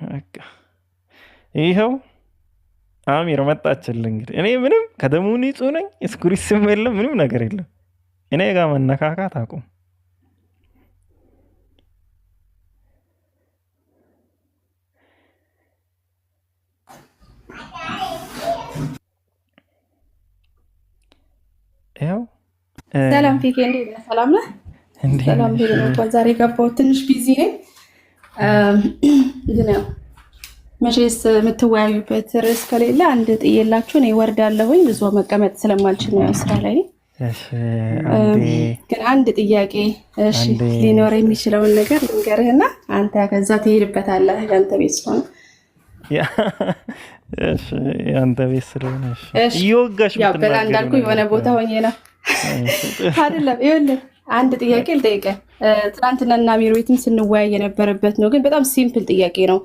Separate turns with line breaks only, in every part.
በቃ ይኸው አሚር መጣችልህ። እንግዲህ እኔ ምንም ከደሙ ንጹህ ነኝ። እስኩሪስም የለም ምንም ነገር የለም። እኔ ጋር መነካካት አቁም። ይኸው
ሰላም ፊክ እንዴት ነህ? ሰላም ነህ? ሰላም ቢሮ ነው። ዛሬ ገባሁ ትንሽ ቢዚ ነኝ። ግን ያው መቼስ የምትወያዩበት ርዕስ ከሌለ አንድ ጥዬላችሁ እኔ እወርዳለሁኝ። ብዙ መቀመጥ ስለማልችል ነው ስራ ላይ። ግን አንድ ጥያቄ እሺ ሊኖር የሚችለውን ነገር ልንገርህና አንተ ከዛ ትሄድበታለህ። ያንተ ቤት ስለሆነ
ያንተ ቤት ስለሆነ እየወጋሽ
ያው በላ እንዳልኩ የሆነ ቦታ ሆኜ ነው አይደለም። ይኸውልህ አንድ ጥያቄ ልጠይቅህ። ትናንትናና አሚር ቤትም ስንወያይ የነበረበት ነው፣ ግን በጣም ሲምፕል ጥያቄ ነው።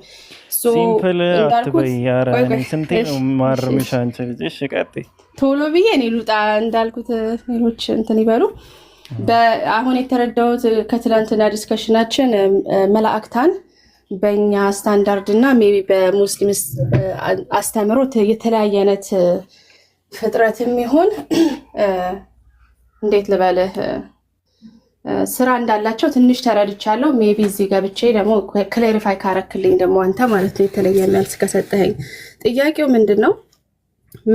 ሲምፕል አትበይ። ኧረ ስንቴ ነው ማርምሽ አንቺ ልጅ። እሺ ቀጥይ
ቶሎ ብዬ እኔ ልውጣ። እንዳልኩት ሌሎች እንትን ይበሉ። አሁን የተረዳሁት ከትናንትና ዲስከሽናችን መላእክታን በእኛ ስታንዳርድ እና ሜይ ቢ በሙስሊም አስተምሮት የተለያየ አይነት ፍጥረትም ይሁን እንዴት ልበልህ ስራ እንዳላቸው ትንሽ ተረድቻለሁ። ሜይ ቢ እዚህ ገብቼ ደግሞ ክሌሪፋይ ካረክልኝ ደግሞ አንተ ማለት ነው የተለየ መልስ ከሰጠኸኝ። ጥያቄው ምንድን ነው?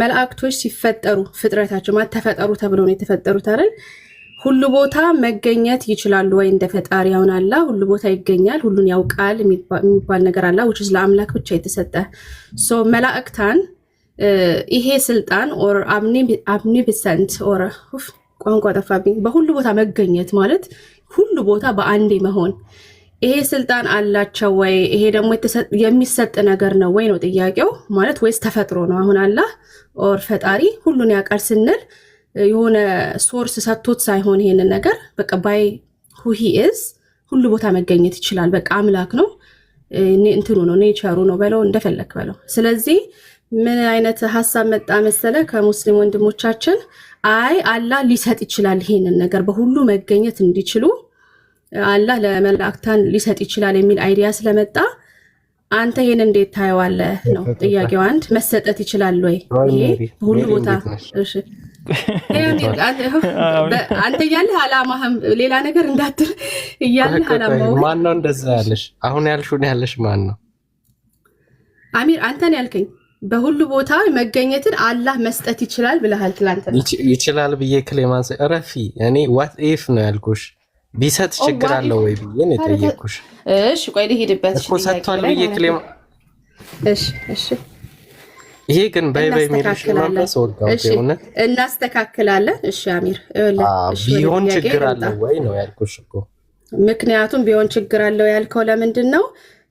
መላእክቶች ሲፈጠሩ ፍጥረታቸው ማለት ተፈጠሩ ተብሎ ነው የተፈጠሩት አይደል? ሁሉ ቦታ መገኘት ይችላሉ ወይ? እንደ ፈጣሪ አሁን አላህ ሁሉ ቦታ ይገኛል፣ ሁሉን ያውቃል የሚባል ነገር አለ which is ለአምላክ ብቻ የተሰጠ ሶ መላእክታን ይሄ ስልጣን ኦር አምኒቢሰንት ኦር ቋንቋ ጠፋብኝ። በሁሉ ቦታ መገኘት ማለት ሁሉ ቦታ በአንዴ መሆን ይሄ ስልጣን አላቸው ወይ? ይሄ ደግሞ የሚሰጥ ነገር ነው ወይ ነው ጥያቄው ማለት ወይስ ተፈጥሮ ነው? አሁን አላህ ኦር ፈጣሪ ሁሉን ያውቃል ስንል የሆነ ሶርስ ሰጥቶት ሳይሆን ይሄንን ነገር በቃ ባይ who he is ሁሉ ቦታ መገኘት ይችላል። በቃ አምላክ ነው፣ እንትኑ ነው፣ ኔቸሩ ነው በለው እንደፈለክ በለው። ስለዚህ ምን አይነት ሐሳብ መጣ መሰለ ከሙስሊም ወንድሞቻችን፣ አይ አላህ ሊሰጥ ይችላል ይሄንን ነገር በሁሉ መገኘት እንዲችሉ አላህ ለመላእክታን ሊሰጥ ይችላል የሚል አይዲያ ስለመጣ አንተ ይሄን እንዴት ታየዋለህ ነው ጥያቄው። አንድ መሰጠት ይችላል ወይ ይሄ ሁሉ ቦታ? እሺ አንተ ያለህ አላማህም ሌላ ነገር እንዳትል እያለህ አላማው
ማን ነው? እንደዛ ያለሽ አሁን ያልሽውን ያለሽ ማን ነው?
አሚር አንተን ያልከኝ በሁሉ ቦታ መገኘትን አላህ መስጠት ይችላል ብለሃል ትላንትና።
ይችላል ብዬ ክሌማንስ ረፊ እኔ ዋት ኢፍ ነው ያልኩሽ። ቢሰጥ ችግር አለው ወይ ብዬ ነው የጠየቅኩሽ።
እሺ ቆይ ልሂድበት
እኮ ሰጥቷል ብዬ ክሌማ።
እሺ
ይሄ ግን በይ ሚልሽ ነው ሰውጋው ሆነ
እናስተካክላለን። እሺ አሚር
ቢሆን ችግር አለው ወይ ነው ያልኩሽ እኮ።
ምክንያቱም ቢሆን ችግር አለው ያልከው ለምንድን ነው?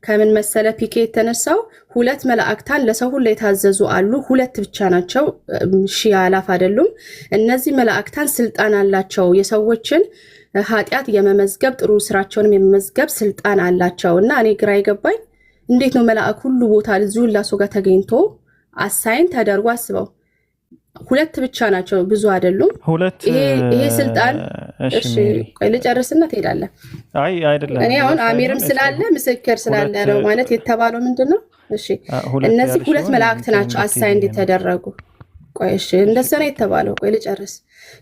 ከምን መሰለ ፒኬ የተነሳው ሁለት መላእክታን ለሰው ሁሉ የታዘዙ አሉ። ሁለት ብቻ ናቸው፣ ሺህ አላፍ አይደሉም። እነዚህ መላእክታን ስልጣን አላቸው። የሰዎችን ኃጢአት የመመዝገብ ጥሩ ስራቸውንም የመመዝገብ ስልጣን አላቸው። እና እኔ ግራ ይገባኝ እንዴት ነው መልአክ ሁሉ ቦታ እዚሁ ላሱ ጋር ተገኝቶ አሳይን ተደርጎ አስበው። ሁለት ብቻ ናቸው፣ ብዙ አይደሉም። ይሄ ስልጣን እሺ ቆይ ልጨርስና ትሄዳለህ።
አይ አይደለም
እኔ አሁን አሚርም ስላለ ምስክር ስላለ ነው ማለት የተባለው ምንድነው? እሺ እነዚህ ሁለት መላእክት ናቸው አሳይን እንዲተደረጉ። ቆይ እሺ እንደዛ ነው የተባለው። ቆይ ልጨርስ።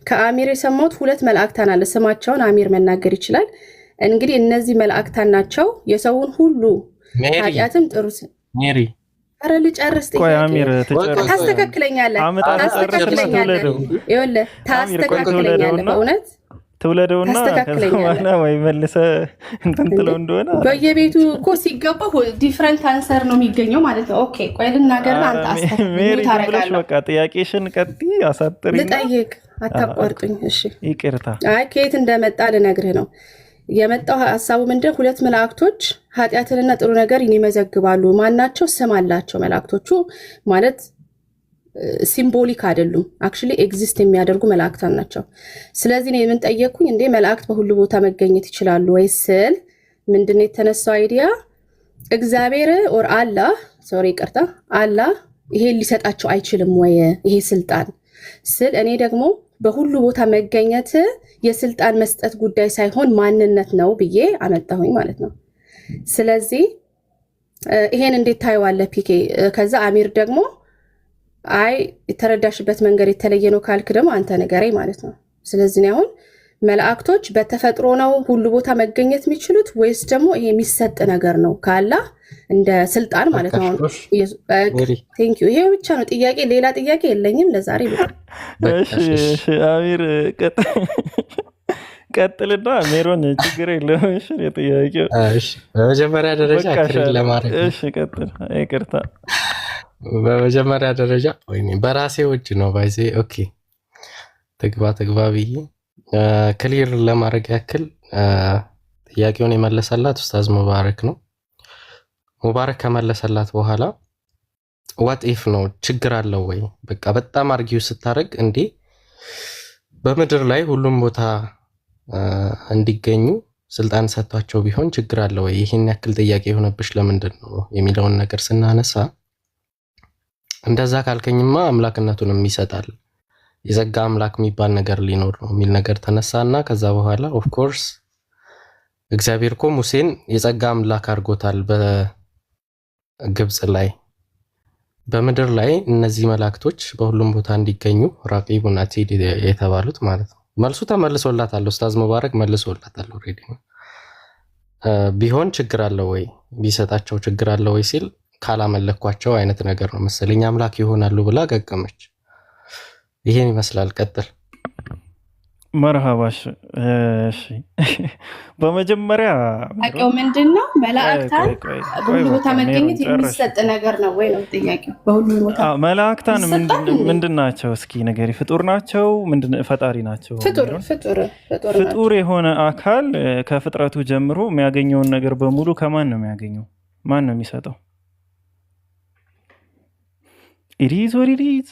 ከአሚር የሰማሁት ሁለት መላእክታን አለ። ስማቸውን አሚር መናገር ይችላል። እንግዲህ እነዚህ መላእክታን ናቸው የሰውን ሁሉ ኃጢአትም ጥሩ
ሜሪ
አረ ልጨርስ። ታስተካክለኛለህ ይኸውልህ ታስተካክለኛለህ በእውነት
ትውለደውና ከዛ ወይ መልሰህ እንትን ትለው እንደሆነ
በየቤቱ እኮ ሲገባ ዲፍረንት አንሰር ነው የሚገኘው ማለት ነው። ኦኬ ቆይ ልናገርና አንተ
አስተካክለሽ በቃ ጥያቄሽን ቀጥይ አሳጥሪ።
ልጠይቅ አታቋርጡኝ። እሺ
ይቅርታ።
አይ ከየት እንደመጣ ልነግርህ ነው የመጣው። ሐሳቡ ምንድነው? ሁለት መላእክቶች ኃጢአትንና ጥሩ ነገር ይመዘግባሉ። ማናቸው? ስም አላቸው። መላእክቶቹ ማለት ሲምቦሊክ አይደሉም፣ አክቹሊ ኤግዚስት የሚያደርጉ መላእክታን ናቸው። ስለዚህ ነው ምን ጠየቅኩኝ፣ እንዴ መላእክት በሁሉ ቦታ መገኘት ይችላሉ ወይ ስል ምንድነው የተነሳው አይዲያ እግዚአብሔር ኦር አላህ ይቅርታ አላህ ይሄን ሊሰጣቸው አይችልም ወይ ይሄ ስልጣን ስል እኔ ደግሞ በሁሉ ቦታ መገኘት የስልጣን መስጠት ጉዳይ ሳይሆን ማንነት ነው ብዬ አመጣሁኝ ማለት ነው። ስለዚህ ይሄን እንዴት ታየዋለህ ፒኬ? ከዛ አሚር ደግሞ አይ የተረዳሽበት መንገድ የተለየ ነው ካልክ ደግሞ አንተ ንገረኝ ማለት ነው። ስለዚህ አሁን መላእክቶች በተፈጥሮ ነው ሁሉ ቦታ መገኘት የሚችሉት ወይስ ደግሞ ይሄ የሚሰጥ ነገር ነው ከአላህ እንደ ስልጣን ማለት ነው? ቴንክ ዩ። ይሄ ብቻ ነው ጥያቄ፣ ሌላ ጥያቄ የለኝም ለዛሬ።
እሺ አሚር ቀጥልና ሜሮን ችግር የለም። እሺ ጥያቄው
በመጀመሪያ ደረጃ ክሪል ለማድረግ
እሺ ቀጥል። ይቅርታ
በመጀመሪያ ደረጃ ወይኔ በራሴ ወጅ ነው ባይዜ ኦኬ ተግባ ብዬ ክሊር ለማድረግ ያክል ጥያቄውን የመለሰላት ኡስታዝ ሙባረክ ነው። ሙባረክ ከመለሰላት በኋላ ዋት ኢፍ ነው ችግር አለው ወይ? በቃ በጣም አርጊው ስታረግ እንዴ በምድር ላይ ሁሉም ቦታ እንዲገኙ ስልጣን ሰጥቷቸው ቢሆን ችግር አለው ወይ? ይሄን ያክል ጥያቄ የሆነብሽ ለምንድን ነው የሚለውን ነገር ስናነሳ እንደዛ ካልከኝማ አምላክነቱንም ይሰጣል የዘጋ አምላክ የሚባል ነገር ሊኖር ነው የሚል ነገር ተነሳና ከዛ በኋላ ኦፍ ኮርስ እግዚአብሔር እኮ ሙሴን የጸጋ አምላክ አድርጎታል በግብጽ ላይ በምድር ላይ እነዚህ መላእክቶች በሁሉም ቦታ እንዲገኙ ራቂቡን አቲድ የተባሉት ማለት ነው። መልሱ ተመልሶላታል። ኡስታዝ ሙባረክ መልሶላታል ኦሬዲ። ቢሆን ችግር አለው ወይ ቢሰጣቸው ችግር አለው ወይ ሲል ካላመለኳቸው አይነት ነገር ነው መሰለኝ አምላክ ይሆናሉ ብላ ገገመች። ይሄን ይመስላል። ቀጥል።
መርሃባሽ። እሺ በመጀመሪያ
አቀው ምንድነው መላእክታን በሁሉ ቦታ መገኘት የሚሰጥ ነገር ነው ወይ ነው ጥያቄው? በሁሉ ቦታ
መላእክታን ምንድናቸው? እስኪ ነገሪ። ፍጡር ናቸው? ምንድን ፈጣሪ ናቸው? ፍጡር የሆነ አካል ከፍጥረቱ ጀምሮ የሚያገኘውን ነገር በሙሉ ከማን ነው የሚያገኘው? ማን ነው የሚሰጠው? ኢሪዝ ወሪሪዝ።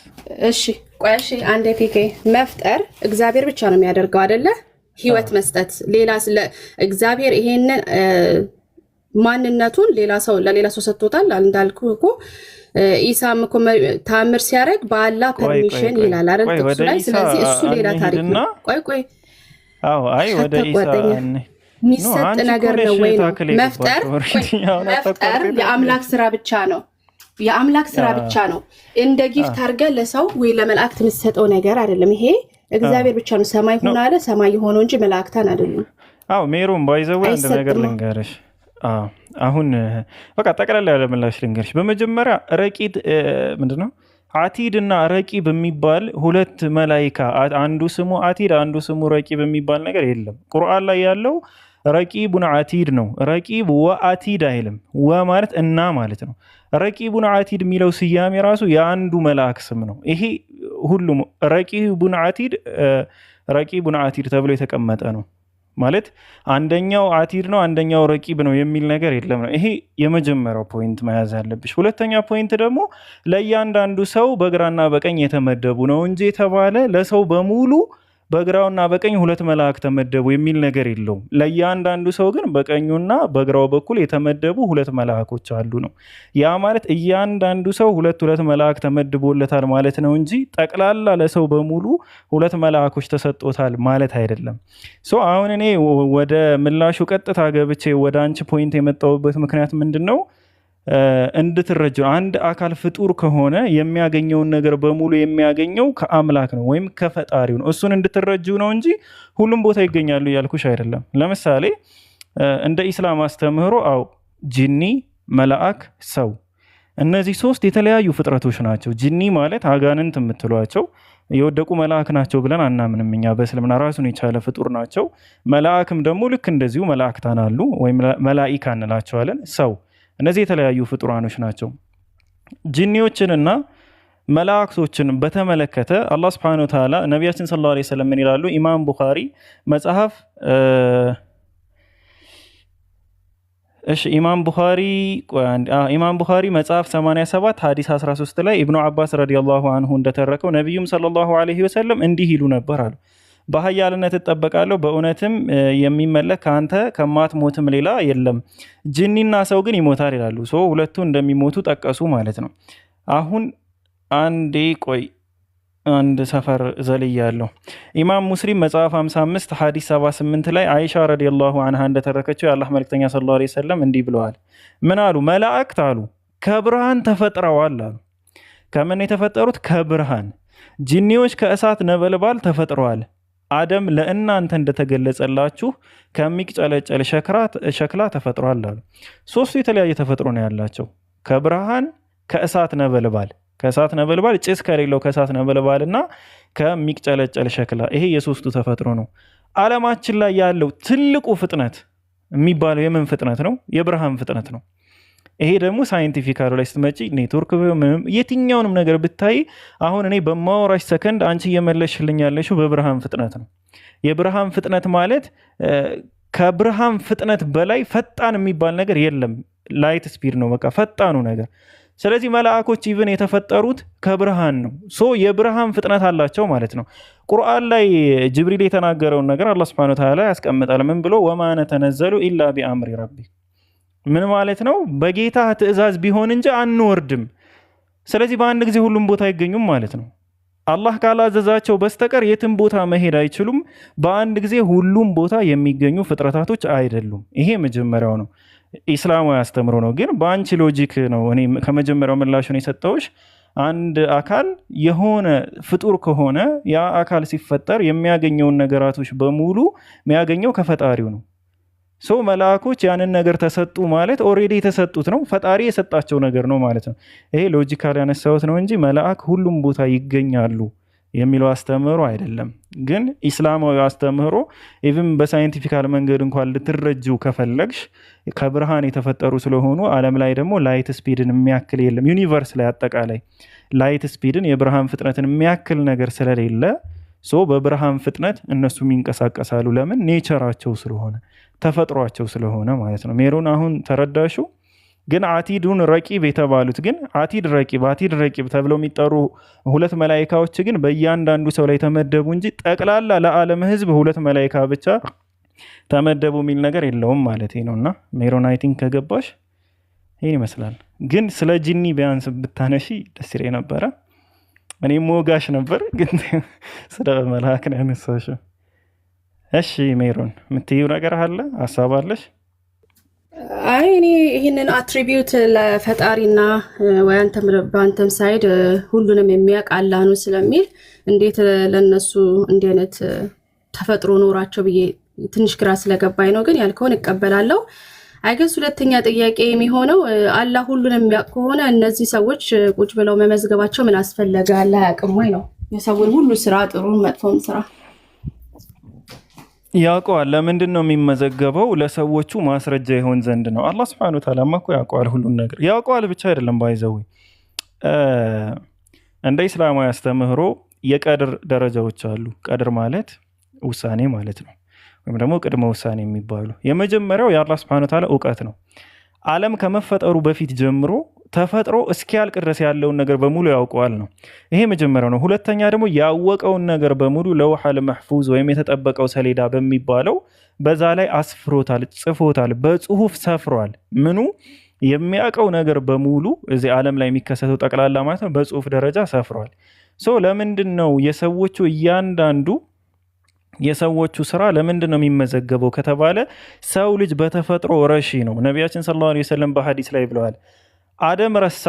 እሺ ቆይ እሺ አንዴ ፒኬ መፍጠር እግዚአብሔር ብቻ ነው የሚያደርገው አይደለ? ህይወት መስጠት ሌላ እግዚአብሔር ይሄንን ማንነቱን ለሌላ ሰው ሰጥቶታል። እንዳልኩ እኮ ኢሳም እኮ ታምር ሲያደርግ በአላህ ፐርሚሽን ይላል አይደል? ጥቅሱ ላይ። ስለዚህ እሱ ሌላ ታሪክ ነው። ቆይ
አይ ወደ ኢሳ
የሚሰጥ ነገር ነው ወይ ነው? መፍጠር የአምላክ ስራ ብቻ ነው። የአምላክ ስራ ብቻ ነው። እንደ ጊፍት አድርገህ ለሰው ወይ ለመላእክት የምትሰጠው ነገር አይደለም። ይሄ እግዚአብሔር ብቻ ነው ሰማይ ሆነ አለ ሰማይ የሆነው እንጂ መላእክታን አይደሉም።
ሜሮን ባይዘው አንድ ነገር ልንገርሽ። አሁን በቃ ጠቅላላ ያለ ምላሽ ልንገርሽ። በመጀመሪያ ረቂድ ምንድነው አቲድ እና ረቂብ የሚባል ሁለት መላይካ፣ አንዱ ስሙ አቲድ አንዱ ስሙ ረቂብ የሚባል ነገር የለም። ቁርአን ላይ ያለው ረቂቡን አቲድ ነው። ረቂብ ወአቲድ አይልም። ወ ማለት እና ማለት ነው። ረቂቡን አቲድ የሚለው ስያሜ ራሱ የአንዱ መልአክ ስም ነው። ይሄ ሁሉም ረቂቡን አቲድ ተብሎ የተቀመጠ ነው ማለት አንደኛው አቲድ ነው አንደኛው ረቂብ ነው የሚል ነገር የለም ነው። ይሄ የመጀመሪያው ፖይንት መያዝ ያለብሽ። ሁለተኛ ፖይንት ደግሞ ለእያንዳንዱ ሰው በግራና በቀኝ የተመደቡ ነው እንጂ የተባለ ለሰው በሙሉ በግራውና በቀኝ ሁለት መላእክት ተመደቡ የሚል ነገር የለውም። ለእያንዳንዱ ሰው ግን በቀኙና በግራው በኩል የተመደቡ ሁለት መላእክቶች አሉ ነው። ያ ማለት እያንዳንዱ ሰው ሁለት መላእክት ተመድቦለታል ማለት ነው እንጂ ጠቅላላ ለሰው በሙሉ ሁለት መላእክቶች ተሰጥቶታል ማለት አይደለም። አሁን እኔ ወደ ምላሹ ቀጥታ ገብቼ ወደ አንቺ ፖይንት የመጣሁበት ምክንያት ምንድን ነው? እንድትረጁ አንድ አካል ፍጡር ከሆነ የሚያገኘውን ነገር በሙሉ የሚያገኘው ከአምላክ ነው ወይም ከፈጣሪው ነው። እሱን እንድትረጁ ነው እንጂ ሁሉም ቦታ ይገኛሉ ያልኩሽ አይደለም። ለምሳሌ እንደ ኢስላም አስተምህሮ ጂኒ፣ መልአክ፣ ሰው እነዚህ ሶስት የተለያዩ ፍጥረቶች ናቸው። ጂኒ ማለት አጋንንት የምትሏቸው የወደቁ መልአክ ናቸው ብለን አናምንም እኛ በእስልምና ራሱን የቻለ ፍጡር ናቸው። መልአክም ደግሞ ልክ እንደዚሁ መላእክታን አሉ ወይም መላኢካ እንላቸዋለን። ሰው እነዚህ የተለያዩ ፍጡራኖች ናቸው። ጂኒዎችንና መላእክቶችን በተመለከተ አላህ Subhanahu Wa Ta'ala ነቢያችን ሰለላሁ ዐለይሂ ወሰለም ምን ይላሉ? ኢማም ቡኻሪ መጽሐፍ 87 ሐዲስ 13 ላይ ኢብኑ አባስ ረዲየላሁ ዐንሁ እንደተረከው ነቢዩም ሰለላሁ ዐለይሂ ወሰለም እንዲህ ይሉ ነበር አሉ። በኃያልነት እጠበቃለሁ፣ በእውነትም የሚመለክ ከአንተ ከማትሞትም ሌላ የለም። ጂኒና ሰው ግን ይሞታል ይላሉ። ሁለቱ እንደሚሞቱ ጠቀሱ ማለት ነው። አሁን አንዴ ቆይ አንድ ሰፈር ዘልያለሁ። ኢማም ሙስሊም መጽሐፍ 55 ሐዲስ 78 ላይ አይሻ ረዲየላሁ አንሃ እንደተረከችው የአላህ መልክተኛ ሰለላሁ ዐለይሂ ወሰለም እንዲህ ብለዋል። ምን አሉ? መላእክት አሉ ከብርሃን ተፈጥረዋል አሉ። ከምን የተፈጠሩት? ከብርሃን። ጂኒዎች ከእሳት ነበልባል ተፈጥረዋል። አደም ለእናንተ እንደተገለጸላችሁ ከሚቅጨለጨል ሸክላ ተፈጥሯል አሉ። ሶስቱ የተለያየ ተፈጥሮ ነው ያላቸው። ከብርሃን፣ ከእሳት ነበልባል፣ ከእሳት ነበልባል ጭስ ከሌለው ከእሳት ነበልባል እና ከሚቅጨለጨል ሸክላ። ይሄ የሶስቱ ተፈጥሮ ነው። ዓለማችን ላይ ያለው ትልቁ ፍጥነት የሚባለው የምን ፍጥነት ነው? የብርሃን ፍጥነት ነው። ይሄ ደግሞ ሳይንቲፊካሉ ላይ ስትመጪ ኔትወርክ ምንም የትኛውንም ነገር ብታይ አሁን እኔ በማወራሽ ሰከንድ አንቺ እየመለሽልኝ ያለሽው በብርሃን ፍጥነት ነው። የብርሃን ፍጥነት ማለት ከብርሃን ፍጥነት በላይ ፈጣን የሚባል ነገር የለም። ላይት ስፒድ ነው በቃ ፈጣኑ ነገር። ስለዚህ መላእኮች ኢቭን የተፈጠሩት ከብርሃን ነው። ሶ የብርሃን ፍጥነት አላቸው ማለት ነው። ቁርአን ላይ ጅብሪል የተናገረውን ነገር አላህ ሱብሓነሁ ወተዓላ ያስቀምጣል። ምን ብሎ? ወማ ነተነዘሉ ኢላ ቢአምሪ ረቢ። ምን ማለት ነው? በጌታ ትእዛዝ ቢሆን እንጂ አንወርድም። ስለዚህ በአንድ ጊዜ ሁሉም ቦታ አይገኙም ማለት ነው። አላህ ካላዘዛቸው በስተቀር የትም ቦታ መሄድ አይችሉም። በአንድ ጊዜ ሁሉም ቦታ የሚገኙ ፍጥረታቶች አይደሉም። ይሄ መጀመሪያው ነው። ኢስላማዊ አስተምሮ ነው። ግን በአንቺ ሎጂክ ነው እኔ ከመጀመሪያው ምላሹን የሰጠሁሽ። አንድ አካል የሆነ ፍጡር ከሆነ ያ አካል ሲፈጠር የሚያገኘውን ነገራቶች በሙሉ የሚያገኘው ከፈጣሪው ነው። ሶ መላእኮች ያንን ነገር ተሰጡ ማለት ኦልሬዲ የተሰጡት ነው። ፈጣሪ የሰጣቸው ነገር ነው ማለት ነው። ይሄ ሎጂካል ያነሳሁት ነው እንጂ መላእክ ሁሉም ቦታ ይገኛሉ የሚለው አስተምህሮ አይደለም። ግን ኢስላማዊ አስተምህሮ ኢቭን በሳይንቲፊካል መንገድ እንኳን ልትረጂው ከፈለግሽ ከብርሃን የተፈጠሩ ስለሆኑ ዓለም ላይ ደግሞ ላይት ስፒድን የሚያክል የለም። ዩኒቨርስ ላይ አጠቃላይ ላይት ስፒድን የብርሃን ፍጥነትን የሚያክል ነገር ስለሌለ ሶ በብርሃን ፍጥነት እነሱም ይንቀሳቀሳሉ። ለምን? ኔቸራቸው ስለሆነ ተፈጥሯቸው ስለሆነ ማለት ነው። ሜሮን አሁን ተረዳሹ? ግን አቲዱን ረቂብ የተባሉት ግን አቲድ ረቂብ ተብለው የሚጠሩ ሁለት መላይካዎች ግን በእያንዳንዱ ሰው ላይ ተመደቡ እንጂ ጠቅላላ ለዓለም ሕዝብ ሁለት መላይካ ብቻ ተመደቡ የሚል ነገር የለውም ማለት ነው። እና ሜሮን አይ ቲንክ ከገባሽ ይህን ይመስላል። ግን ስለ ጂኒ ቢያንስ ብታነሺ ደስ ይለኝ ነበረ። እኔም ወጋሽ ነበር፣ ግን ስለ መልአክ ነው ያነሳሽው። እሺ ሜሮን የምትይው ነገር አለ? ሀሳብ አለሽ?
አይ እኔ ይህንን አትሪቢዩት ለፈጣሪና ወይ አንተም በአንተም ሳይድ ሁሉንም የሚያውቅ አላህ ነው ስለሚል እንዴት ለነሱ እንዲህ አይነት ተፈጥሮ ኖራቸው ብዬ ትንሽ ግራ ስለገባኝ ነው። ግን ያልከውን እቀበላለሁ። አይገስ ሁለተኛ ጥያቄ የሚሆነው አላህ ሁሉንም የሚያውቅ ከሆነ እነዚህ ሰዎች ቁጭ ብለው መመዝገባቸው ምን አስፈለገ? አላህ ያውቅም ወይ ነው? የሰውን ሁሉ ስራ ጥሩን መጥፎን ስራ
ያውቀዋል። ለምንድን ነው የሚመዘገበው? ለሰዎቹ ማስረጃ ይሆን ዘንድ ነው። አላህ ሱብሓነሁ ወተዓላ እኮ ያውቀዋል ሁሉን ነገር። ያውቀዋል ብቻ አይደለም ባይዘው እንደ እስላማዊ አስተምህሮ የቀድር ደረጃዎች አሉ። ቀድር ማለት ውሳኔ ማለት ነው፣ ወይም ደግሞ ቅድመ ውሳኔ የሚባሉ። የመጀመሪያው የአላህ ሱብሓነሁ ወተዓላ እውቀት ነው። ዓለም ከመፈጠሩ በፊት ጀምሮ ተፈጥሮ እስኪያልቅ ድረስ ያለውን ነገር በሙሉ ያውቀዋል ነው። ይሄ መጀመሪያው ነው። ሁለተኛ ደግሞ ያወቀውን ነገር በሙሉ ለውሐል መሕፉዝ ወይም የተጠበቀው ሰሌዳ በሚባለው በዛ ላይ አስፍሮታል፣ ጽፎታል፣ በጽሁፍ ሰፍሯል። ምኑ የሚያውቀው ነገር በሙሉ እዚህ ዓለም ላይ የሚከሰተው ጠቅላላ ማለት ነው በጽሁፍ ደረጃ ሰፍሯል። ሶ ለምንድን ነው የሰዎቹ ስራ ለምንድን ነው የሚመዘገበው ከተባለ ሰው ልጅ በተፈጥሮ ረሺ ነው። ነቢያችን ሰለላሁ ዐለይሂ ወሰለም በሐዲስ ላይ ብለዋል፣ አደም ረሳ፣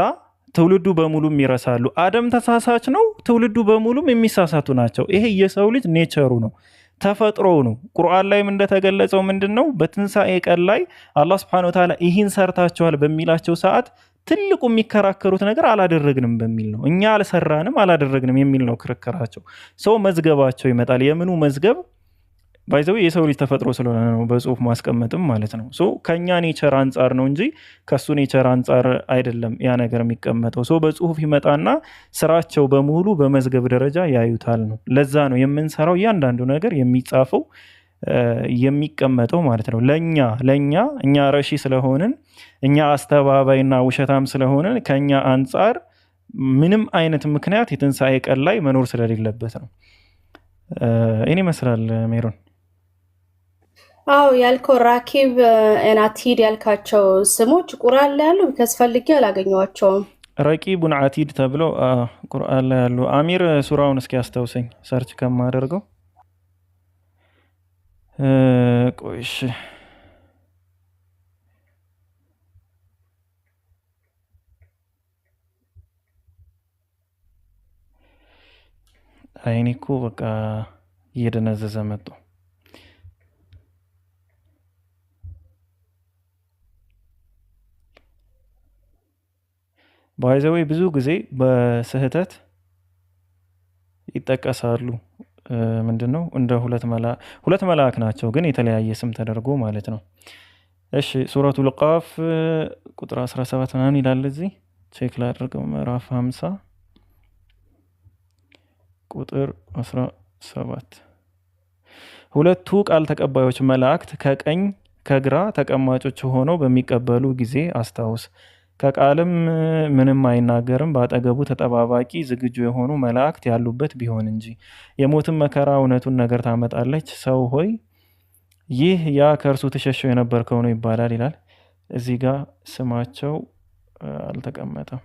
ትውልዱ በሙሉም ይረሳሉ። አደም ተሳሳች ነው፣ ትውልዱ በሙሉም የሚሳሳቱ ናቸው። ይሄ የሰው ልጅ ኔቸሩ ነው፣ ተፈጥሮ ነው። ቁርአን ላይም እንደተገለጸው ምንድን ነው በትንሣኤ ቀን ላይ አላህ ሱብሓነሁ ወተዓላ ይህን ሰርታችኋል በሚላቸው ሰዓት ትልቁ የሚከራከሩት ነገር አላደረግንም በሚል ነው። እኛ አልሰራንም አላደረግንም የሚል ነው ክርክራቸው። ሰው መዝገባቸው ይመጣል። የምኑ መዝገብ? ባይዘው የሰው ልጅ ተፈጥሮ ስለሆነ ነው በጽሁፍ ማስቀመጥም ማለት ነው። ከኛ ኔቸር አንጻር ነው እንጂ ከሱ ኔቸር አንጻር አይደለም ያ ነገር የሚቀመጠው። በጽሁፍ ይመጣና ስራቸው በሙሉ በመዝገብ ደረጃ ያዩታል ነው። ለዛ ነው የምንሰራው እያንዳንዱ ነገር የሚጻፈው የሚቀመጠው ማለት ነው። ለኛ እኛ ረሺ ስለሆንን እኛ አስተባባይና ውሸታም ስለሆንን ከኛ አንጻር ምንም አይነት ምክንያት የትንሣኤ ቀን ላይ መኖር ስለሌለበት ነው። እኔ ይመስላል ሜሮን።
አዎ ያልከው ራኪብ እና አቲድ ያልካቸው ስሞች ቁርአን ላይ ያሉ ከስፈልጌ አላገኘዋቸውም።
ረቂቡን ዓቲድ ተብሎ ቁርአን ላይ ያሉ። አሚር ሱራውን እስኪ አስታውሰኝ ሰርች ከማደርገው። ቆይሽ አይኔ እኮ በቃ እየደነዘዘ መጡ። ባይዘዌ ብዙ ጊዜ በስህተት ይጠቀሳሉ። ምንድነው እንደ ሁለት መልአክ ናቸው ግን የተለያየ ስም ተደርጎ ማለት ነው። እሺ ሱረቱል ቃፍ ቁጥር 17 ምናምን ይላል። እዚህ ቼክ ላድርገው። ምዕራፍ 50 ቁጥር 17 ሁለቱ ቃል ተቀባዮች መላእክት ከቀኝ ከግራ ተቀማጮች ሆነው በሚቀበሉ ጊዜ አስታውስ። ከቃልም ምንም አይናገርም በአጠገቡ ተጠባባቂ ዝግጁ የሆኑ መላእክት ያሉበት ቢሆን እንጂ። የሞትን መከራ እውነቱን ነገር ታመጣለች። ሰው ሆይ ይህ ያ ከእርሱ ተሸሸው የነበርከው ነው ይባላል ይላል። እዚህ ጋር ስማቸው አልተቀመጠም።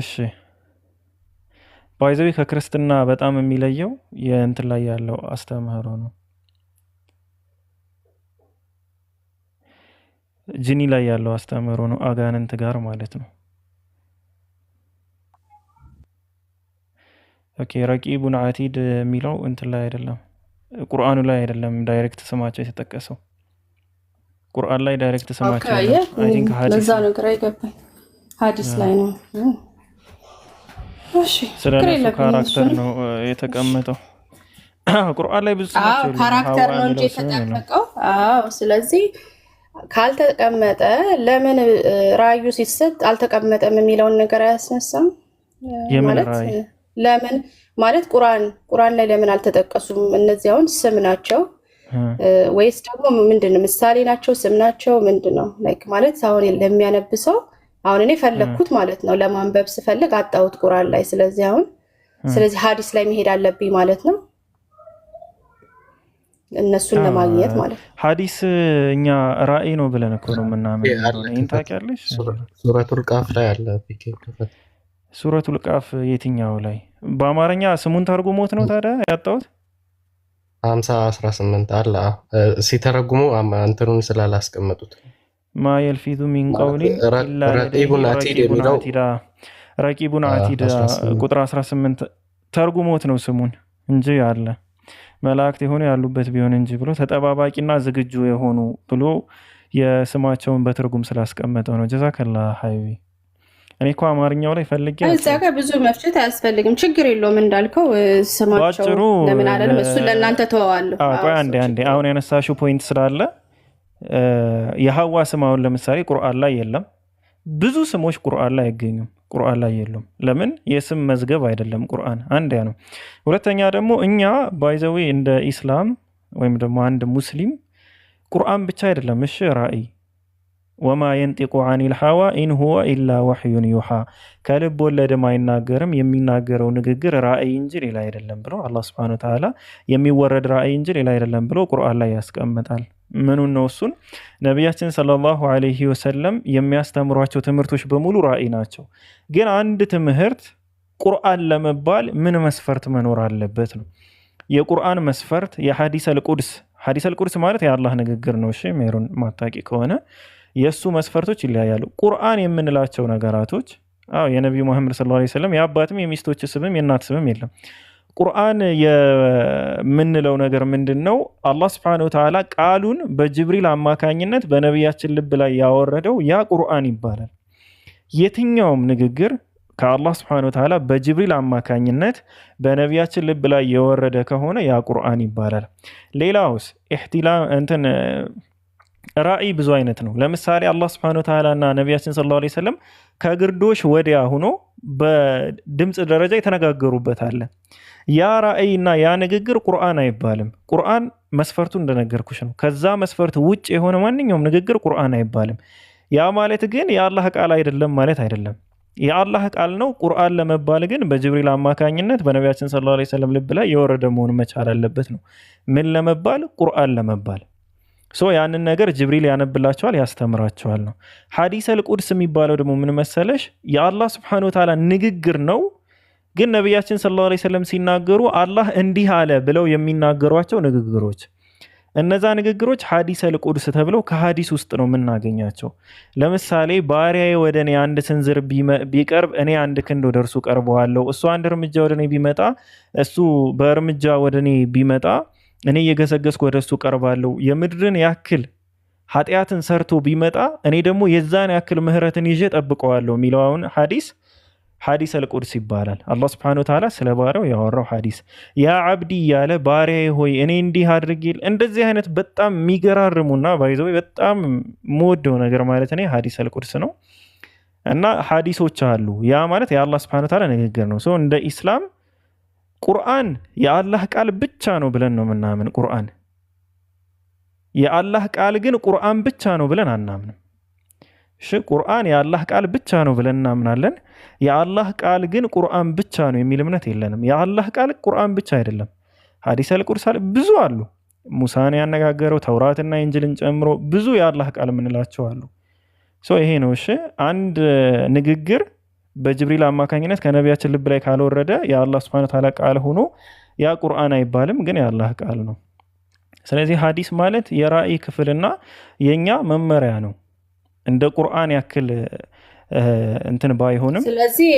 እሺ ባይዘዊ ከክርስትና በጣም የሚለየው የእንትን ላይ ያለው አስተምህሮ ነው። ጂኒ ላይ ያለው አስተምህሮ ነው፣ አጋንንት ጋር ማለት ነው። ኦኬ ረቂቡን ዓቲድ የሚለው እንትን ላይ አይደለም፣ ቁርአኑ ላይ አይደለም ዳይሬክት ስማቸው የተጠቀሰው። ቁርአን ላይ ዳይሬክት ስማቸው አይ ቲንክ
ለዛ ነው ግራ ይገባኝ። ሐዲስ ላይ ነው። እሺ
ስለነሱ ካራክተር ነው የተቀመጠው። ቁርአን ላይ ብዙ ስማቸው
ካራክተር ነው እንጂ የተጠቀቀው። ስለዚህ ካልተቀመጠ ለምን ራዩ ሲሰጥ አልተቀመጠም የሚለውን ነገር አያስነሳም ማለት ለምን ማለት ቁርአን ላይ ለምን አልተጠቀሱም? እነዚህ አሁን ስም ናቸው ወይስ ደግሞ ምንድነው? ምሳሌ ናቸው? ስም ናቸው? ምንድነው? ላይክ ማለት አሁን ለሚያነብሰው አሁን እኔ ፈለግኩት ማለት ነው ለማንበብ ስፈልግ አጣሁት ቁርአን ላይ። ስለዚህ ሐዲስ ላይ መሄድ አለብኝ ማለት ነው እነሱን ለማግኘት ማለት ነው።
ሐዲስ እኛ ራእይ ነው ብለን እኮ ነው የምናምን። ይሄን ታውቂያለሽ?
ሱረቱል ቃፍ ላይ አለ።
ሱረቱል ቃፍ የትኛው ላይ? በአማርኛ ስሙን ተርጉሞት ነው ታዲያ ያጣሁት።
50:18 አለ ሲተረጉሙ እንትኑን ስላላስቀመጡት
ማ የልፊዙ ሚን ቀውሊን ኢላ ረቂቡን ዓቲድ ቁጥር 18 ተርጉሞት ነው ስሙን እንጂ አለ መላእክት የሆኑ ያሉበት ቢሆን እንጂ ብሎ ተጠባባቂና ዝግጁ የሆኑ ብሎ የስማቸውን በትርጉም ስላስቀመጠው ነው። ጀዛከላ ሀይቢ። እኔ እኮ አማርኛው ላይ ፈልጌ
እዛ ጋር ብዙ መፍጨት አያስፈልግም፣ ችግር የለውም እንዳልከው ስማቸው ለምን አይደለም እሱን ለእናንተ ተዋዋለሁ።
ቆይ አንዴ አሁን ያነሳሽው ፖይንት ስላለ የሐዋ ስም አሁን ለምሳሌ ቁርአን ላይ የለም። ብዙ ስሞች ቁርአን ላይ አይገኙም፣ ቁርአን ላይ የሉም። ለምን? የስም መዝገብ አይደለም ቁርአን። አንድ ያ ነው። ሁለተኛ ደግሞ እኛ ባይዘዌ እንደ ኢስላም ወይም ደግሞ አንድ ሙስሊም ቁርአን ብቻ አይደለም እሺ ራእይ ወማ የንጢቁ አኒል ሐዋ ኢን ሁወ ኢላ ወሕዩን ዩሓ ከልብ ወለድም አይናገርም የሚናገረው ንግግር ራእይ እንጂ ሌላ አይደለም ብሎ አላህ ሱብሓነሁ ወተዓላ የሚወረድ ራእይ እንጂ ሌላ አይደለም ብሎ ቁርአን ላይ ያስቀምጣል። ምኑን ነው እሱን? ነቢያችን ሰለላሁ ዐለይሂ ወሰለም የሚያስተምሯቸው ትምህርቶች በሙሉ ራእይ ናቸው። ግን አንድ ትምህርት ቁርአን ለመባል ምን መስፈርት መኖር አለበት ነው? የቁርአን መስፈርት የሐዲሰል ቁድስ ማለት የአላህ ንግግር ነው። እሺ ሜሮን ማታቂ ከሆነ የሱ መስፈርቶች ይለያያሉ። ቁርአን የምንላቸው ነገራቶች የነብዩ መሐመድ ሰለላሁ ዐለይሂ ወሰለም የአባትም የሚስቶች ስምም የእናት ስምም የለም። ቁርአን የምንለው ነገር ምንድነው? አላህ Subhanahu Wa Ta'ala ቃሉን በጅብሪል አማካኝነት በነቢያችን ልብ ላይ ያወረደው ያ ቁርአን ይባላል። የትኛውም ንግግር ከአላህ Subhanahu Wa Ta'ala በጅብሪል አማካኝነት በነቢያችን ልብ ላይ የወረደ ከሆነ ያ ቁርአን ይባላል። ሌላውስ ኢህቲላም ራእይ ብዙ አይነት ነው። ለምሳሌ አላህ Subhanahu Wa Ta'ala እና ነቢያችን ሰለላሁ ዐለይሂ ወሰለም ከግርዶሽ ወዲያ ሆኖ በድምፅ ደረጃ የተነጋገሩበት አለ። ያ ራእይና ያ ንግግር ቁርአን አይባልም። ቁርአን መስፈርቱ እንደነገርኩሽ ነው። ከዛ መስፈርት ውጭ የሆነ ማንኛውም ንግግር ቁርአን አይባልም። ያ ማለት ግን የአላህ ቃል አይደለም ማለት አይደለም። የአላህ ቃል ነው። ቁርአን ለመባል ግን በጅብሪል አማካኝነት በነቢያችን ሰለላሁ ዐለይሂ ወሰለም ልብ ላይ የወረደ መሆን መቻል አለበት ነው። ምን ለመባል? ቁርአን ለመባል። ያንን ነገር ጅብሪል ያነብላቸዋል፣ ያስተምራቸዋል ነው። ሐዲሰል ቁድስ የሚባለው ደግሞ ምን መሰለሽ? የአላህ Subhanahu Wa Ta'ala ንግግር ነው። ግን ነቢያችን ሰለላሁ ዐለይሂ ወሰለም ሲናገሩ አላህ እንዲህ አለ ብለው የሚናገሯቸው ንግግሮች፣ እነዛ ንግግሮች ሐዲሰል ቁድስ ተብለው ከሐዲስ ውስጥ ነው የምናገኛቸው። ለምሳሌ ባሪያዬ ወደ እኔ አንድ ስንዝር ቢቀርብ እኔ አንድ ክንድ ወደ እርሱ ቀርበዋለሁ፣ እሱ አንድ እርምጃ ወደ እኔ ቢመጣ እሱ በእርምጃ ወደ እኔ ቢመጣ እኔ እየገሰገስኩ ወደ እሱ ቀርባለሁ፣ የምድርን ያክል ኃጢአትን ሰርቶ ቢመጣ እኔ ደግሞ የዛን ያክል ምህረትን ይዤ ጠብቀዋለሁ የሚለውን ሐዲስ አልቁድስ ይባላል። አላህ Subhanahu Wa Ta'ala ስለ ባሪያው ያወራው ሐዲስ። ያ አብዲ ያለ ባሪያዬ ሆይ እኔ እንዲህ አድርጌል። እንደዚህ አይነት በጣም የሚገራርሙና ባይዘው በጣም የምወደው ነገር ማለት እኔ ሐዲስ አልቁድስ ነው። እና ሐዲሶች አሉ። ያ ማለት የአላህ Subhanahu Wa Ta'ala ንግግር ነው። እንደ ኢስላም ቁርአን የአላህ ቃል ብቻ ነው ብለን ነው የምናምን። ቁርአን የአላህ ቃል ግን ቁርአን ብቻ ነው ብለን አናምንም። ቁርአን የአላህ ቃል ብቻ ነው ብለን እናምናለን። የአላህ ቃል ግን ቁርአን ብቻ ነው የሚል እምነት የለንም። የአላህ ቃል ቁርአን ብቻ አይደለም። ሐዲሰል ቁድስ ብዙ አሉ። ሙሳን ያነጋገረው ተውራትና ኢንጅልን ጨምሮ ብዙ የአላህ ቃል የምንላቸው አሉ። ይሄ ነው። አንድ ንግግር በጅብሪል አማካኝነት ከነቢያችን ልብ ላይ ካልወረደ የአላህ Subhanahu Wa Ta'ala ቃል ሆኖ ያ ቁርአን አይባልም፣ ግን የአላህ ቃል ነው። ስለዚህ ሐዲስ ማለት የራእይ ክፍልና የኛ መመሪያ ነው። እንደ ቁርአን ያክል እንትን ባይሆንም፣ ስለዚህ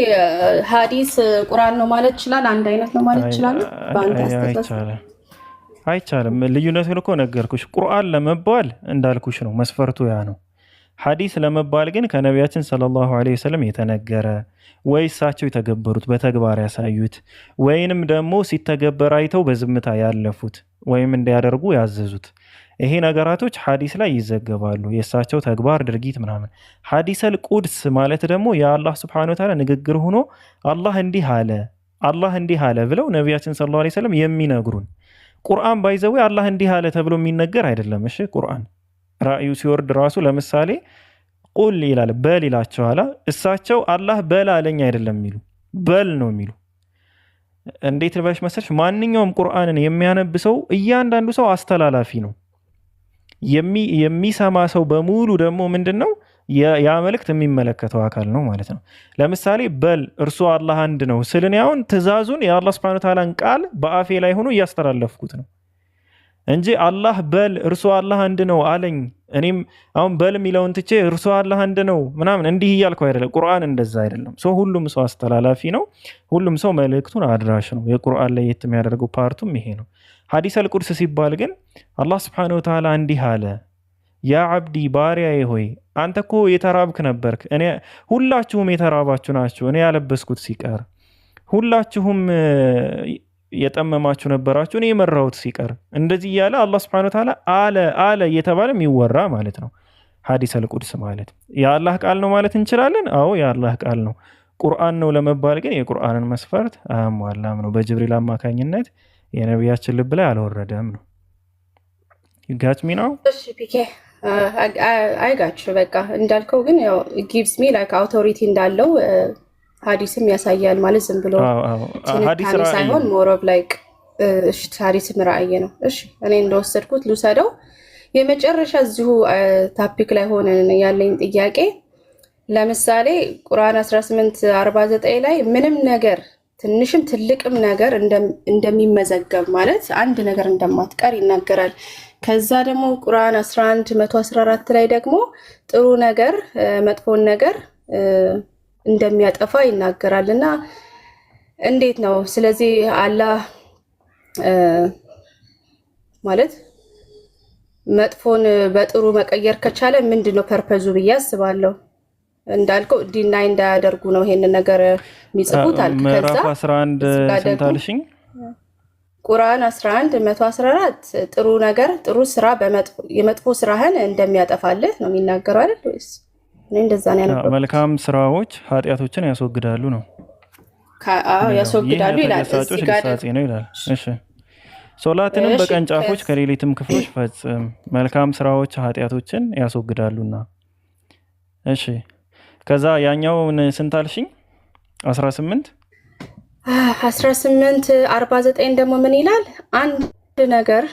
ሐዲስ ቁርአን ነው ማለት ይችላል። አንድ አይነት ነው ማለት ይችላል። በአንተ አስተሳሰብ
አይቻልም። ልዩነቱን እኮ ነገርኩሽ። ቁርአን ለመባል እንዳልኩሽ ነው፣ መስፈርቱ ያ ነው። ሐዲስ ለመባል ግን ከነቢያችን ሰለላሁ ዐለይሂ ወሰለም የተነገረ ወይ እሳቸው የተገበሩት በተግባር ያሳዩት ወይንም ደግሞ ሲተገበር አይተው በዝምታ ያለፉት ወይም እንዲያደርጉ ያዘዙት ይሄ ነገራቶች ሐዲስ ላይ ይዘገባሉ። የእሳቸው ተግባር ድርጊት ምናምን። ሐዲሰል ቁድስ ማለት ደግሞ የአላህ Subhanahu Wa Ta'ala ንግግር ሆኖ አላህ እንዲህ አለ ብለው ነቢያችን ሰለላሁ ዐለይሂ ወሰለም የሚነግሩን። ቁርአን ባይዘው አላህ እንዲህ አለ ተብሎ የሚነገር አይደለም። ቁርአን ራእዩ ሲወርድ ራሱ ለምሳሌ ቁል ይላል፣ በል ይላቸዋል። እሳቸው አላህ በል አለኝ አይደለም የሚሉ፣ በል ነው የሚሉ። እንዴት ልበሽ መሰለሽ? ማንኛውም ቁርአንን የሚያነብ ሰው እያንዳንዱ ሰው አስተላላፊ ነው። የሚሰማ ሰው በሙሉ ደግሞ ምንድን ነው ያ መልእክት የሚመለከተው አካል ነው ማለት ነው። ለምሳሌ በል እርሱ አላህ አንድ ነው ስልን ያውን ትእዛዙን የአላህ Subhanahu Wa Ta'ala ቃል በአፌ ላይ ሆኖ እያስተላለፍኩት ነው እንጂ አላህ በል እርሱ አላህ አንድ ነው አለኝ እኔም አሁን በል የሚለውን ትቼ እርሱ አላህ አንድ ነው ምናምን እንዲህ እያልኩ አይደለም። ቁርአን እንደዛ አይደለም። ሁሉም ሰው አስተላላፊ ነው። ሁሉም ሰው መልእክቱን አድራሽ ነው። የቁርአን ላይ የሚያደርገው ፓርቱም ይሄ ነው። ሐዲሰል ቁድስ ሲባል ግን አላህ Subhanahu Wa Ta'ala እንዲህ አለ፣ ያ አብዲ ባሪያዬ ሆይ አንተ እኮ የተራብክ ነበርክ፣ እኔ ሁላችሁም የተራባችሁ ናችሁ፣ እኔ ያለበስኩት ሲቀር ሁላችሁም የጠመማችሁ ነበራችሁ፣ እኔ የመራሁት ሲቀር፣ እንደዚህ እያለ አላህ Subhanahu Wa Ta'ala አለ እየተባለ የሚወራ ማለት ነው። ሐዲሰል ቁድስ ማለት የአላህ ቃል ነው ማለት እንችላለን። አዎ የአላህ ቃል ነው። ቁርአን ነው ለመባል ግን የቁርአንን መስፈርት አያሟላም ነው። በጅብሪል አማካኝነት የነቢያችን ልብ ላይ አልወረደም ነው። ይጋጭ ሚ ነው።
እሺ ፒኬ አይጋጭ በቃ እንዳልከው ግን ያው ጊቭስ ሚ ላይክ አውቶሪቲ እንዳለው ሐዲስም ያሳያል ማለት ዝም ብሎ ሐዲስ ሳይሆን ሞር ኦፍ ላይክ ሐዲስም ራእይ ነው። እሺ እኔ እንደወሰድኩት ልውሰደው። የመጨረሻ እዚሁ ታፒክ ላይ ሆነን ያለኝ ጥያቄ ለምሳሌ ቁርአን 1849 ላይ ምንም ነገር ትንሽም ትልቅም ነገር እንደሚመዘገብ ማለት አንድ ነገር እንደማትቀር ይናገራል። ከዛ ደግሞ ቁርአን 1114 ላይ ደግሞ ጥሩ ነገር መጥፎን ነገር እንደሚያጠፋ ይናገራል። እና እንዴት ነው ስለዚህ አላህ ማለት መጥፎን በጥሩ መቀየር ከቻለ ምንድነው ፐርፐዙ ብዬ አስባለሁ። እንዳልከው ዲናይ እንዳያደርጉ ነው ይሄን ነገር የሚጽፉት አልክ። ከዛ
ምዕራፍ 11 ስንታልሽኝ
ቁርአን 11:114 ጥሩ ነገር ጥሩ ስራ የመጥፎ ስራህን እንደሚያጠፋልህ ነው የሚናገረው አይደል? ወይስ እኔ እንደዛ ነው ያነበብኩት?
መልካም ስራዎች ኃጢአቶችን ያስወግዳሉ ነው።
ያስወግዳሉ ይላል
እዚህ ጋር ነው ይላል። እሺ ሶላትንም በቀን ጫፎች ከሌሊትም ክፍሎች ፈጽም፣ መልካም ስራዎች ኃጢአቶችን ያስወግዳሉና። እሺ ከዛ ያኛውን ስንት አልሽኝ?
18:49 ደግሞ ምን ይላል? አንድ ነገር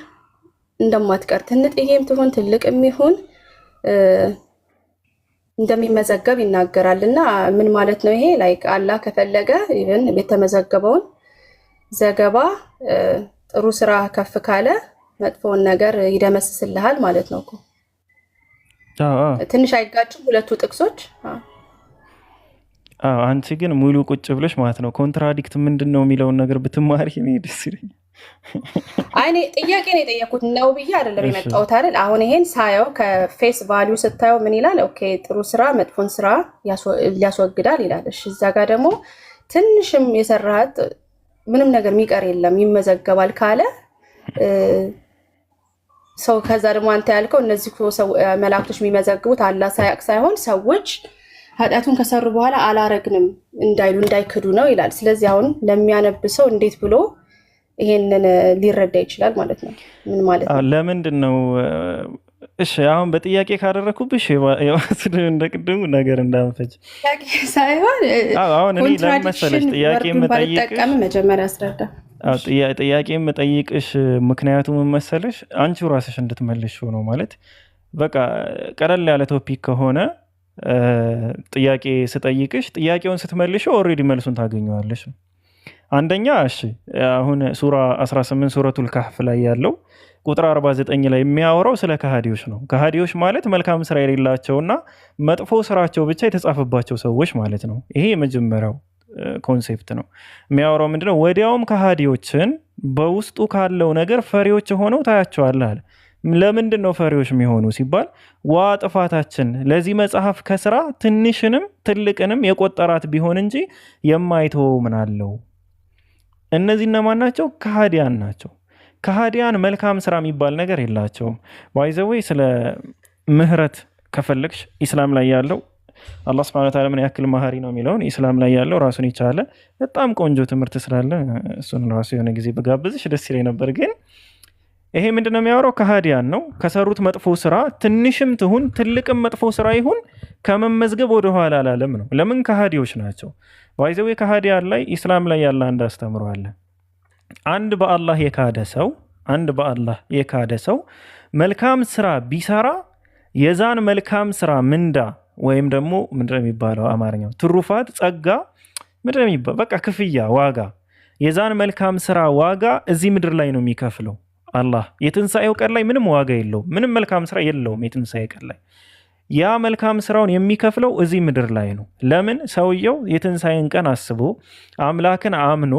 እንደማትቀር ትንጥዬም ትሁን ትልቅም ይሁን እንደሚመዘገብ ይናገራል። እና ምን ማለት ነው ይሄ? ላይክ አላህ ከፈለገ ኢቭን የተመዘገበውን ዘገባ ጥሩ ስራ ከፍ ካለ መጥፎውን ነገር ይደመስስልሃል ማለት ነው እኮ። ትንሽ አይጋጭም ሁለቱ ጥቅሶች?
አንቺ ግን ሙሉ ቁጭ ብለሽ ማለት ነው ኮንትራዲክት ምንድን ነው የሚለውን ነገር ብትማሪ እኔ ደስ ይለኛል።
እኔ ጥያቄ ነው የጠየኩት ነው ብዬ አይደለም የመጣሁት አይደል። አሁን ይሄን ሳየው ከፌስ ቫሊዩ ስታየው ምን ይላል? ኦኬ ጥሩ ስራ መጥፎን ስራ ሊያስወግዳል ይላል። እሺ እዛ ጋር ደግሞ ትንሽም የሰራሃት ምንም ነገር የሚቀር የለም ይመዘገባል ካለ ሰው ከዛ ደግሞ አንተ ያልከው እነዚህ መላእክቶች የሚመዘግቡት አላህ ሳያቅ ሳይሆን ሰዎች ኃጢአቱን ከሰሩ በኋላ አላረግንም እንዳይሉ እንዳይክዱ ነው ይላል። ስለዚህ አሁን ለሚያነብሰው እንዴት ብሎ ይሄንን ሊረዳ ይችላል ማለት ነው? ምን ማለት ነው?
ለምንድን ነው? እሺ አሁን በጥያቄ ካደረኩብሽ የዋስድ እንደቅድሙ ነገር እንዳንፈጅ
ሳይሆን
አሁን እኔ ለምን መሰለሽ ጥያቄ የምጠይቅሽ
መጀመሪያ አስረዳ።
ጥያቄ የምጠይቅሽ ምክንያቱ ምን መሰለሽ አንቺው ራስሽ እንድትመልሽው ነው። ማለት በቃ ቀለል ያለ ቶፒክ ከሆነ ጥያቄ ስጠይቅሽ ጥያቄውን ስትመልሽው ኦልሬዲ መልሱን ታገኘዋለሽ። አንደኛ እሺ አሁን ሱራ 18 ሱረቱል ካህፍ ላይ ያለው ቁጥር 49 ላይ የሚያወራው ስለ ከሃዲዎች ነው። ከሃዲዎች ማለት መልካም ስራ የሌላቸውና መጥፎ ስራቸው ብቻ የተጻፈባቸው ሰዎች ማለት ነው። ይሄ የመጀመሪያው ኮንሴፕት ነው። የሚያወራው ምንድነው? ወዲያውም ከሃዲዎችን በውስጡ ካለው ነገር ፈሪዎች ሆነው ታያቸዋለህ አለ። ለምንድን ነው ፈሪዎች የሚሆኑ ሲባል ዋ ጥፋታችን ለዚህ መጽሐፍ ከስራ ትንሽንም ትልቅንም የቆጠራት ቢሆን እንጂ የማይተወው ምን አለው። እነዚህ እነማን ናቸው? ከሃዲያን ናቸው። ከሃዲያን መልካም ስራ የሚባል ነገር የላቸውም። ባይዘዌይ ስለ ምህረት ከፈለግሽ ኢስላም ላይ ያለው አላህ ሱብሓነሁ ወተዓላ ምን ያክል መሀሪ ነው የሚለውን ኢስላም ላይ ያለው ራሱን የቻለ በጣም ቆንጆ ትምህርት ስላለ እሱን ራሱ የሆነ ጊዜ በጋብዝሽ ደስ ይለኝ ነበር። ግን ይሄ ምንድነው የሚያወራው? ከሃዲያን ነው። ከሰሩት መጥፎ ስራ ትንሽም ትሁን ትልቅም መጥፎ ስራ ይሁን ከመመዝገብ ወደኋላ አላለም ነው። ለምን? ከሃዲዎች ናቸው። ባይዘዌ ከሃዲያን ላይ ኢስላም ላይ ያለ አንድ አስተምሮ አለ። አንድ በአላህ የካደ ሰው መልካም ስራ ቢሰራ የዛን መልካም ስራ ምንዳ ወይም ደግሞ ምንድነው የሚባለው አማርኛው ትሩፋት፣ ጸጋ፣ ምንድነው የሚባለው በቃ ክፍያ፣ ዋጋ፣ የዛን መልካም ስራ ዋጋ እዚህ ምድር ላይ ነው የሚከፍለው አላህ። የትንሣኤው ቀን ላይ ምንም ዋጋ የለውም። ምንም መልካም ስራ የለውም የትንሣኤ ቀን ላይ። ያ መልካም ስራውን የሚከፍለው እዚህ ምድር ላይ ነው። ለምን? ሰውየው የትንሣኤን ቀን አስቦ አምላክን አምኖ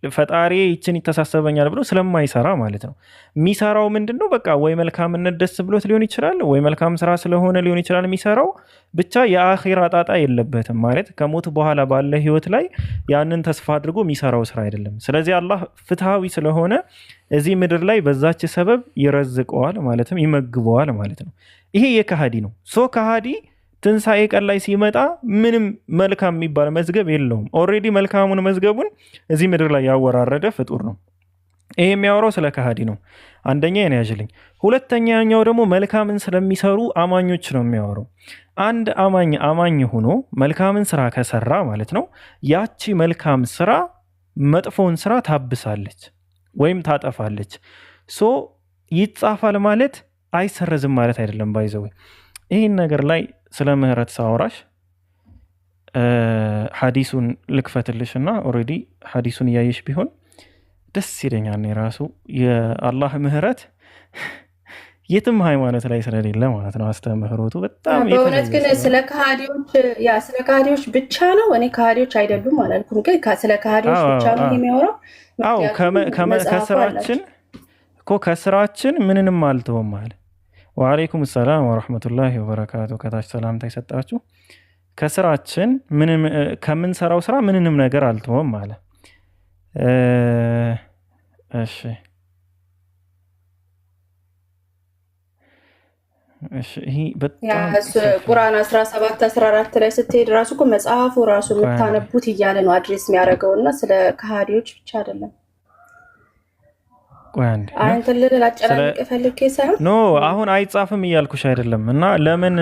ፈጣሪ ይችን ይተሳሰበኛል ብሎ ስለማይሰራ ማለት ነው። የሚሰራው ምንድን ነው? በቃ ወይ መልካምነት ደስ ብሎት ሊሆን ይችላል፣ ወይ መልካም ስራ ስለሆነ ሊሆን ይችላል የሚሰራው። ብቻ የአኺራ ጣጣ የለበትም ማለት ከሞት በኋላ ባለ ህይወት ላይ ያንን ተስፋ አድርጎ የሚሰራው ስራ አይደለም። ስለዚህ አላህ ፍትሃዊ ስለሆነ እዚህ ምድር ላይ በዛች ሰበብ ይረዝቀዋል ማለትም ይመግበዋል ማለት ነው። ይሄ የከሃዲ ነው። ከሃዲ ትንሣኤ ቀን ላይ ሲመጣ ምንም መልካም የሚባል መዝገብ የለውም። ኦልሬዲ መልካሙን መዝገቡን እዚህ ምድር ላይ ያወራረደ ፍጡር ነው። ይሄ የሚያወራው ስለ ከሃዲ ነው። አንደኛ የኔ ያዥልኝ። ሁለተኛው ደግሞ መልካምን ስለሚሰሩ አማኞች ነው የሚያወራው። አንድ አማኝ ሆኖ መልካምን ስራ ከሰራ ማለት ነው ያቺ መልካም ስራ መጥፎን ስራ ታብሳለች ወይም ታጠፋለች። ይጻፋል ማለት አይሰረዝም ማለት አይደለም። ባይዘው ይህን ነገር ላይ ስለ ምህረት ሳወራሽ ሐዲሱን ልክፈትልሽና ኦልሬዲ ሐዲሱን እያየሽ ቢሆን ደስ ይለኛል። የራሱ የአላህ ምህረት የትም ሃይማኖት ላይ ስለሌለ ማለት ነው አስተምህሮቱ በጣም
በእውነት ግን ስለ ከሃዲዎች ብቻ ነው። እኔ ከሃዲዎች አይደሉም አላልኩም፣ ግን ስለ ከሃዲዎች ብቻ ነው የሚያወራው።
ከስራችን ምንንም አልተውም አለ። ወአለይኩም ሰላም ወረሕመቱላሂ ወበረካቱ። ከታች ሰላምታ ይሰጣችሁ። ከስራችን ከምንሰራው ስራ ምንንም ነገር አልተውም አለ። እሺ እሺ ይሄ በጣም
ቁርአን 17 14 ላይ ስትሄድ ራሱ እኮ መጽሐፉ ራሱ የምታነቡት እያለ ነው አድሬስ የሚያደርገውና ስለ ከሃዲዎች ብቻ አይደለም። አንተ ለላጨናንቅ ፈልጌ ሳይሆን
ኖ አሁን አይጻፍም እያልኩሽ አይደለም። እና ለምን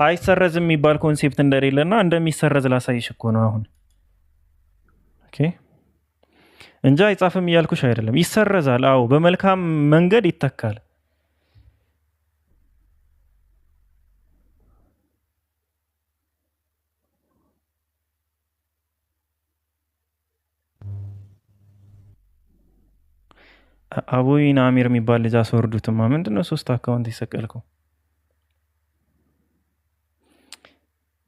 አይሰረዝም የሚባል ኮንሴፕት እንደሌለና እንደሚሰረዝ ላሳይሽ እኮ ነው አሁን። ኦኬ እንጂ አይጻፍም እያልኩሽ አይደለም። ይሰረዛል። አዎ በመልካም መንገድ ይተካል። አቡይን አሚር የሚባል ልጅ አስወርዱትማ። ምንድነው 3 አካውንት ይሰቀልከው?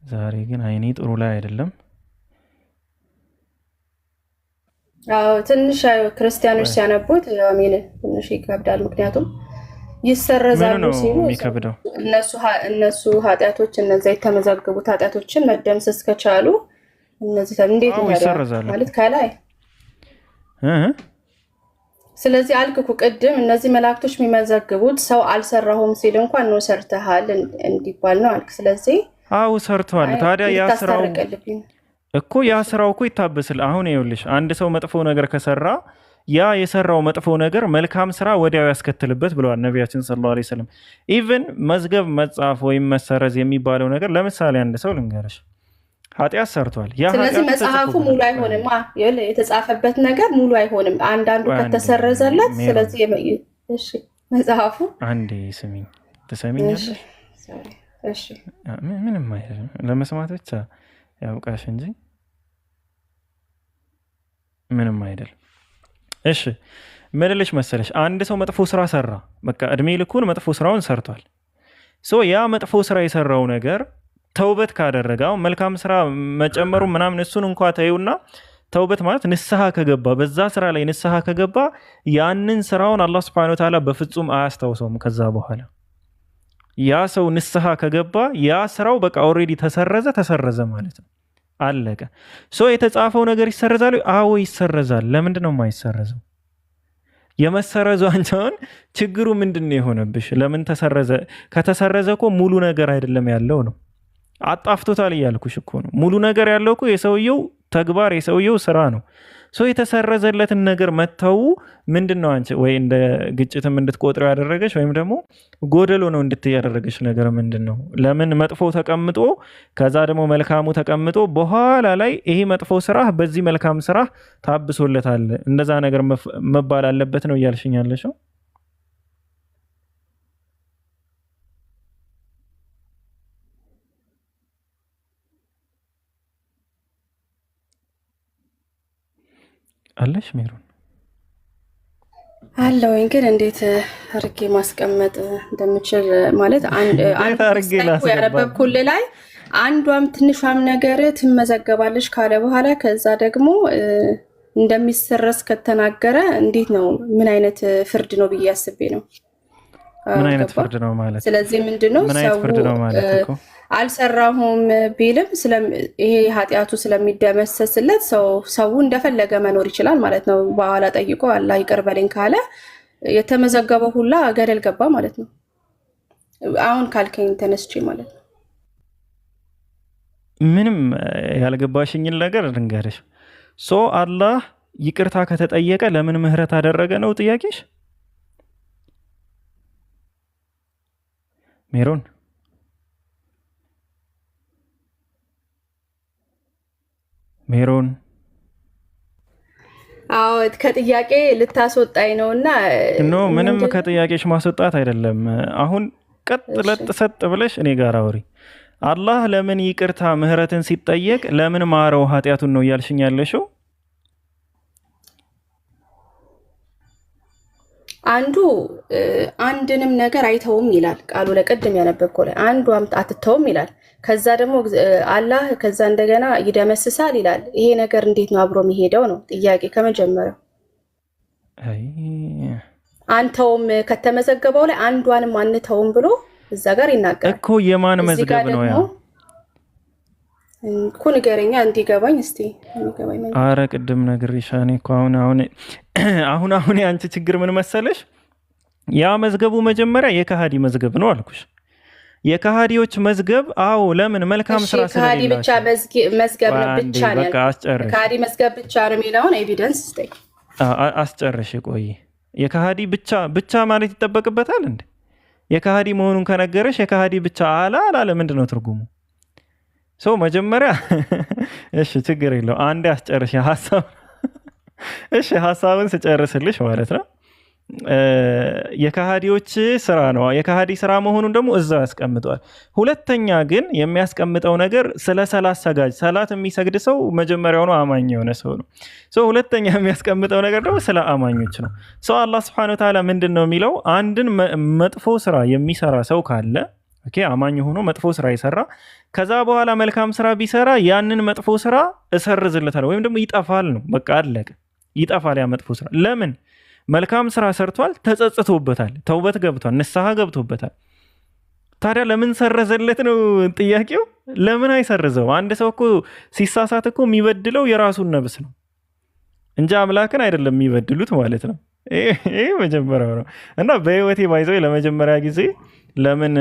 ዛሬ ግን አይኔ ጥሩ ላይ አይደለም።
አዎ ትንሽ ክርስቲያኖች ሲያነቡት አሚን ትንሽ ይከብዳል። ምክንያቱም ይሰረዛሉ ሲሉ
የሚከብደው
እነሱ ኃጢአቶች እነዚያ የተመዘገቡት ኃጢአቶችን መደምሰስ ከቻሉ እነዚህ እንዴት ነው ማለት ከላይ ስለዚህ አልክኩ ቅድም እነዚህ መላእክቶች የሚመዘግቡት ሰው አልሰራሁም ሲል እንኳን ነው ሰርተሃል እንዲባል ነው አልክ። ስለዚህ
አው ሰርቷል። ታዲያ ያ ስራው እኮ ይታበስል። አሁን ይኸውልሽ አንድ ሰው መጥፎ ነገር ከሰራ ያ የሰራው መጥፎ ነገር መልካም ስራ ወዲያው ያስከትልበት ብለዋል ነቢያችን ሰለላሁ ዐለይሂ ወሰለም። ኢቭን መዝገብ መጻፍ ወይም መሰረዝ የሚባለው ነገር ለምሳሌ አንድ ሰው ልንገርሽ ኃጢአት ሰርቷል።
ስለዚህ መጽሐፉ ሙሉ አይሆንም። የተጻፈበት ነገር ሙሉ አይሆንም አንዳንዱ ከተሰረዘለት። ስለዚህ እሺ መጽሐፉ
አንዴ ስሚኝ ትሰሚኛለሽ?
እሺ
ምንም አይደለም ለመስማት ብቻ ያውቃሽ እንጂ ምንም አይደለም። እሺ ምን ልልሽ መሰለሽ አንድ ሰው መጥፎ ስራ ሰራ። በቃ እድሜ ልኩን መጥፎ ስራውን ሰርቷል። ያ መጥፎ ስራ የሰራው ነገር ተውበት ካደረገው መልካም ስራ መጨመሩ ምናምን እሱን እንኳን ታዩና ተውበት ማለት ንስሐ ከገባ በዛ ስራ ላይ ንስሐ ከገባ ያንን ስራውን አላህ Subhanahu Wa Ta'ala በፍጹም አያስታውሰውም። ከዛ በኋላ ያ ሰው ንስሐ ከገባ ያ ስራው በቃ ኦሬዲ ተሰረዘ ማለት ነው። አለቀ። የተጻፈው ነገር ይሰረዛል? አዎ ይሰረዛል። ለምንድን ነው የማይሰረዘው? የመሰረዙ አንቻውን ችግሩ ምንድነው የሆነብሽ? ለምን ተሰረዘ? ከተሰረዘ እኮ ሙሉ ነገር አይደለም ያለው ነው። አጣፍቶታል እያልኩሽ እኮ ነው። ሙሉ ነገር ያለው እኮ የሰውየው ተግባር የሰውየው ስራ ነው። የተሰረዘለትን ነገር መተው ምንድነው አንቺ ወይ እንደ ግጭትም እንድትቆጥረው ያደረገሽ ወይም ደግሞ ጎደሎ ነው እንድትይ ያደረገሽ ነገር ምንድነው? ለምን መጥፎ ተቀምጦ ከዛ ደግሞ መልካሙ ተቀምጦ በኋላ ላይ ይሄ መጥፎ ስራ በዚህ መልካም ስራ ታብሶለታል እንደዛ ነገር መባል አለበት ነው እያልሽኝ ያለሽው? አለሽ ሜሮን
አለውኝ ግን እንዴት አርጌ ማስቀመጥ እንደምችል ማለት አንድ ያነበብኩልህ ላይ አንዷም ትንሿም ነገር ትመዘገባለች ካለ በኋላ ከዛ ደግሞ እንደሚሰረስ ከተናገረ እንዴት ነው ምን አይነት ፍርድ ነው ብዬ አስቤ ነው።
ምን አይነት ፍርድ ነው ማለት?
ስለዚህ ምንድነው ሰው አልሰራሁም ቢልም ይሄ ኃጢአቱ ስለሚደመሰስለት ሰው እንደፈለገ መኖር ይችላል ማለት ነው። በኋላ ጠይቆ አላህ ይቅር በለኝ ካለ የተመዘገበው ሁላ ገደል ገባ ማለት ነው። አሁን ካልከኝ ተነስቼ ማለት ነው።
ምንም ያልገባሽኝን ነገር ልንገርሽ። አላህ ይቅርታ ከተጠየቀ ለምን ምህረት አደረገ ነው ጥያቄሽ ሜሮን? ሜሮን
አዎ ከጥያቄ ልታስወጣኝ ነውና
ምንም ከጥያቄሽ ማስወጣት አይደለም። አሁን ቀጥ ለጥ ሰጥ ብለሽ እኔ ጋር አውሪ። አላህ ለምን ይቅርታ ምህረትን ሲጠየቅ ለምን ማረው ኃጢያቱን ነው እያልሽኝ ያለሽው?
አንዱ አንድንም ነገር አይተውም ይላል ቃሉ ለቀድም ያነበብከው ላይ አንዱ አትተውም ይላል። ከዛ ደግሞ አላህ ከዛ እንደገና ይደመስሳል ይላል። ይሄ ነገር እንዴት ነው አብሮ የሚሄደው ነው ጥያቄ ከመጀመሪያው። አንተውም ከተመዘገበው ላይ አንዷንም አንተውም ብሎ እዛ ጋር ይናገራል
እኮ። የማን መዝገብ ነው ያ?
እኮ ንገረኛ እንዲገባኝ እስቲ ንገባኝ።
አረ ቅድም ነግሬሽ እኔ እኮ አሁን የአንቺ ችግር ምን መሰለሽ? ያ መዝገቡ መጀመሪያ የከሃዲ መዝገብ ነው አልኩሽ። የከሃዲዎች መዝገብ። አዎ ለምን? መልካም ስራ
ከሃዲ ብቻ መዝገብ ብቻ ነው።
በቃ አስጨርሽ።
ከሃዲ መዝገብ ብቻ ነው የሚለውን ኤቪደንስ ስጠኝ።
አስጨርሽ። ቆይ የከሃዲ ብቻ ማለት ይጠበቅበታል እንዴ? የከሃዲ መሆኑን ከነገረሽ የከሃዲ ብቻ አላለ ምንድን ነው ትርጉሙ? ሰው መጀመሪያ እሺ ችግር የለው አንዴ አስጨርሽ ሀሳብ። እሺ ሀሳብን ስጨርስልሽ ማለት ነው የከሃዲዎች ስራ ነው። የከሃዲ ስራ መሆኑን ደግሞ እዛው ያስቀምጠዋል። ሁለተኛ ግን የሚያስቀምጠው ነገር ስለ ሰላት ሰጋጅ፣ ሰላት የሚሰግድ ሰው መጀመሪያውኑ አማኝ የሆነ ሰው ነው። ሁለተኛ የሚያስቀምጠው ነገር ደግሞ ስለ አማኞች ነው። አላህ ስብሐነ ወተዓላ ምንድን ነው የሚለው? አንድን መጥፎ ስራ የሚሰራ ሰው ካለ አማኝ ሆኖ መጥፎ ስራ ይሰራ፣ ከዛ በኋላ መልካም ስራ ቢሰራ ያንን መጥፎ ስራ እሰርዝለታለሁ ወይም ደግሞ ይጠፋል ነው። በቃ አለቀ። ይጠፋል ያ መጥፎ ስራ። ለምን? መልካም ስራ ሰርቷል፣ ተጸጽቶበታል፣ ተውበት ገብቷል፣ ንስሐ ገብቶበታል። ታዲያ ለምን ሰረዘለት ነው ጥያቄው። ለምን አይሰርዘው? አንድ ሰው እኮ ሲሳሳት እኮ የሚበድለው የራሱን ነብስ ነው እንጂ አምላክን አይደለም የሚበድሉት ማለት ነው። ይሄ መጀመሪያው ነው። እና በህይወቴ ባይዘው ለመጀመሪያ ጊዜ ለምን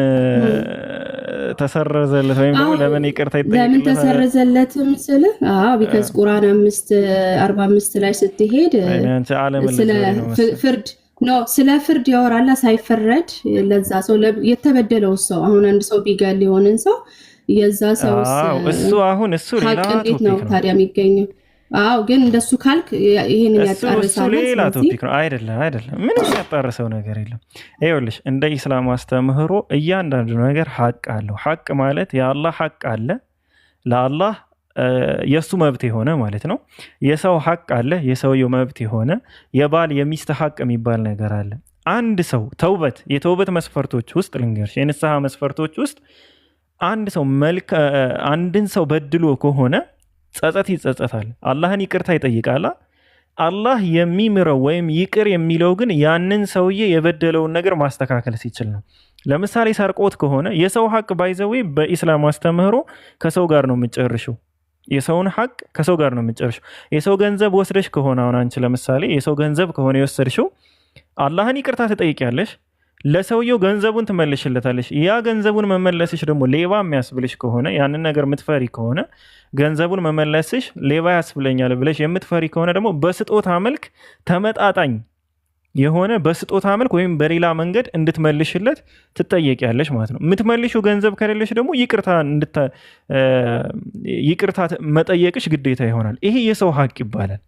ተሰረዘለት ወይም ደግሞ ለምን ይቅርታ ይጠይቅለታል?
ለምን ተሰረዘለት ምስልህ? ቢካዝ ቁርአን 5:45 ላይ ስትሄድ ስለ ፍርድ ያወራላ። ሳይፈረድ ለዛ ሰው የተበደለው ሰው አሁን አንድ ሰው ቢገል የሆነን ሰው የዛ ሰው
እሱ ሌላ
ቶፒክ ነው ታዲያ የሚገኘው። ግን እንደሱ ካልክ ይሄንን ያጣርሳል።
ሌላ ቶፒክ ነው። አይደለም ምንም ያጣርሰው ነገር የለም። ይኸውልሽ እንደ ኢስላም አስተምህሮ እያንዳንዱ ነገር ሐቅ አለው። ሐቅ ማለት የአላህ ሐቅ አለ፣ ለአላህ የእሱ መብት የሆነ ማለት ነው። የሰው ሐቅ አለ፣ የሰውየው መብት የሆነ። የባል የሚስት ሐቅ የሚባል ነገር አለ። አንድ ሰው የተውበት መስፈርቶች ውስጥ ልንገርሽ፣ የንስሐ መስፈርቶች ውስጥ አንድን ሰው በድሎ ከሆነ ጸጸት ይጸጸታል፣ አላህን ይቅርታ ይጠይቃል። አላህ የሚምረው ወይም ይቅር የሚለው ግን ያንን ሰውዬ የበደለውን ነገር ማስተካከል ሲችል ነው። ለምሳሌ ሰርቆት ከሆነ የሰው ሐቅ ባይዘዌ በኢስላም አስተምህሮ ከሰው ጋር ነው የምጨርሽው። የሰውን ሐቅ ከሰው ጋር ነው የምጨርሽው። የሰው ገንዘብ ወስደሽ ከሆነ አሁን አንቺ ለምሳሌ የሰው ገንዘብ ከሆነ የወሰድሽው አላህን ይቅርታ ትጠይቂያለሽ፣ ለሰውየው ገንዘቡን ትመልሽለታለሽ። ያ ገንዘቡን መመለስሽ ደግሞ ሌባ የሚያስብልሽ ከሆነ ያንን ነገር የምትፈሪ ከሆነ ገንዘቡን መመለስሽ ሌባ ያስብለኛል ብለሽ የምትፈሪ ከሆነ ደግሞ በስጦታ መልክ ተመጣጣኝ የሆነ በስጦታ መልክ ወይም በሌላ መንገድ እንድትመልሽለት ትጠየቂያለሽ ማለት ነው። የምትመልሽው ገንዘብ ከሌለሽ ደግሞ ይቅርታ መጠየቅሽ ግዴታ ይሆናል። ይሄ የሰው ሐቅ ይባላል።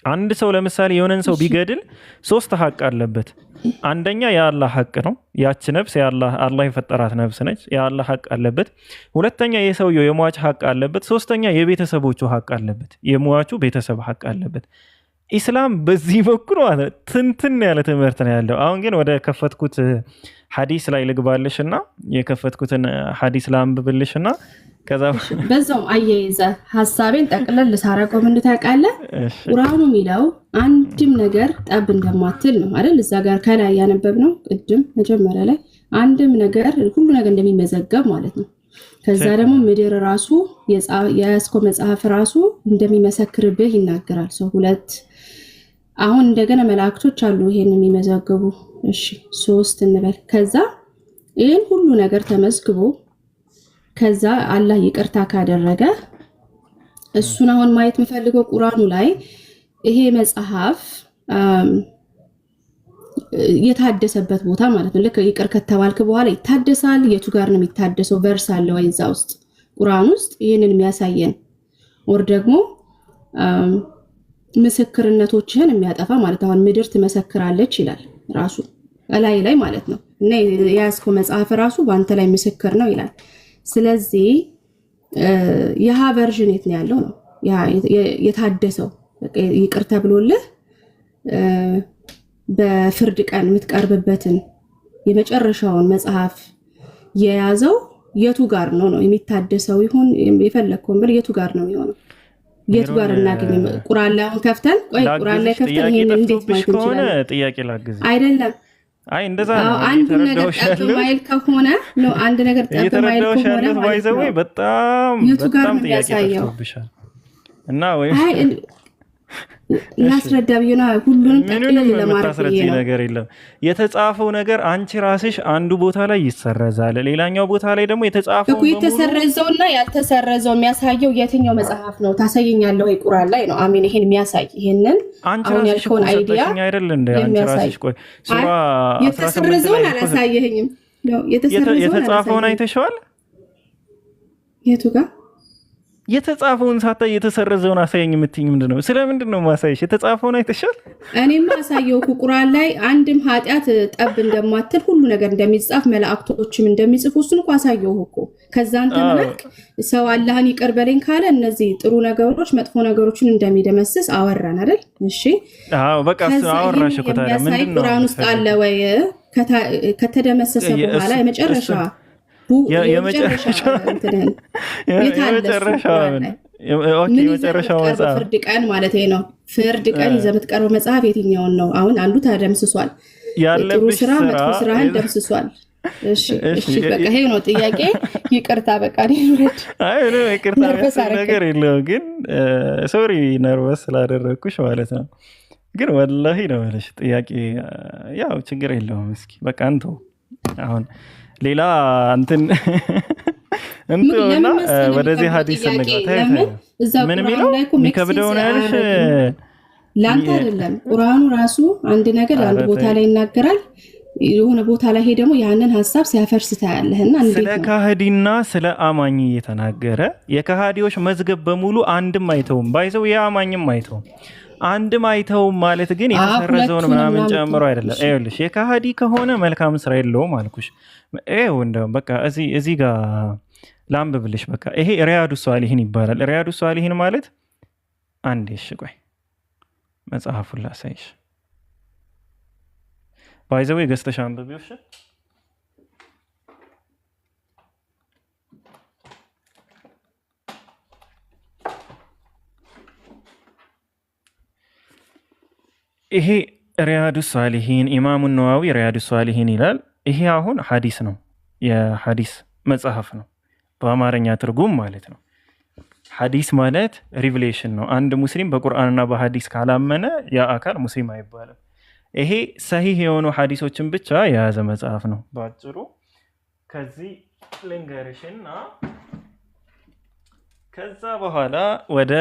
አንድ ሰው ለምሳሌ የሆነን ሰው ቢገድል 3 ሐቅ አለበት። አንደኛ የአላህ ሐቅ ነው። ያች ነፍስ አላህ የፈጠራት ነፍስ ነች። የአላህ ሐቅ አለበት። ሁለተኛ የሰውየው የሟች ሐቅ አለበት። ሶስተኛ የቤተሰቦቹ ሐቅ አለበት። የሟቹ ቤተሰብ ሐቅ አለበት። ኢስላም በዚህ በኩል ትንትን ያለ ትምህርት ነው ያለው። አሁን ግን ወደ ከፈትኩት ሐዲስ ላይ ልግባልሽና የከፈትኩትን ሐዲስ ላንብብልሽና ከዛ
በዛውም አያይዘ ሐሳቤን ጠቅለል ልሳረቀው። ምን ታውቃለህ? ቁርአኑ የሚለው አንድም ነገር ጠብ እንደማትል ነው አይደል? እዛ ጋር ከላይ ያነበብነው ቅድም መጀመሪያ ላይ አንድም ነገር ሁሉ ነገር እንደሚመዘገብ ማለት ነው። ከዛ ደግሞ ምድር ራሱ የያዝከው መጽሐፍ ራሱ እንደሚመሰክርብህ ይናገራል። ሰው 2 አሁን እንደገና መላእክቶች አሉ ይሄን የሚመዘግቡ። እሺ 3 እንበል። ከዛ ይሄን ሁሉ ነገር ተመዝግቦ ከዛ አላህ ይቅርታ ካደረገ እሱን አሁን ማየት የምፈልገው ቁርአኑ ላይ ይሄ መጽሐፍ የታደሰበት ቦታ ማለት ነው። ልክ ይቅር ከተባልክ በኋላ ይታደሳል። የቱ ጋር ነው የሚታደሰው? ቨርስ አለ ወይ እዛ ውስጥ ቁርአን ውስጥ ይህንን የሚያሳየን ወር ደግሞ ምስክርነቶችህን የሚያጠፋ ማለት አሁን ምድር ትመሰክራለች ይላል ራሱ ላይ ማለት ነው። እና የያዝከው መጽሐፍ ራሱ በአንተ ላይ ምስክር ነው ይላል። ስለዚህ የሃ ቨርዥን የት ነው ያለው ነው የታደሰው ይቅር ተብሎልህ በፍርድ ቀን የምትቀርብበትን የመጨረሻውን መጽሐፍ የያዘው የቱ ጋር ነው የሚታደሰው? ይሁን የፈለግከውን ብር የቱ ጋር ነው የሚሆነው? የቱ ጋር እናገኝ? ቁርአን ላይ አሁን ከፍተን ቁርአን ላይ ከፍተን ይሄን እንዴት ማለት እንችላለን?
ጥያቄ ላግዝ
አይደለም
አይ እንደዛ ነው
አንድ ነገር ጠብ ማይል ከሆነ ነው አንድ ነገር ጠብ ማይል ከሆነ
ባይዘው በጣም በጣም ጥያቄ ተፈጥሮብሻል እና ወይ ላስረዳ ቢሆን ሁሉንም ጠቅልል ለማድረግ ነገር የለም የተጻፈው ነገር አንቺ ራስሽ አንዱ ቦታ ላይ ይሰረዛል ሌላኛው ቦታ ላይ ደግሞ የተጻፈው
ነው የተሰረዘውና ያልተሰረዘው የሚያሳየው የትኛው መጽሐፍ ነው ታሳየኛለህ ወይ ቁርአን ላይ ነው አሜን ይሄን የሚያሳይ ይሄንን
አሁን ያልከውን አይዲያ አይደል እንደ አንቺ ራስሽ ቆይ ሱራ
የተሰረዘውን አላሳየኝም ነው
የተጻፈውን አይተሽዋል
የቱ ጋር
የተጻፈውን ሳታይ የተሰረዘውን አሳየኝ የምትይኝ ምንድነው? ስለምንድን ነው ማሳየሽ? የተጻፈውን አይተሻል?
እኔማ አሳየው ቁርአን ላይ አንድም ኃጢአት ጠብ እንደማትል ሁሉ ነገር እንደሚጻፍ መላእክቶችም እንደሚጽፉ እሱን እኮ አሳየው እኮ። ከዛ አንተ መልክ ሰው አላህን ይቅር በለኝ ካለ እነዚህ ጥሩ ነገሮች መጥፎ ነገሮችን እንደሚደመስስ አወራን አይደል? እሺ
አዎ በቃ አወራሽ እኮ ታዲያ ምንድነው?
ቁርአን ውስጥ አለ ወይ ከተደመሰሰ በኋላ የመጨረሻ
የመጨረሻው መጽሐፍ
ፍርድ ቀን ማለት ነው። ፍርድ ቀን ይዘህ የምትቀርበው መጽሐፍ የትኛውን ነው? አሁን አንዱ ተደምስሷል። ጥሩ ስራ መጥፎ ስራህን ደምስሷል። እሺ በቃ ይሄ ነው ጥያቄ። ይቅርታ በቃ ይረድ።
አይ ነው ይቅርታ ነገር የለው ግን ሶሪ ነርቨስ ስላደረኩሽ ማለት ነው። ግን ወላሂ ነው ማለት ጥያቄ ያው ችግር የለውም። እስኪ በቃ አንተ አሁን ሌላ እንትን እንትና ወደዚህ ሐዲስ እንግባ። ምን የሚለው የሚከብደው ነው ያልሽ
ላንተ አይደለም። ቁርአኑ ራሱ አንድ ነገር አንድ ቦታ ላይ ይናገራል፣ የሆነ ቦታ ላይ ሄ ደግሞ ያንን ሐሳብ ሲያፈርስ ታያለህና
ስለ ካህዲና ስለ አማኝ እየተናገረ የካህዲዎች መዝገብ በሙሉ አንድም አይተውም ባይዘው የአማኝም አይተውም አንድም አይተውም ማለት ግን የተሰረዘውን ምናምን ጨምሮ አይደለም። ይኸውልሽ የካህዲ ከሆነ መልካም ስራ የለውም አልኩሽ። ይኸው እንደውም በቃ እዚህ ጋር ላንብብልሽ። በቃ ይሄ ሪያዱ ሷሊሂን ይባላል። ሪያዱ ሷሊሂን ማለት አንዴ እሺ ቆይ መጽሐፉን ላሳይሽ። ባይዘው የገዝተሽ አንብቢው እሺ። ይሄ ሪያዱ ሷሊሂን ኢማሙ ነዋዊ ሪያዱ ሷሊሂን ይላል። ይሄ አሁን ሐዲስ ነው፣ የሐዲስ መጽሐፍ ነው በአማርኛ ትርጉም ማለት ነው። ሐዲስ ማለት ሪቪሌሽን ነው። አንድ ሙስሊም በቁርአንና በሐዲስ ካላመነ ያ አካል ሙስሊም አይባልም። ይሄ ሰሂህ የሆኑ ሐዲሶችን ብቻ የያዘ መጽሐፍ ነው በአጭሩ። ከዚህ ልንገርሽና ከዛ በኋላ ወደ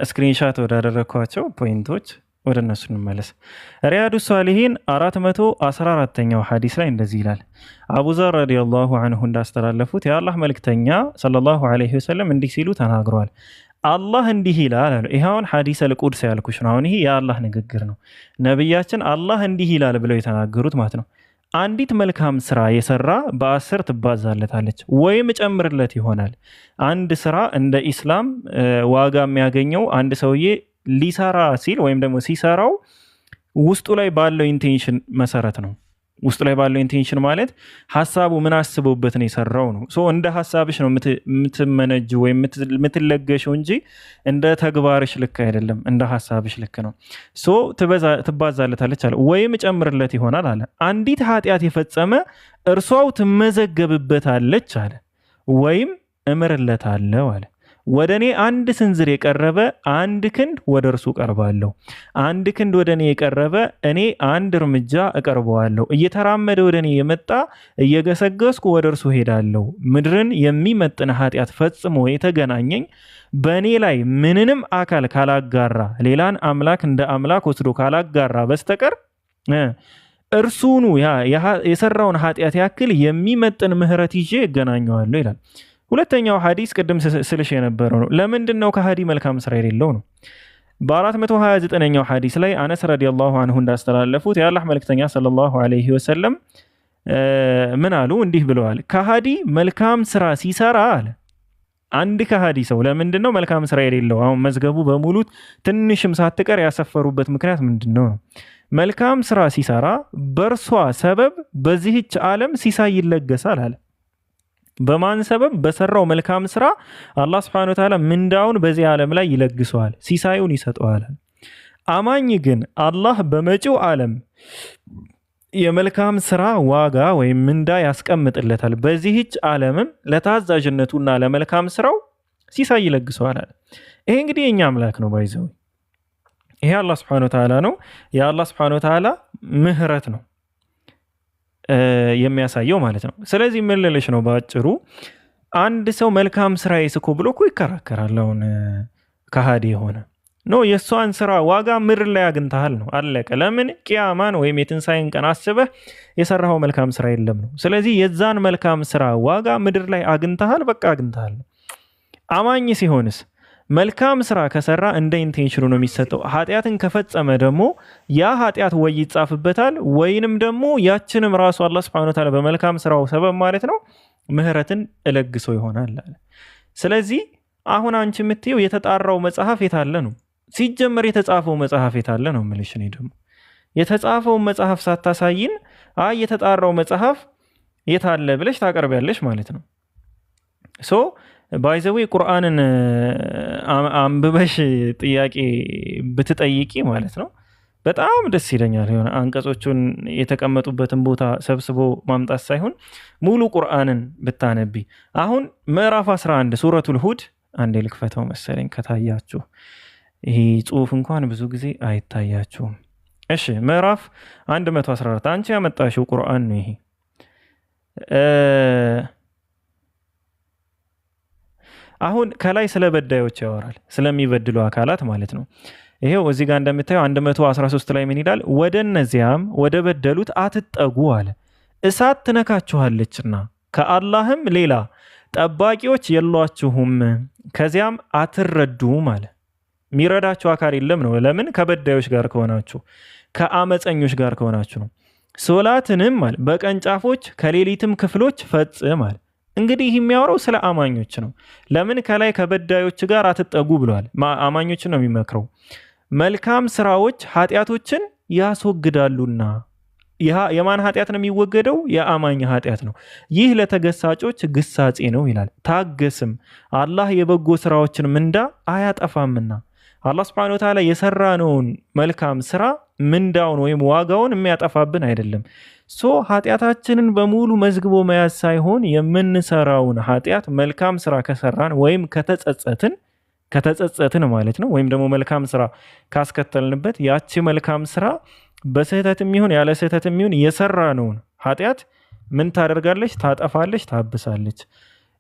ስክሪንሻት ወዳደረግኳቸው ፖይንቶች ወደ እነሱ እንመለስ። ሪያዱ ሷሊሂን 414ኛው ሐዲስ ላይ እንደዚህ ይላል። አቡ ዘር ረዲየላሁ ዐንሁ እንዳስተላለፉት የአላህ መልክተኛ ሰለላሁ ዐለይሂ ወሰለም እንዲህ ሲሉ ተናግረዋል። አላህ እንዲህ ይላል አሉ። ይኸውን ሐዲስ አልቁድስ ያልኩሽ ነው። አሁን ይሄ የአላህ ንግግር ነው። ነቢያችን አላህ እንዲህ ይላል ብለው የተናገሩት ማለት ነው። አንዲት መልካም ስራ የሰራ በ10 ትባዛለታለች ወይም ጨምርለት ይሆናል። አንድ ስራ እንደ ኢስላም ዋጋ የሚያገኘው አንድ ሰውዬ ሊሰራ ሲል ወይም ደግሞ ሲሰራው ውስጡ ላይ ባለው ኢንቴንሽን መሰረት ነው። ውስጡ ላይ ባለው ኢንቴንሽን ማለት ሐሳቡ ምን አስበውበት ነው የሰራው ነው። ሶ እንደ ሐሳብሽ ነው የምትመነጅ ወይም የምትለገሽው እንጂ እንደ ተግባርሽ ልክ አይደለም፣ እንደ ሐሳብሽ ልክ ነው። ሶ ትባዛለታለች አለ ወይም ጨምርለት ይሆናል አለ። አንዲት ኃጢአት የፈጸመ እርሷው ትመዘገብበታለች አለ ወይም እምርለታለሁ አለ። ወደ እኔ አንድ ስንዝር የቀረበ አንድ ክንድ ወደ እርሱ ቀርባለሁ። አንድ ክንድ ወደ እኔ የቀረበ እኔ አንድ እርምጃ እቀርበዋለሁ። እየተራመደ ወደ እኔ የመጣ እየገሰገስኩ ወደ እርሱ ሄዳለሁ። ምድርን የሚመጥን ኃጢአት ፈጽሞ የተገናኘኝ በእኔ ላይ ምንንም አካል ካላጋራ፣ ሌላን አምላክ እንደ አምላክ ወስዶ ካላጋራ በስተቀር እርሱኑ የሰራውን ኃጢአት ያክል የሚመጥን ምህረት ይዤ እገናኘዋለሁ ይላል። ሁለተኛው ሐዲስ ቅድም ስልሽ የነበረው ነው። ለምንድን ነው ከሃዲ መልካም ስራ የሌለው ነው? በ429ኛው ሐዲስ ላይ አነስ ረዲየላሁ ዐንሁ እንዳስተላለፉት የአላህ መልክተኛ ሰለላሁ ዐለይሂ ወሰለም ምን አሉ? እንዲህ ብለዋል። ከሃዲ መልካም ስራ ሲሰራ አለ። አንድ ከሃዲ ሰው ለምንድን ነው መልካም ስራ የሌለው? አሁን መዝገቡ በሙሉ ትንሽም ሳትቀር ያሰፈሩበት ምክንያት ምንድን ነው? መልካም ስራ ሲሰራ በእርሷ ሰበብ በዚህች ዓለም ሲሳይ ይለገሳል አለ። በማን ሰበብ? በሰራው መልካም ስራ አላህ Subhanahu Wa Ta'ala ምንዳውን በዚህ ዓለም ላይ ይለግሰዋል፣ ሲሳዩን ይሰጠዋል። አማኝ ግን አላህ በመጪው ዓለም የመልካም ስራ ዋጋ ወይም ምንዳ ያስቀምጥለታል። በዚህች ዓለምም ለታዛዥነቱና ለመልካም ስራው ሲሳይ ይለግሰዋል አለ። ይሄ እንግዲህ የኛ አምላክ ነው ባይዘው ይሄ አላህ Subhanahu Wa Ta'ala ነው። የአላህ Subhanahu Wa Ta'ala ምህረት ነው የሚያሳየው ማለት ነው። ስለዚህ ምን ልልሽ ነው ባጭሩ አንድ ሰው መልካም ስራ ይስኮ ብሎ እኮ ይከራከራል። አሁን ከሃዲ የሆነ ኖ የሷን ስራ ዋጋ ምድር ላይ አግኝተሃል ነው አለቀ። ለምን ቂያማን ወይም የትንሳኤን ቀን አስበህ የሰራው መልካም ስራ የለም ነው። ስለዚህ የዛን መልካም ስራ ዋጋ ምድር ላይ አግኝተሃል፣ በቃ አግኝተሃል። አማኝ ሲሆንስ መልካም ስራ ከሰራ እንደ ኢንቴንሽኑ ነው የሚሰጠው። ኃጢአትን ከፈጸመ ደግሞ ያ ኃጢአት ወይ ይጻፍበታል ወይንም ደግሞ ያችንም ራሱ አላህ Subhanahu Wa Ta'ala በመልካም ስራው ሰበብ ማለት ነው ምህረትን እለግሶ ይሆናል አለ። ስለዚህ አሁን አንቺ የምትይው የተጣራው መጽሐፍ የታለ ነው? ሲጀመር የተጻፈው መጽሐፍ የታለ ነው የምልሽ። እኔ ደግሞ የተጻፈው መጽሐፍ ሳታሳይን አይ የተጣራው መጽሐፍ የታለ ብለሽ ታቀርቢያለሽ ማለት ነው። ሶ ባይዘዌ ቁርአንን አንብበሽ ጥያቄ ብትጠይቂ ማለት ነው በጣም ደስ ይለኛል። የሆነ አንቀጾቹን የተቀመጡበትን ቦታ ሰብስቦ ማምጣት ሳይሆን ሙሉ ቁርአንን ብታነቢ። አሁን ምዕራፍ 11 ሱረቱል ሁድ አንዴ ልክፈተው መሰለኝ ከታያችሁ። ይሄ ጽሁፍ እንኳን ብዙ ጊዜ አይታያችሁም። እሺ ምዕራፍ 114 አንቺ ያመጣሽው ቁርአን ነው ይሄ። አሁን ከላይ ስለ በዳዮች ያወራል፣ ስለሚበድሉ አካላት ማለት ነው። ይሄው እዚህ ጋር እንደምታየው 113 ላይ ምን ይላል? ወደ እነዚያም ወደ በደሉት አትጠጉ አለ፣ እሳት ትነካችኋለችና ከአላህም ሌላ ጠባቂዎች የሏችሁም፣ ከዚያም አትረዱም አለ። የሚረዳችሁ አካል የለም ነው። ለምን? ከበዳዮች ጋር ከሆናችሁ ከአመፀኞች ጋር ከሆናችሁ ነው። ሶላትንም አለ በቀን ጫፎች ከሌሊትም ክፍሎች ፈጽም አለ። እንግዲህ የሚያወራው ስለ አማኞች ነው። ለምን? ከላይ ከበዳዮች ጋር አትጠጉ ብሏል። አማኞችን ነው የሚመክረው። መልካም ስራዎች ኃጢአቶችን ያስወግዳሉና። የማን ኃጢአት ነው የሚወገደው? የአማኝ ኃጢአት ነው። ይህ ለተገሳጮች ግሳጼ ነው ይላል። ታገስም፣ አላህ የበጎ ስራዎችን ምንዳ አያጠፋምና። አላህ Subhanahu Wa Ta'ala የሰራነውን መልካም ስራ ምንዳውን ወይም ዋጋውን የሚያጠፋብን አይደለም። ሶ ኃጢአታችንን በሙሉ መዝግቦ መያዝ ሳይሆን የምንሰራውን ኃጢአት መልካም ስራ ከሰራን ወይም ከተጸጸትን ማለት ነው፣ ወይም ደግሞ መልካም ስራ ካስከተልንበት ያቺ መልካም ስራ በስህተትም ይሁን ያለ ስህተትም ይሁን የሰራነውን ኃጢአት ምን ታደርጋለች? ታጠፋለች፣ ታብሳለች።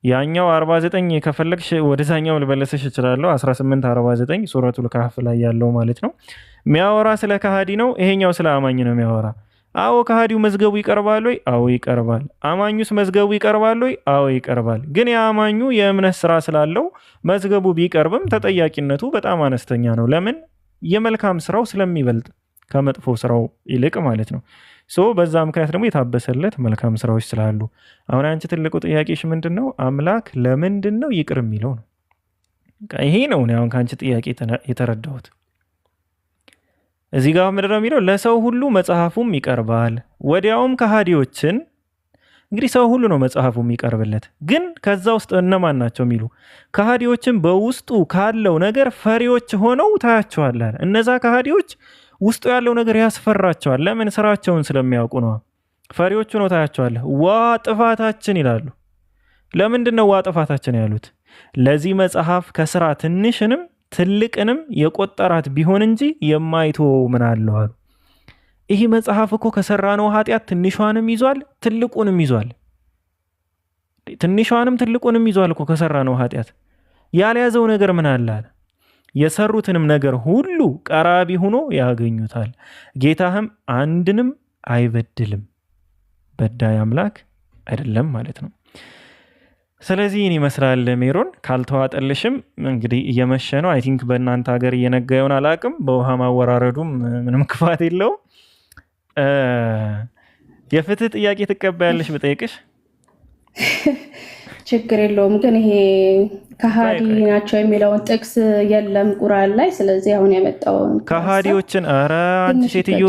ያኛው 49 ከፈለግሽ ወደዛኛው ልበለሰሽ እችላለሁ። 1849 ሱረቱል ካህፍ ላይ ያለው ማለት ነው የሚያወራ ስለ ከሃዲ ነው። ይሄኛው ስለ አማኝ ነው የሚያወራ። አዎ ከሃዲው መዝገቡ ይቀርባል ወይ? አዎ ይቀርባል። አማኙስ መዝገቡ ይቀርባል ወይ? አዎ ይቀርባል። ግን የአማኙ የእምነት ስራ ስላለው መዝገቡ ቢቀርብም ተጠያቂነቱ በጣም አነስተኛ ነው። ለምን? የመልካም ስራው ስለሚበልጥ ከመጥፎ ስራው ይልቅ ማለት ነው። ሶ በዛ ምክንያት ደግሞ የታበሰለት መልካም ስራዎች ስላሉ። አሁን አንቺ ትልቁ ጥያቄሽ ምንድን ነው? አምላክ ለምንድን ነው ይቅር የሚለው ነው። ይሄ ነው አሁን ከአንቺ ጥያቄ የተረዳሁት። እዚህ ጋር ምንድን ነው የሚለው? ለሰው ሁሉ መጽሐፉም ይቀርባል፣ ወዲያውም ከሃዲዎችን። እንግዲህ ሰው ሁሉ ነው መጽሐፉ የሚቀርብለት፣ ግን ከዛ ውስጥ እነማን ናቸው የሚሉ ከሃዲዎችን በውስጡ ካለው ነገር ፈሪዎች ሆነው ታያቸዋለህ። እነዛ ከሃዲዎች ውስጡ ያለው ነገር ያስፈራቸዋል። ለምን? ስራቸውን ስለሚያውቁ ነው። ፈሪዎቹ ነው ታያቸዋለህ። ዋ ጥፋታችን ይላሉ። ለምንድን ነው ዋ ጥፋታችን ያሉት? ለዚህ መጽሐፍ ከስራ ትንሽንም ትልቅንም የቆጠራት ቢሆን እንጂ የማይተወው ምን አለው አሉ። ይህ መጽሐፍ እኮ ከሰራነው ኃጢአት ትንሿንም ይዟል ትልቁንም ይዟል። ትንሿንም ትልቁንም ይዟል እኮ ከሰራነው ኃጢአት። ያልያዘው ነገር ምን አለ? የሰሩትንም ነገር ሁሉ ቀራቢ ሆኖ ያገኙታል። ጌታህም አንድንም አይበድልም። በዳይ አምላክ አይደለም ማለት ነው። ስለዚህ ይህን ይመስላል። ሜሮን ካልተዋጠልሽም እንግዲህ እየመሸ ነው። አይ ቲንክ በእናንተ ሀገር እየነጋ ይሆን አላቅም። በውሃ ማወራረዱም ምንም ክፋት የለውም። የፍትህ ጥያቄ ትቀበያለሽ ብጠይቅሽ?
ችግር የለውም። ግን ይሄ ከሃዲ ናቸው የሚለውን ጥቅስ የለም ቁርአን ላይ። ስለዚህ አሁን ያመጣውን
ከሃዲዎችን ኧረ አንቺ ሴትዮ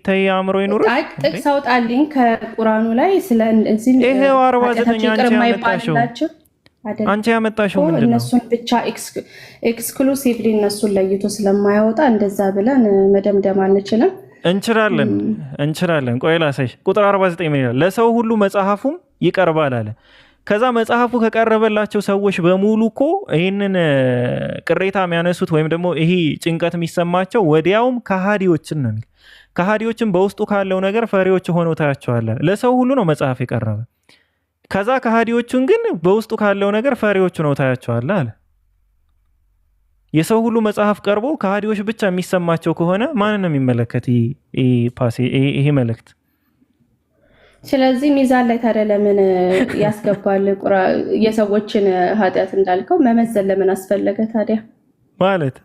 ተይ አእምሮ ይኑር።
ጥቅስ አውጣልኝ ከቁርአኑ ላይ ስለ እዚህ
ይሄው 49 አንቺ ያመጣሽው ምንድን ነው?
እነሱን ብቻ ኤክስክሉሲቭሊ እነሱን ለይቶ ስለማያወጣ እንደዛ ብለን መደምደም አንችልም።
እንችላለን። ቆይ ላሳይሽ። ቁጥር 49 ምን ይላል? ለሰው ሁሉ መጽሐፉም ይቀርባል አለ። ከዛ መጽሐፉ ከቀረበላቸው ሰዎች በሙሉ እኮ ይህንን ቅሬታ የሚያነሱት ወይም ደግሞ ይሄ ጭንቀት የሚሰማቸው ወዲያውም ከሃዲዎችን ነው የሚል። ከሃዲዎችን በውስጡ ካለው ነገር ፈሪዎች ሆነው ታያቸዋለህ። ለሰው ሁሉ ነው መጽሐፍ የቀረበ። ከዛ ከሃዲዎቹን ግን በውስጡ ካለው ነገር ፈሪዎች ሆነው ታያቸዋለህ አለ። የሰው ሁሉ መጽሐፍ ቀርቦ ከሃዲዎች ብቻ የሚሰማቸው ከሆነ ማንን ነው የሚመለከት ይሄ መልእክት?
ስለዚህ ሚዛን ላይ ታዲያ ለምን ያስገባል? የሰዎችን ኃጢአት እንዳልከው መመዘን ለምን አስፈለገ ታዲያ?
ማለት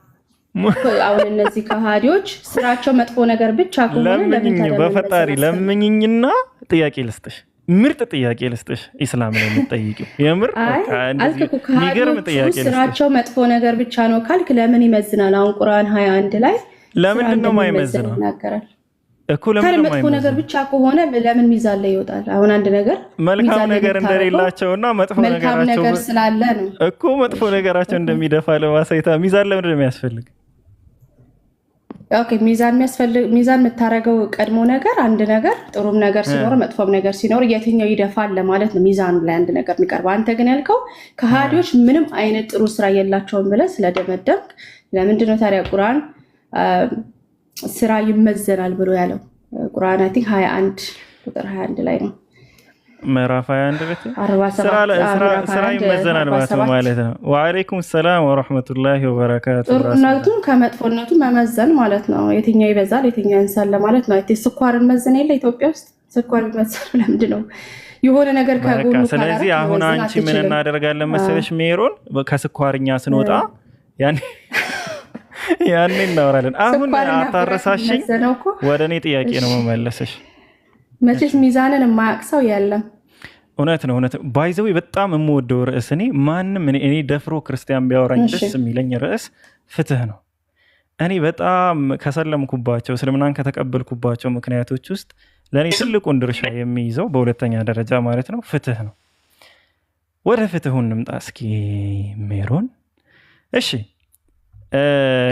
አሁን እነዚህ ከሃዲዎች ስራቸው መጥፎ ነገር ብቻ ከሆነ
በፈጣሪ ለምኝኝና ጥያቄ ልስጥሽ፣ ምርጥ ጥያቄ ልስጥሽ። ኢስላም ላይ የምትጠይቂው የምር የሚገርም ጥያቄ ልስጥሽ።
ስራቸው መጥፎ ነገር ብቻ ነው ካልክ ለምን ይመዝናል? አሁን ቁርአን 21 ላይ
ለምንድን ነው የማይመዝነው?
ይናገራል እኮ መጥፎ ነገር ብቻ ከሆነ ለምን ሚዛን ላይ ይወጣል? አሁን አንድ ነገር
መልካም ነገር እንደሌላቸውና መጥፎ
ነገር ስላለ ነው
እኮ መጥፎ ነገራቸው እንደሚደፋ ለማሳየት ሚዛን ለምንድን ነው የሚያስፈልግ?
ኦኬ ሚዛን የምታደርገው ቀድሞ ነገር አንድ ነገር ጥሩም ነገር ሲኖር መጥፎም ነገር ሲኖር የትኛው ይደፋል ለማለት ነው ሚዛኑ ላይ አንድ ነገር የሚቀርበው። አንተ ግን ያልከው ከሃዲዎች ምንም አይነት ጥሩ ስራ የላቸውም ብለህ ስለደመደምክ ለምንድን ነው ታዲያ ቁርአን ስራ ይመዘናል ብሎ ያለው? ቁርአን አይ ቲንክ 21 ቁጥር 21 ላይ ነው
ምዕራፍ 21 ስራ ይመዘናል ማለት ነው። ወአለይኩም ሰላም ወራህመቱላሂ ወበረካቱ።
ጥሩነቱን ከመጥፎነቱ መመዘን ማለት ነው። የትኛው ይበዛል የትኛው ያንሳል ለማለት ነው። ስኳርን መዘን የለ ኢትዮጵያ ውስጥ ስኳር ይመዘን ለምንድን ነው? የሆነ ነገር ከጎኑ።
ስለዚህ አሁን አንቺ ምን እናደርጋለን መሰለሽ ሜሮን፣ ከስኳርኛ ስንወጣ ያኔ እናወራለን። አሁን አታረሳሽኝ፣ ወደ እኔ ጥያቄ ነው መመለስሽ።
መቼስ ሚዛንን የማያውቅ ሰው የለም።
እውነት ነው። ባይዘው በጣም የምወደው ርዕስ ማንም እኔ ደፍሮ ክርስቲያን ቢያወራኝ ደስ የሚለኝ ርዕስ ፍትህ ነው። እኔ በጣም ከሰለምኩባቸው እስልምናን ከተቀበልኩባቸው ምክንያቶች ውስጥ ለእኔ ትልቁን ድርሻ የሚይዘው በሁለተኛ ደረጃ ማለት ነው ፍትህ ነው። ወደ ፍትሁ እንምጣ እስኪ ሜሮን። እሺ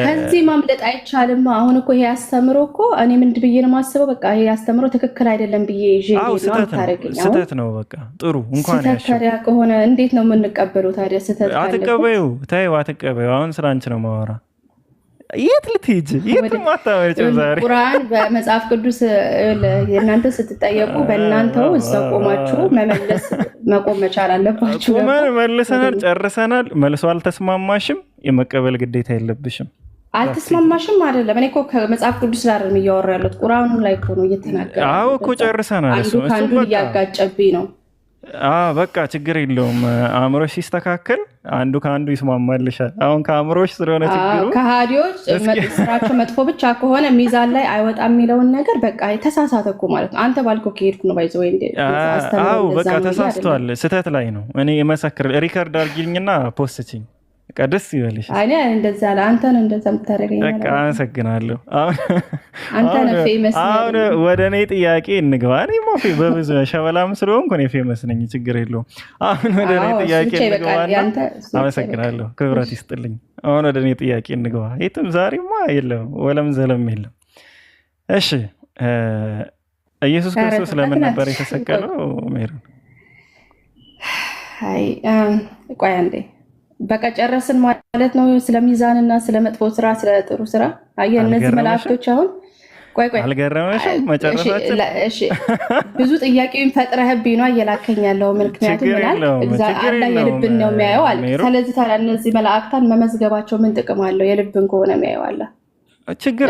ከዚህ ማምለጥ አይቻልም። አሁን እኮ ይሄ ያስተምሮ እኮ እኔ ምንድን ብዬ ነው የማስበው? በቃ ይሄ ያስተምሮ ትክክል አይደለም ብዬ
ስህተት ነው። በቃ ጥሩ እንኳን
ታዲያ ከሆነ እንዴት ነው የምንቀበለው ታዲያ? ስህተት
አትቀበዩ፣ ተይው አትቀበዩ። አሁን ስለ አንቺ ነው ማወራ። የት ልትሄጂ? የትም አታመጪው። ዛሬ
ቁርአን በመጽሐፍ ቅዱስ የእናንተ ስትጠየቁ በእናንተው እዛ ቆማችሁ መመለስ መቆም መቻል አለባችሁ።
መልሰናል፣ ጨርሰናል። መልሶ አልተስማማሽም፣ የመቀበል ግዴታ የለብሽም።
አልተስማማሽም አይደለም። እኔ እኮ ከመጽሐፍ ቅዱስ ላይ አይደለም እያወራ ያለሁት ቁርአኑ ላይ እኮ ነው እየተናገረ።
አዎ እኮ ጨርሰናል።
አንዱ ከአንዱ እያጋጨብኝ ነው።
በቃ ችግር የለውም። አእምሮሽ ሲስተካከል አንዱ ከአንዱ ይስማማልሻል። አሁን ከአእምሮሽ ስለሆነ ችግሩ
ከሃዲዎች ስራቸው መጥፎ ብቻ ከሆነ ሚዛን ላይ አይወጣም የሚለውን ነገር በቃ ተሳሳተ እኮ ማለት ነው። አንተ ባልከው ከሄድኩ ነው ባይዘው ወይ
በቃ ተሳስቷል። ስህተት ላይ ነው። እኔ መሰክር ሪከርድ አድርጊልኝና ፖስትችኝ። በቃ ደስ ይበልሽ።
እኔ እንደዛ አንተ ነው እንደዛ የምታደርገኝ።
በቃ አመሰግናለሁ።
አንተ ነህ ፌመስ።
አሁን ወደ እኔ ጥያቄ እንግባ። እኔማ በብዙ ሸበላም ስለሆንኩ እኔ ፌመስ ነኝ፣ ችግር የለውም። አሁን ወደ እኔ ጥያቄ እንግባና አመሰግናለሁ፣ ክብረት ይስጥልኝ። አሁን ወደ እኔ ጥያቄ እንግባ። የትም ዛሬማ የለም ወለም ዘለም የለም። እሺ ኢየሱስ ክርስቶስ ለምን ነበር የተሰቀለው ሜሮን?
ቆይ አንዴ በቃ ጨረስን ማለት ነው። ስለ ሚዛንና ስለ መጥፎ ስራ፣ ስለ ጥሩ ስራ አየህ። እነዚህ መላእክቶች አሁን ቆይ
አልገረመሽም መጨረሳችን?
እሺ ብዙ ጥያቄውን ፈጥረህብኝ ነው እየላከኝ ያለው። ምክንያቱም አላህ የልብን ነው የሚያየው አለ። ስለዚህ ታዲያ እነዚህ መላእክታን መመዝገባቸው ምን ጥቅም አለው? የልብን ከሆነ የሚያየው አለ።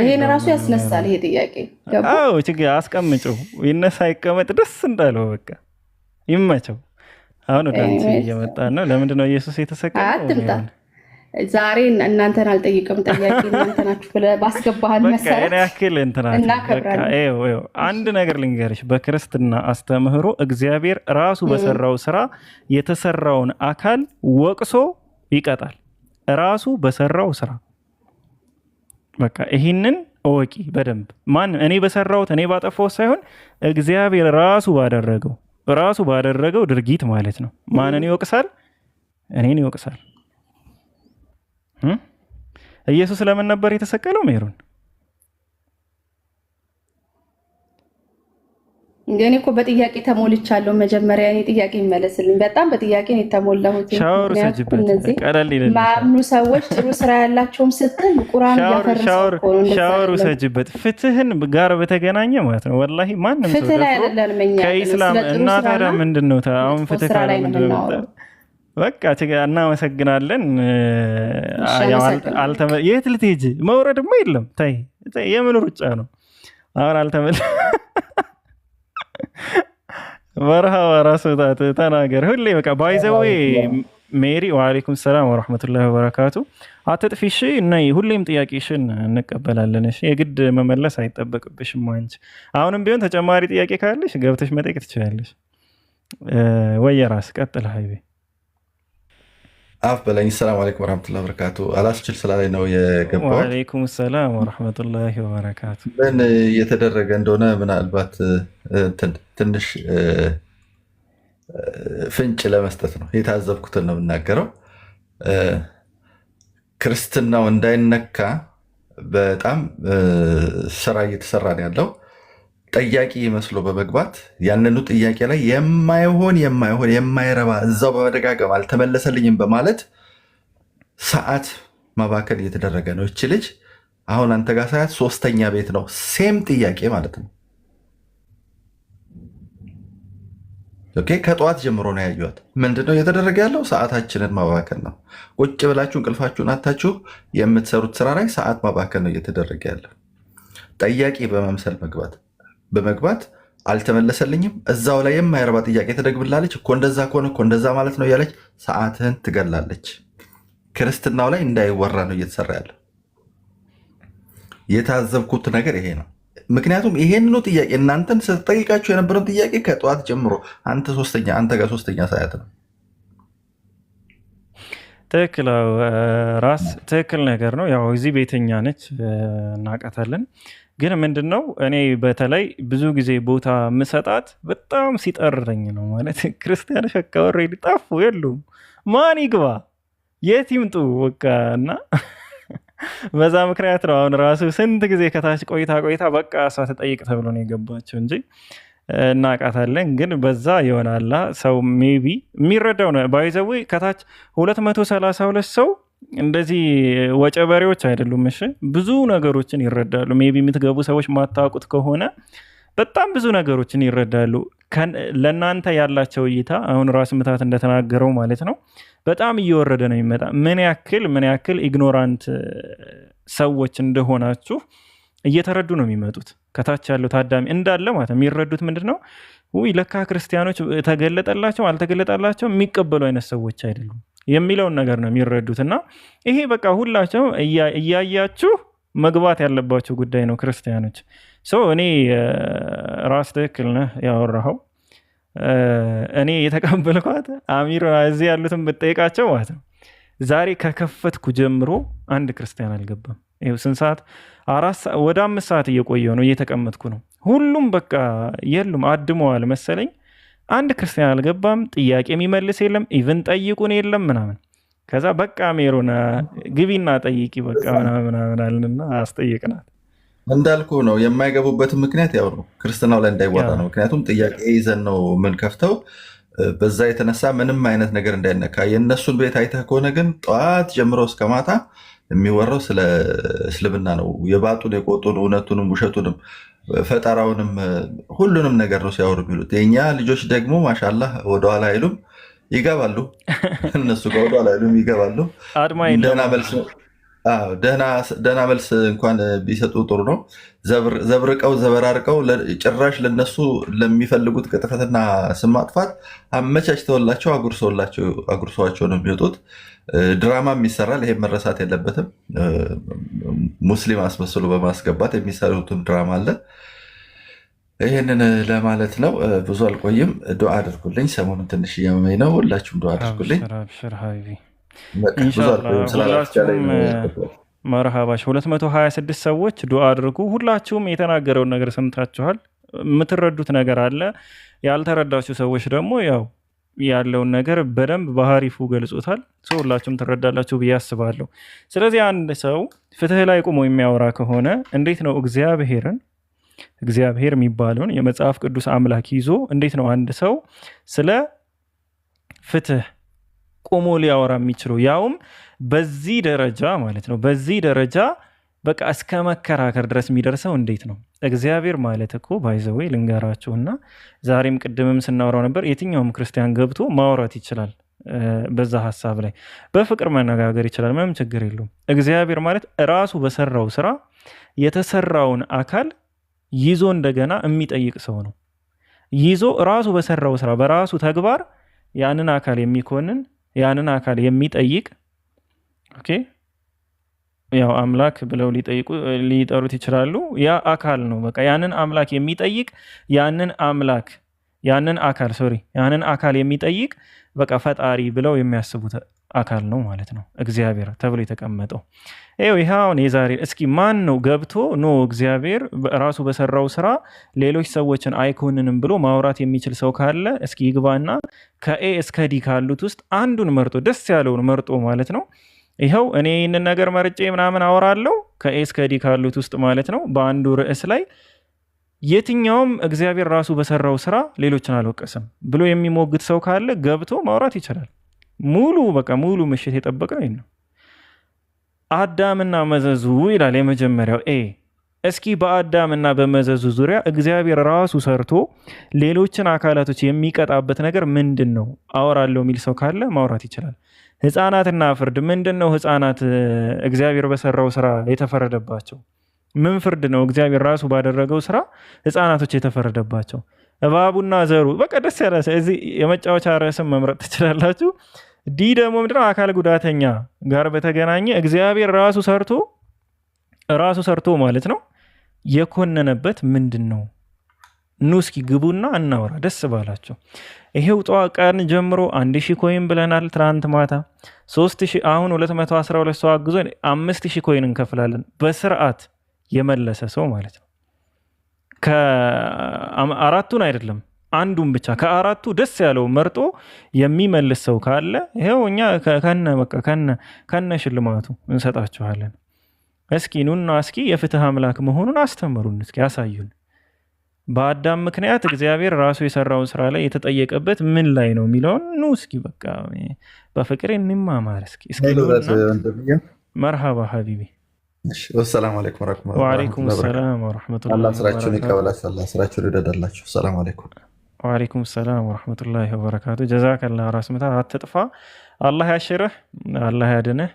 ይሄን ራሱ ያስነሳል ይሄ ጥያቄ።
አዎ ችግር አስቀምጪው፣ ይነሳ ይቀመጥ፣ ደስ እንዳለው በቃ ይመቸው። አሁን ወደ አንቺ እየመጣን ነው። ለምንድን ነው ኢየሱስ የተሰቀለው?
አትምጣ። ዛሬ እናንተን አልጠይቅም፣ ጠያቂ እናንተ ናችሁ ብለህ ባስገባህን መሰረት
ያክል አንድ ነገር ልንገርሽ። በክርስትና አስተምህሮ እግዚአብሔር ራሱ በሰራው ስራ የተሰራውን አካል ወቅሶ ይቀጣል። ራሱ በሰራው ስራ በቃ ይህንን እወቂ በደንብ። ማንም እኔ በሰራሁት እኔ ባጠፋሁት ሳይሆን እግዚአብሔር ራሱ ባደረገው ድርጊት ማለት ነው። ማንን ይወቅሳል? እኔን ይወቅሳል። ኢየሱስ ለምን ነበር የተሰቀለው ሜሮን?
እኔ እኮ በጥያቄ ተሞልቻለሁ። መጀመሪያ እኔ ጥያቄ ይመለስልኝ። በጣም በጥያቄ ነው የተሞላሁት።
ሻወር ሰጅበት
እነዚህ
ቀለል ይለልሻል።
ማምኑ ሰዎች ጥሩ ስራ ያላቸውም ስትል ቁርአን እያፈረሰው ነው።
ሻወር ሰጅበት ፍትህን ጋር በተገናኘ ማለት ነው። ወላሂ ማንም ሰው
ፍትህ ላይ አይደለም እኛ
ከኢስላም እና ታዲያ ምንድን ነው አሁን ፍትህ ካለ ምንድን ነው? በቃ እናመሰግናለን። የት ልትሄጂ? መውረድማ የለም። ታይ የምን ሩጫ ነው አሁን? አልተመለ መርሃባ ራሱ ተናገር ሁሌ በቃ ባይዘዌ ሜሪ ወአለይኩም ሰላም ወረሕመቱላሂ ወበረካቱ። አትጥፊሽ እና ሁሌም ጥያቄሽን እንቀበላለን። እሺ የግድ መመለስ አይጠበቅብሽም አንቺ። አሁንም ቢሆን ተጨማሪ ጥያቄ ካለሽ ገብተሽ መጠየቅ ትችላለሽ። ወይ የራስ ቀጥል ሀይቤ
አፍ በለኝ። ሰላም አለይኩም ወራህመቱላሂ ወበረካቱ። አላስችል ስላለኝ ነው የገባው።
ወአለይኩም ሰላም ወራህመቱላሂ ወበረካቱ።
ምን እየተደረገ እንደሆነ ምናልባት ትንሽ ፍንጭ ለመስጠት ነው። የታዘብኩትን ነው የምናገረው። ክርስትናው እንዳይነካ በጣም ስራ እየተሰራ ነው ያለው። ጠያቂ መስሎ በመግባት ያንኑ ጥያቄ ላይ የማይሆን የማይረባ እዛው በመደጋገም አልተመለሰልኝም በማለት ሰዓት ማባከል እየተደረገ ነው። እች ልጅ አሁን አንተ ጋር ሳያት 3ኛ ቤት ነው፣ ሴም ጥያቄ ማለት ነው። ኦኬ ከጠዋት ጀምሮ ነው ያዩት። ምንድነው እየተደረገ ያለው? ሰዓታችንን ማባከል ነው። ቁጭ ብላችሁ እንቅልፋችሁን አታችሁ የምትሰሩት ስራ ላይ ሰዓት ማባከል ነው እየተደረገ ያለው። ጠያቂ በመምሰል በመግባት አልተመለሰልኝም፣ እዛው ላይ የማይረባ ጥያቄ ትደግብላለች። እኮ እንደዛ ከሆነ እኮ እንደዛ ማለት ነው እያለች ሰዓትህን ትገላለች። ክርስትናው ላይ እንዳይወራ ነው እየተሰራ ያለው። የታዘብኩት ነገር ይሄ ነው። ምክንያቱም ይሄንኑ ጥያቄ እናንተን ስትጠይቃችሁ የነበረውን ጥያቄ ከጠዋት ጀምሮ አንተ ጋር 3ኛ ሰዓት ነው።
ትክክል ራስ ትክክል ነገር ነው። ያው እዚህ ቤተኛ ነች እናውቃታለን። ግን ምንድን ነው እኔ በተለይ ብዙ ጊዜ ቦታ ምሰጣት በጣም ሲጠርረኝ ነው። ማለት ክርስቲያኖች በቃ ኦልሬዲ ጠፉ፣ የሉም፣ ማን ይግባ የት ይምጡ በቃ። እና በዛ ምክንያት ነው አሁን ራሱ ስንት ጊዜ ከታች ቆይታ በቃ እሷ ተጠይቅ ተብሎ ነው የገባቸው እንጂ እናውቃታለን። ግን በዛ ይሆናላ ሰው ሜቢ የሚረዳው ነው። ባይዘዌ ከታች 232 ሰው እንደዚህ ወጨበሬዎች አይደሉም። እሺ ብዙ ነገሮችን ይረዳሉ። ሜቢ የምትገቡ ሰዎች ማታውቁት ከሆነ በጣም ብዙ ነገሮችን ይረዳሉ። ለእናንተ ያላቸው እይታ አሁን ራስ ምታት እንደተናገረው ማለት ነው በጣም እየወረደ ነው የሚመጣ። ምን ያክል ኢግኖራንት ሰዎች እንደሆናችሁ እየተረዱ ነው የሚመጡት። ከታች ያለው ታዳሚ እንዳለ ማለት ነው የሚረዱት ምንድን ነው ለካ ክርስቲያኖች ተገለጠላቸው አልተገለጠላቸው የሚቀበሉ አይነት ሰዎች አይደሉም የሚለውን ነገር ነው የሚረዱት። እና ይሄ በቃ ሁላቸው እያያችሁ መግባት ያለባቸው ጉዳይ ነው ክርስቲያኖች። እኔ ራስ ትክክል ነህ ያወራኸው። እኔ የተቀበልኳት አሚር እዚህ ያሉትን ብጠይቃቸው ማለት ነው ዛሬ ከከፈትኩ ጀምሮ አንድ ክርስቲያን አልገባም። ይኸው ስንት ሰዓት? ወደ 5 ሰዓት እየቆየሁ ነው፣ እየተቀመጥኩ ነው። ሁሉም በቃ የሉም አድመዋል መሰለኝ። አንድ ክርስቲያን አልገባም። ጥያቄ የሚመልስ የለም። ኢቭን ጠይቁን የለም ምናምን። ከዛ በቃ ሜሮን ግቢና ጠይቂ በቃ ምናምን አልንና አስጠይቅናት።
እንዳልኩ ነው የማይገቡበትን ምክንያት ያው ነው ክርስትናው ላይ እንዳይወራ ነው። ምክንያቱም ጥያቄ ይዘን ነው ምን ከፍተው በዛ የተነሳ ምንም አይነት ነገር እንዳይነካ። የእነሱን ቤት አይተህ ከሆነ ግን ጠዋት ጀምሮ እስከ ማታ የሚወራው ስለ እስልምና ነው። የባጡን የቆጡን እውነቱንም ውሸቱንም ፈጠራውንም ሁሉንም ነገር ነው ሲያወሩ የሚሉት። የእኛ ልጆች ደግሞ ማሻላህ ወደኋላ አይሉም፣ ይገባሉ። እነሱ ጋር ወደኋላ አይሉም፣ ይገባሉ። ደህና መልስ እንኳን ቢሰጡ ጥሩ ነው። ዘብርቀው ዘበራርቀው ጭራሽ ለነሱ ለሚፈልጉት ቅጥፈትና ስም ማጥፋት አመቻችተውላቸው አጉርሰዋቸው ነው የሚወጡት። ድራማም ይሰራል። ይሄ መረሳት የለበትም። ሙስሊም አስመስሎ በማስገባት የሚሰሩትም ድራማ አለ። ይህንን ለማለት ነው። ብዙ አልቆይም። ዱዓ አድርጉልኝ። ሰሞኑን ትንሽ እያመመኝ ነው። ሁላችሁም ዱዓ አድርጉልኝ።
መርሃባሽ 226 ሰዎች ዱዓ አድርጉ። ሁላችሁም የተናገረውን ነገር ሰምታችኋል። የምትረዱት ነገር አለ። ያልተረዳችሁ ሰዎች ደግሞ ያው ያለውን ነገር በደንብ በሀሪፉ ገልጾታል። ሁላችሁም ትረዳላችሁ ብዬ አስባለሁ። ስለዚህ አንድ ሰው ፍትህ ላይ ቆሞ የሚያወራ ከሆነ እንዴት ነው እግዚአብሔርን እግዚአብሔር የሚባለውን የመጽሐፍ ቅዱስ አምላክ ይዞ እንዴት ነው አንድ ሰው ስለ ፍትህ ቆሞ ሊያወራ የሚችለው? ያውም በዚህ ደረጃ ማለት ነው። በዚህ ደረጃ በቃ እስከ መከራከር ድረስ የሚደርሰው እንዴት ነው? እግዚአብሔር ማለት እኮ ባይዘወይ ልንገራችሁና ዛሬም ቅድምም ስናወራው ነበር፣ የትኛውም ክርስቲያን ገብቶ ማውራት ይችላል። በዛ ሀሳብ ላይ በፍቅር መነጋገር ይችላል። ምንም ችግር የለውም። እግዚአብሔር ማለት ራሱ በሰራው ስራ የተሰራውን አካል ይዞ እንደገና የሚጠይቅ ሰው ነው። ይዞ ራሱ በሰራው ስራ በራሱ ተግባር ያንን አካል የሚኮንን ያንን አካል የሚጠይቅ ኦኬ፣ ያው አምላክ ብለው ሊጠሩት ይችላሉ። ያ አካል ነው በቃ ያንን አምላክ የሚጠይቅ ያንን አካል የሚጠይቅ በቃ ፈጣሪ ብለው የሚያስቡት አካል ነው ማለት ነው እግዚአብሔር ተብሎ የተቀመጠው። ይኸውን የዛሬ እስኪ ማን ነው ገብቶ ኖ እግዚአብሔር ራሱ በሰራው ስራ ሌሎች ሰዎችን አይኮንንም ብሎ ማውራት የሚችል ሰው ካለ እስኪ ይግባና ከኤ እስከ ዲ ካሉት ውስጥ አንዱን መርጦ ደስ ያለውን መርጦ ማለት ነው ይኸው እኔ ይህንን ነገር መርጬ ምናምን አወራለሁ ከኤ እስከ ዲ ካሉት ውስጥ ማለት ነው በአንዱ ርዕስ ላይ የትኛውም እግዚአብሔር ራሱ በሰራው ስራ ሌሎችን አልወቀስም ብሎ የሚሞግት ሰው ካለ ገብቶ ማውራት ይችላል። ሙሉ ምሽት የጠበቀ ነው። አዳምና መዘዙ ይላል የመጀመሪያው ኤ። እስኪ በአዳምና በመዘዙ ዙሪያ እግዚአብሔር ራሱ ሰርቶ ሌሎችን አካላቶች የሚቀጣበት ነገር ምንድን ነው አወራለሁ የሚል ሰው ካለ ማውራት ይችላል። ህፃናትና ፍርድ ምንድን ነው? ህፃናት እግዚአብሔር በሰራው ስራ የተፈረደባቸው ምን ፍርድ ነው? እግዚአብሔር ራሱ ባደረገው ስራ ህፃናቶች የተፈረደባቸው። እባቡና ዘሩ በቃ ደስ ያለ እዚህ የመጫወቻ ርዕስም መምረጥ ትችላላችሁ። ዲ ደግሞ ምንድነው? አካል ጉዳተኛ ጋር በተገናኘ እግዚአብሔር ራሱ ሰርቶ ማለት ነው የኮነነበት ምንድን ነው? ኑ እስኪ ግቡና እናውራ ደስ ባላቸው። ይሄው ጠዋት ቀን ጀምሮ 1000 ኮይን ብለናል። ትናንት ማታ 3000 አሁን 212 ሰው አግዞ 5000 ኮይን እንከፍላለን። በስርዓት የመለሰ ሰው ማለት ነው። ከአራቱን አይደለም አንዱን ብቻ ከአራቱ ደስ ያለው መርጦ የሚመልስ ሰው ካለ ይሄው እኛ ከነ ሽልማቱ እንሰጣችኋለን። እስኪ ኑና እስኪ የፍትህ አምላክ መሆኑን አስተምሩን፣ እስኪ ያሳዩን። በአዳም ምክንያት እግዚአብሔር ራሱ የሰራውን ስራ ላይ የተጠየቀበት ምን ላይ ነው የሚለውን ኑ እስኪ በቃ በፍቅር እንማማር። እስኪ መርሃባ ሀቢቢ።
ሰላም አለይኩም ወራህመቱላሂ
ወአለይኩም ሰላም ወራህመቱላሂ
አላህ ስራችሁን ይቀበላችሁ፣ አላህ ስራችሁን ይወደዳላችሁ። ሰላም አለይኩም
ወአለይኩም ሰላም ወራህመቱላሂ ወበረካቱ። ጀዛከላህ ራስምታ አትጥፋ፣ አላህ ያሽርህ፣ አላህ ያድንህ።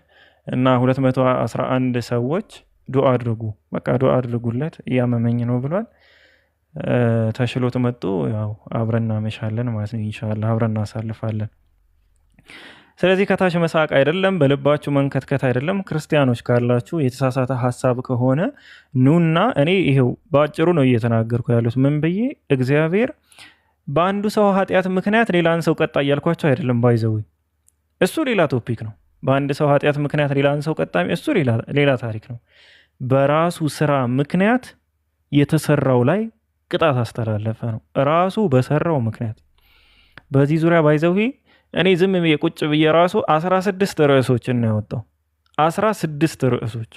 እና 211 ሰዎች ዱዓ አድርጉ፣ በቃ ዱዓ አድርጉለት፣ እያመመኝ ነው ብሏል። ተሽሎት መጡ። ያው አብረን እናመሻለን ማለት ነው። ኢንሻአላህ አብረን እናሳልፋለን። ስለዚህ ከታች መሳቅ አይደለም፣ በልባችሁ መንከትከት አይደለም። ክርስቲያኖች ካላችሁ የተሳሳተ ሀሳብ ከሆነ ኑና፣ እኔ ይሄው በአጭሩ ነው እየተናገርኩ ያሉት። ምን ብዬ እግዚአብሔር በአንዱ ሰው ኃጢአት ምክንያት ሌላን ሰው ቀጣ እያልኳቸው አይደለም። ባይዘዊ እሱ ሌላ ቶፒክ ነው። በአንድ ሰው ኃጢአት ምክንያት ሌላን ሰው ቀጣ፣ እሱ ሌላ ታሪክ ነው። በራሱ ስራ ምክንያት የተሰራው ላይ ቅጣት አስተላለፈ ነው፣ ራሱ በሰራው ምክንያት። በዚህ ዙሪያ ባይዘዊ እኔ ዝም ብዬ ቁጭ ብዬ ራሱ 16 ርዕሶችን ነው ያወጣው። 16 ርዕሶች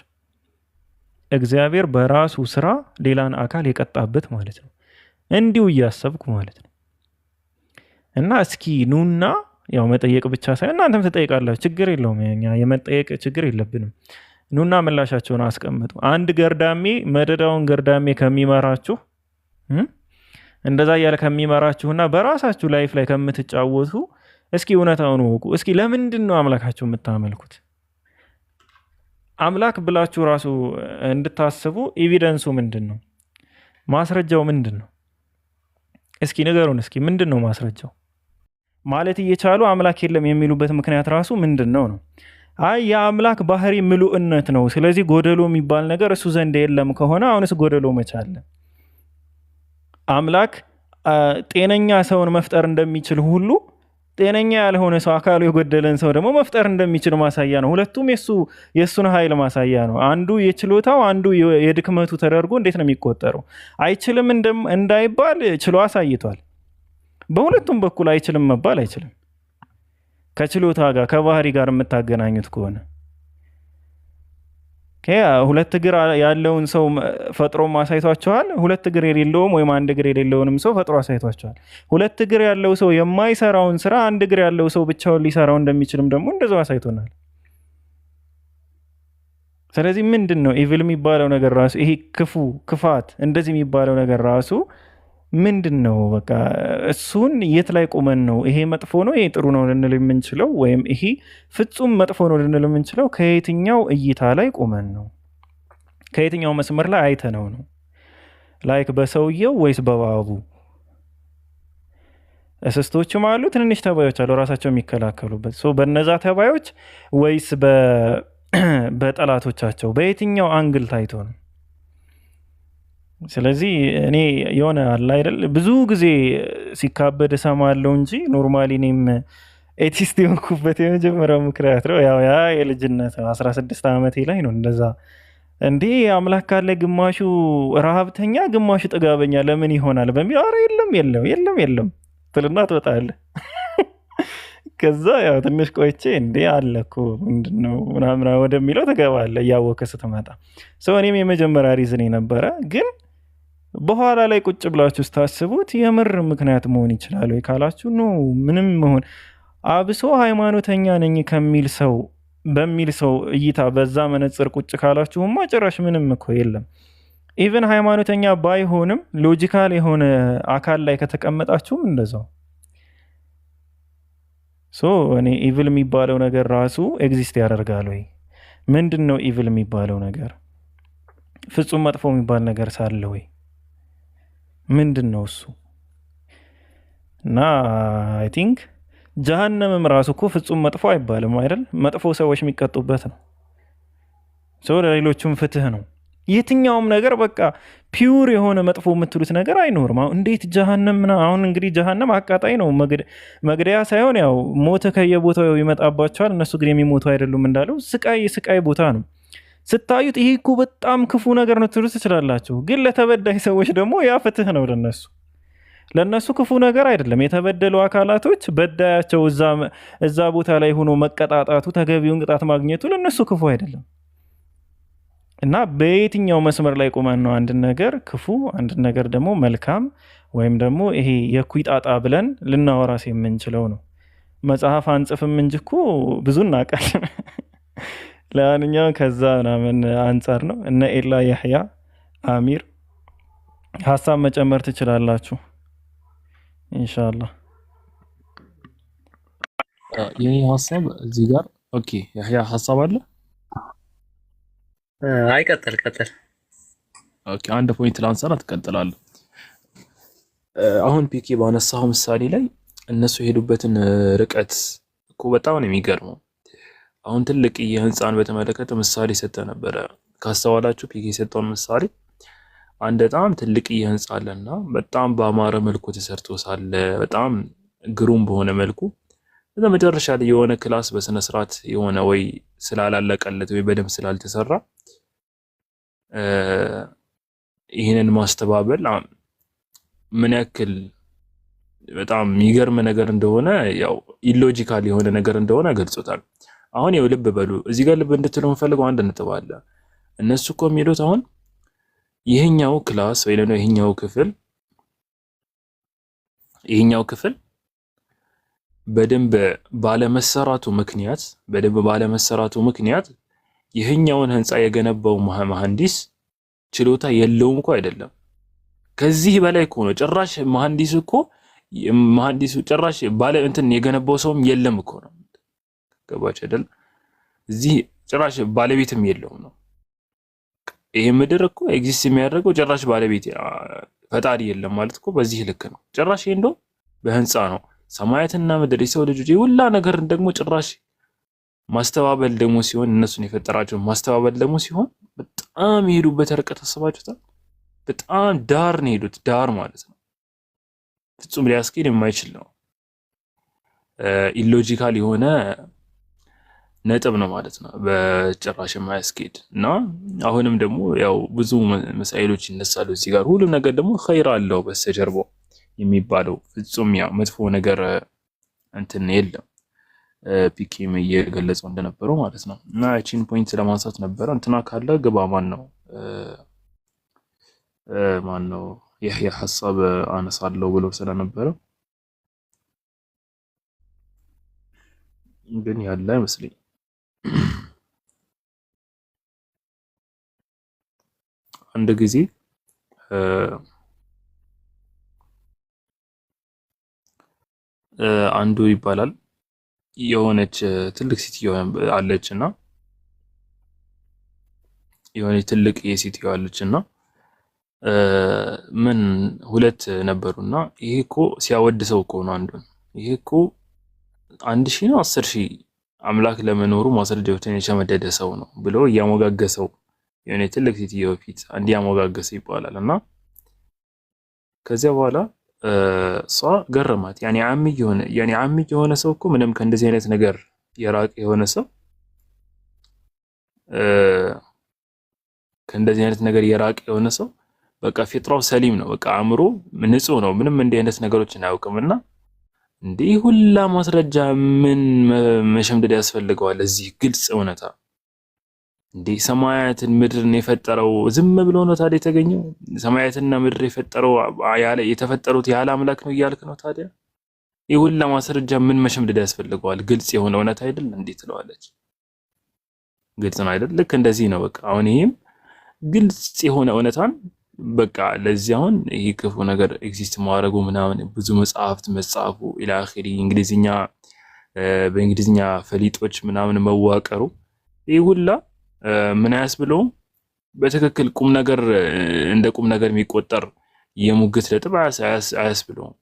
እግዚአብሔር በራሱ ስራ ሌላን አካል የቀጣበት ማለት ነው። እንዲሁ እያሰብኩ ማለት ነው። እና እስኪ ኑና፣ ያው መጠየቅ ብቻ ሳይሆን እናንተም ትጠይቃላችሁ፣ ችግር የለውም። እኛ የመጠየቅ ችግር የለብንም። ኑና ምላሻቸውን አስቀምጡ። አንድ ገርዳሜ መደዳውን ገርዳሜ ከሚመራችሁ እንደዛ እያለ ከሚመራችሁና በራሳችሁ ላይፍ ላይ ከምትጫወቱ እስኪ እውነታውን ወቁ። እስኪ ለምንድን ነው አምላካችሁ የምታመልኩት? አምላክ ብላችሁ ራሱ እንድታስቡ ኤቪደንሱ ምንድን ነው? ማስረጃው ምንድን ነው? እስኪ ንገሩን። እስኪ ምንድን ነው ማስረጃው? ማለት እየቻሉ አምላክ የለም የሚሉበት ምክንያት ራሱ ምንድን ነው? አይ የአምላክ ባህሪ ምሉዕነት ነው፣ ስለዚህ ጎደሎ የሚባል ነገር እሱ ዘንድ የለም ከሆነ አሁንስ ጎደሎ መቻለ? አምላክ ጤነኛ ሰውን መፍጠር እንደሚችል ሁሉ ጤነኛ ያልሆነ ሰው አካሉ የጎደለን ሰው ደግሞ መፍጠር እንደሚችል ማሳያ ነው። ሁለቱም የእሱን ኃይል ማሳያ ነው። አንዱ የችሎታው አንዱ የድክመቱ ተደርጎ እንዴት ነው የሚቆጠረው? አይችልም እንዳይባል ችሎ አሳይቷል። በሁለቱም በኩል አይችልም መባል አይችልም። ከችሎታ ጋር ከባህሪ ጋር የምታገናኙት ከሆነ ሁለት እግር ያለውን ሰው ፈጥሮ አሳይቷቸዋል። ሁለት እግር የሌለውም ወይም አንድ እግር የሌለውንም ሰው ፈጥሮ አሳይቷቸዋል። ሁለት እግር ያለው ሰው የማይሰራውን ስራ አንድ እግር ያለው ሰው ብቻውን ሊሰራው እንደሚችልም ደግሞ እንደዛው አሳይቶናል። ስለዚህ ምንድን ነው ኢቪል የሚባለው ነገር ራሱ ይሄ ክፋት እንደዚህ የሚባለው ነገር ራሱ ምንድን ነው? በቃ እሱን የት ላይ ቆመን ነው ይሄ መጥፎ ነው ይሄ ጥሩ ነው ልንል የምንችለው? ወይም ይሄ ፍጹም መጥፎ ነው ልንል የምንችለው ከየትኛው እይታ ላይ ቆመን ነው? ከየትኛው መስመር ላይ አይተነው ነው? ላይክ በሰውየው ወይስ በባቡ? እስስቶችም አሉ፣ ትንንሽ ተባዮች አሉ ራሳቸው የሚከላከሉበት። በነዛ ተባዮች ወይስ በጠላቶቻቸው? በየትኛው አንግል ታይቶ ነው? ስለዚህ እኔ የሆነ አለ አይደል ብዙ ጊዜ ሲካበድ እሰማለሁ እንጂ ኖርማሊ እኔም ኤቲስት የሆንኩበት የመጀመሪያው ምክንያት ነው ያው ያ የልጅነት 16 ዓመቴ ላይ ነው እንደዛ እንዴ አምላክ ካለ ግማሹ ረሃብተኛ ግማሹ ጥጋበኛ ለምን ይሆናል በሚል ኧረ የለም ትልና ትወጣለህ። ከዛ ያው ትንሽ ቆይቼ እንዴ አለ እኮ ምንድነው ምናምን ወደሚለው ትገባለህ እያወቅህ ስትመጣ። እኔም የመጀመሪያ ሪዝን ነበረ፣ ግን በኋላ ላይ ቁጭ ብላችሁ ስታስቡት የምር ምክንያት መሆን ይችላል ወይ ካላችሁ ኖ ምንም መሆን አብሶ ሃይማኖተኛ ነኝ በሚል ሰው እይታ በዛ መነጽር ቁጭ ካላችሁማ ጭራሽ ምንም እኮ የለም። ኢቨን ሃይማኖተኛ ባይሆንም ሎጂካል የሆነ አካል ላይ ከተቀመጣችሁም እንደዛው። እኔ ኢቪል የሚባለው ነገር ራሱ ኤግዚስት ያደርጋል ወይ? ምንድን ነው ኢቪል የሚባለው ነገር? ፍጹም መጥፎ የሚባል ነገር ሳለ ወይ ምንድን ነው እሱ? እና አይ ቲንክ ጀሃነምም ራሱ እኮ ፍጹም መጥፎ አይባልም አይደል? መጥፎ ሰዎች የሚቀጡበት ነው። ለሌሎቹም ፍትህ ነው። የትኛውም ነገር በቃ ፒውር የሆነ መጥፎ የምትሉት ነገር አይኖርም። አሁን እንዴት ጀሃነም አሁን እንግዲህ ጀሃነም አቃጣይ ነው፣ መግደያ ሳይሆን ያው ሞት ከየቦታው ይመጣባቸዋል። እነሱ ግን የሚሞቱ አይደሉም እንዳለው ስቃይ ቦታ ነው። ስታዩት ይሄ እኮ በጣም ክፉ ነገር ነው ትሉ ትችላላችሁ። ግን ለተበዳይ ሰዎች ደግሞ ያ ፍትህ ነው። ለነሱ ክፉ ነገር አይደለም። የተበደሉ አካላቶች በዳያቸው እዛ ቦታ ላይ ሆኖ መቀጣጣቱ ተገቢውን ቅጣት ማግኘቱ ለነሱ ክፉ አይደለም። እና በየትኛው መስመር ላይ ቆመን ነው አንድ ነገር ክፉ አንድ ነገር ደግሞ መልካም ወይም ደግሞ ይሄ የኩይ ጣጣ ብለን ልናወራስ የምንችለው ነው? መጽሐፍ አንጽፍም እንጂ እኮ ብዙ እናውቃለን። ለማንኛውም ከዛ ምናምን አንጻር ነው። እነ ኤላ ያህያ አሚር ሀሳብ መጨመር ትችላላችሁ ኢንሻአላህ።
የኔ ሀሳብ እዚህ ጋር ኦኬ። ያህያ ሀሳብ አለ?
አይቀጥል።
ኦኬ አንድ ፖይንት ላንሳና ትቀጥላለህ። አሁን ፒኬ ባነሳው ምሳሌ ላይ እነሱ የሄዱበትን ርቀት እኮ በጣም ነው የሚገርመው። አሁን ትልቅ የህንፃን በተመለከተ ምሳሌ ሰጠ ነበረ። ካስተዋላችሁ ፒኬ የሰጠውን ምሳሌ አንድ በጣም ትልቅ የህንፃ አለና በጣም በአማረ መልኩ ተሰርቶ ሳለ በጣም ግሩም በሆነ መልኩ በመጨረሻ ላይ የሆነ ክላስ በስነ ስርዓት የሆነ ወይ ስላላለቀለት ወይ በደንብ ስላልተሰራ ይህንን ማስተባበል ምን ያክል በጣም የሚገርም ነገር እንደሆነ ያው ኢሎጂካል የሆነ ነገር እንደሆነ ገልጾታል። አሁን ያው ልብ በሉ እዚህ ጋር ልብ እንድትለው የምፈልገው አንድ ነጥብ አለ። እነሱ እኮ የሚሉት አሁን ይሄኛው ክላስ ወይ ደግሞ ይሄኛው ክፍል በደንብ ባለመሰራቱ ምክንያት ይሄኛውን ህንፃ የገነባው መሐንዲስ ችሎታ የለውም እኮ አይደለም። ከዚህ በላይ እኮ ነው። ጭራሽ መሐንዲሱ ጭራሽ ባለ እንትን የገነባው ሰውም የለም እኮ ነው። ገባች አይደል? እዚህ ጭራሽ ባለቤትም የለውም ነው። ይሄ ምድር እኮ ኤግዚስት የሚያደርገው ጭራሽ ባለቤት ፈጣሪ የለም ማለት እኮ በዚህ ልክ ነው። ጭራሽ ይሄ እንደው በህንፃ ነው ሰማያትና ምድር የሰው ልጆች የሁላ ነገር ደግሞ ጭራሽ ማስተባበል ደግሞ ሲሆን እነሱን የፈጠራቸውን ማስተባበል ደግሞ ሲሆን በጣም የሄዱበት ርቀት አስባችሁታል? በጣም ዳር ነው የሄዱት። ዳር ማለት ነው ፍጹም ሊያስኬድ የማይችል ነው። ኢሎጂካል የሆነ ነጥብ ነው ማለት ነው። በጭራሽ የማያስኬድ እና አሁንም ደግሞ ያው ብዙ መሳይሎች ይነሳሉ እዚህ ጋር። ሁሉም ነገር ደግሞ ኸይር አለው በስተጀርባው የሚባለው ፍጹም ያው መጥፎ ነገር እንትን የለም። ፒኬም እየገለጸው እንደነበረው ማለት ነው። እና እቺን ፖይንት ለማንሳት ነበረ። እንትና ካለ ግባ ማን ነው የህያ ሐሳብ አነሳለሁ ብሎ ስለነበረ ግን ያለ አይመስለኝ። አንድ ጊዜ አንዱ ይባላል የሆነች ትልቅ ሴትዮ አለችና የሆነች ትልቅ የሴትዮ አለችና ምን ሁለት ነበሩና ይሄ እኮ ሲያወድሰው እኮ ነው አንዱን ይሄ እኮ 1000 ነው 10000 አምላክ ለመኖሩ ማስረጃዎችን የሸመደደ ሰው ነው ብሎ እያሞጋገሰው የሆነ ትልቅ ሴትዮ ፊት እንዲያሞጋገሰው ይባላል። እና ከዚያ በኋላ እሷ ገረማት። ያኔ አሚ የሆነ ሰው እኮ ምንም ከእንደዚህ አይነት ነገር የራቀ የሆነ ሰው ከእንደዚህ አይነት ነገር የራቀ የሆነ ሰው በቃ ፊጥራው ሰሊም ነው፣ በቃ አእምሮ ንጹህ ነው፣ ምንም እንዲህ አይነት ነገሮችን አያውቅምና እንዲህ ሁላ ማስረጃ ምን መሸምደድ ያስፈልገዋል? እዚህ ግልጽ እውነታ እንዲህ ሰማያትን ምድርን የፈጠረው ዝም ብሎ ነው ታዲያ የተገኘው? ሰማያትና ምድር የተፈጠሩት ያለ አምላክ ነው እያልክ ነው ታዲያ? ይህ ሁላ ማስረጃ ምን መሸምደድ ያስፈልገዋል? ግልጽ የሆነ እውነት አይደል? እንዴት ትለዋለች? ግልጽ ነው አይደል? ልክ እንደዚህ ነው በቃ። አሁን ይሄም ግልጽ የሆነ እውነታን በቃ ለዚህ አሁን ይሄ ክፉ ነገር ኤግዚስት ማድረጉ ምናምን ብዙ መጽሐፍት መጻፉ ኢላ አኺሪ በእንግሊዝኛ ፈሊጦች ምናምን መዋቀሩ ይህ ሁላ ምን አያስብለውም? በትክክል ቁም ነገር እንደ ቁም ነገር የሚቆጠር የሙግት ነጥብ አያስብለውም፣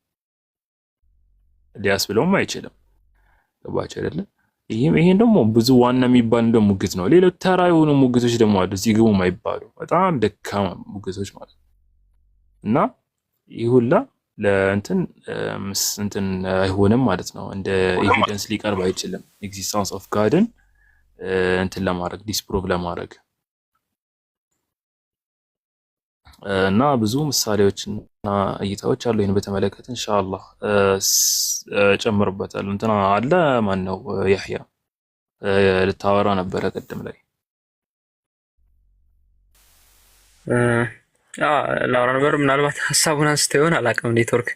ሊያስብለውም አይችልም። ገባችሁ አይደለ? ይሄን ደግሞ ብዙ ዋና የሚባል እንደ ሙግት ነው። ሌሎች ተራ የሆኑ ሙግቶች ደግሞ አሉ፣ እዚህ ግቡ የማይባሉ በጣም ደካማ ሙግቶች ማለት ነው። እና ይህ ሁላ ለእንትን አይሆንም ማለት ነው። እንደ ኤቪደንስ ሊቀርብ አይችልም ኤግዚስተንስ ኦፍ ጋድን እንትን ለማድረግ ዲስፕሩቭ ለማድረግ እና ብዙ ምሳሌዎችና እይታዎች አሉ። ይህን በተመለከተ ኢንሻአላህ ጨምርበታል። እንትና አለ ማን ነው ያህያ ልታወራ ነበረ ቅድም ላይ
ላውራ ነበር። ምናልባት ሀሳቡን አንስተ ይሆን አላውቅም። ኔትወርክ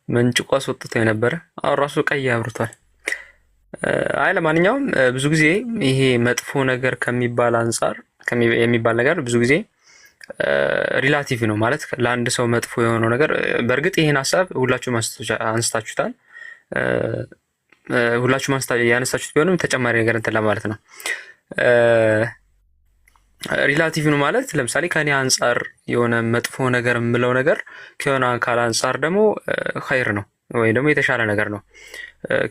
መንጭቆ አስወጥቶ የነበረ አሁን ራሱ ቀይ አብርቷል። አይ ለማንኛውም ብዙ ጊዜ ይሄ መጥፎ ነገር ከሚባል አንጻር የሚባል ነገር ብዙ ጊዜ ሪላቲቭ ነው ማለት ለአንድ ሰው መጥፎ የሆነው ነገር በእርግጥ ይሄን ሀሳብ ሁላችሁም አንስታችሁታል። ሁላችሁም ያነሳችሁት ቢሆንም ተጨማሪ ነገር እንትን ለማለት ነው። ሪላቲቭ ነው ማለት ለምሳሌ ከኔ አንጻር የሆነ መጥፎ ነገር የምለው ነገር ከሆነ አካል አንጻር ደግሞ ኸይር ነው ወይ ደግሞ የተሻለ ነገር ነው።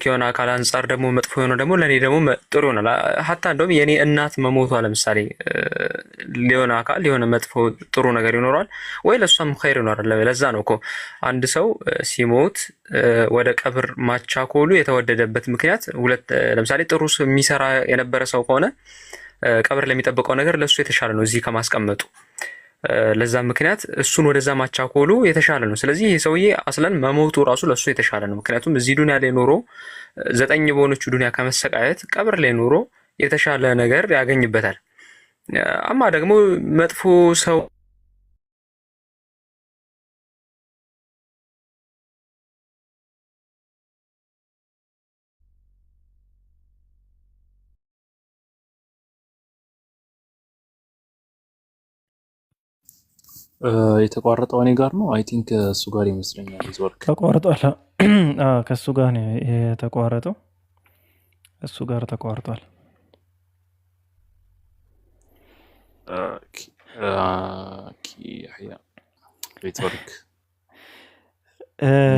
ከሆነ አካል አንጻር ደግሞ መጥፎ የሆነ ደግሞ ለኔ ደግሞ ጥሩ ይሆናል። ሀታ እንደውም የኔ እናት መሞቷ ለምሳሌ ሊሆነ አካል ሊሆነ መጥፎ ጥሩ ነገር ይኖራል ወይ ለሷም ኸይር ይኖራል። ለዛ ነው እኮ አንድ ሰው ሲሞት ወደ ቀብር ማቻኮሉ የተወደደበት ምክንያት ለምሳሌ ጥሩ የሚሰራ የነበረ ሰው ከሆነ ቀብር ለሚጠብቀው ነገር ለሱ የተሻለ ነው እዚህ ከማስቀመጡ። ለዛ ምክንያት እሱን ወደዛ ማቻኮሉ የተሻለ ነው። ስለዚህ ይሄ ሰውዬ አስለን መሞቱ ራሱ ለሱ የተሻለ ነው። ምክንያቱም እዚህ ዱንያ ላይ ኖሮ 9 በሆነች ዱንያ ከመሰቃየት ቀብር ላይ ኖሮ የተሻለ ነገር ያገኝበታል። አማ ደግሞ መጥፎ ሰው
የተቋረጠው እኔ ጋር ነው። አይ ቲንክ እሱ ጋር ይመስለኛል። ኔትወርክ
ተቋርጧል። ከእሱ ጋር ነው የተቋረጠው። እሱ ጋር ተቋርጧል።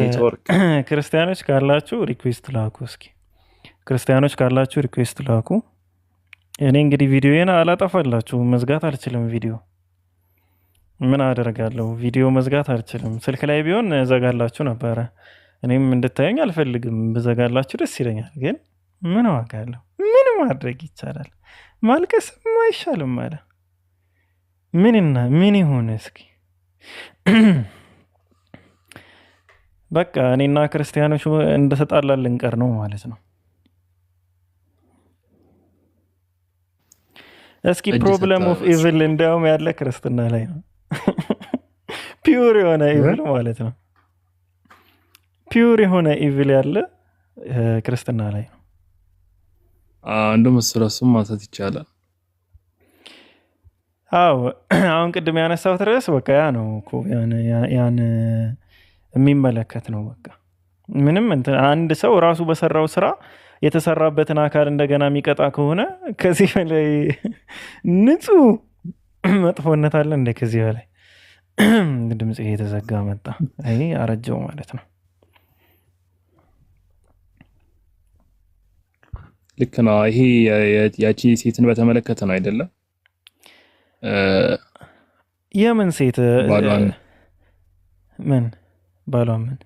ኔትወርክ
ክርስቲያኖች ካላችሁ ሪኩዌስት ላኩ። እስኪ ክርስቲያኖች ካላችሁ ሪኩዌስት ላኩ። እኔ እንግዲህ ቪዲዮዬን አላጠፋላችሁ፣ መዝጋት አልችልም። ቪዲዮ ምን አደርጋለሁ? ቪዲዮ መዝጋት አልችልም። ስልክ ላይ ቢሆን ዘጋላችሁ ነበረ። እኔም እንድታዩኝ አልፈልግም። ብዘጋላችሁ ደስ ይለኛል፣ ግን ምን ዋጋ አለው? ምን ማድረግ ይቻላል? ማልቀስም አይሻልም አለ። ምንና ምን ይሁን? እስኪ በቃ እኔና ክርስቲያኖች እንደተጣላን ልንቀር ነው ማለት ነው። እስኪ ፕሮብለም ኦፍ ኢቭል እንዲያውም ያለ ክርስትና ላይ ነው። ፒውር የሆነ ኢቭል ማለት ነው። ፒውር የሆነ ኢቭል ያለ ክርስትና ላይ ነው።
አንዱ መስራሱም ማንሳት ይቻላል።
አዎ አሁን ቅድም ያነሳሁት ርዕስ በቃ ያ ነው እኮ ያን የሚመለከት ነው። በቃ ምንም እንትን አንድ ሰው ራሱ በሰራው ስራ የተሰራበትን አካል እንደገና የሚቀጣ ከሆነ ከዚህ በላይ ንጹህ መጥፎነት አለ እንደ ከዚህ በላይ ድምጽ የተዘጋ መጣ። አይ አረጀው ማለት ነው።
ልክ ነው። ይሄ ያቺ ሴትን በተመለከተ ነው አይደለም?
የምን ሴት
ባሏን
ምን ባሏን ምን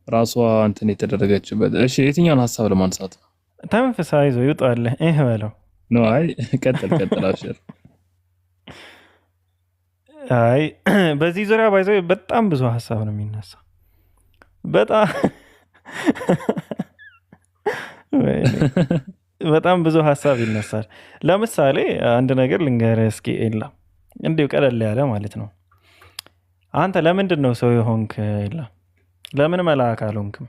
ራሷ እንትን የተደረገችበት። እሺ የትኛውን ሀሳብ ለማንሳት ነው?
ተመንፈሳዊ ይዞ ይውጣልህ በለው
ነው። አይ ቀጥል አብሽር።
አይ በዚህ ዙሪያ ባይዘው በጣም ብዙ ሀሳብ ነው የሚነሳ። በጣም ብዙ ሀሳብ ይነሳል። ለምሳሌ አንድ ነገር ልንገርህ እስኪ ኤላ፣ እንዲሁ ቀለል ያለ ማለት ነው። አንተ ለምንድን ነው ሰው የሆንክ ኤላ? ለምን መልአክ አልሆንክም?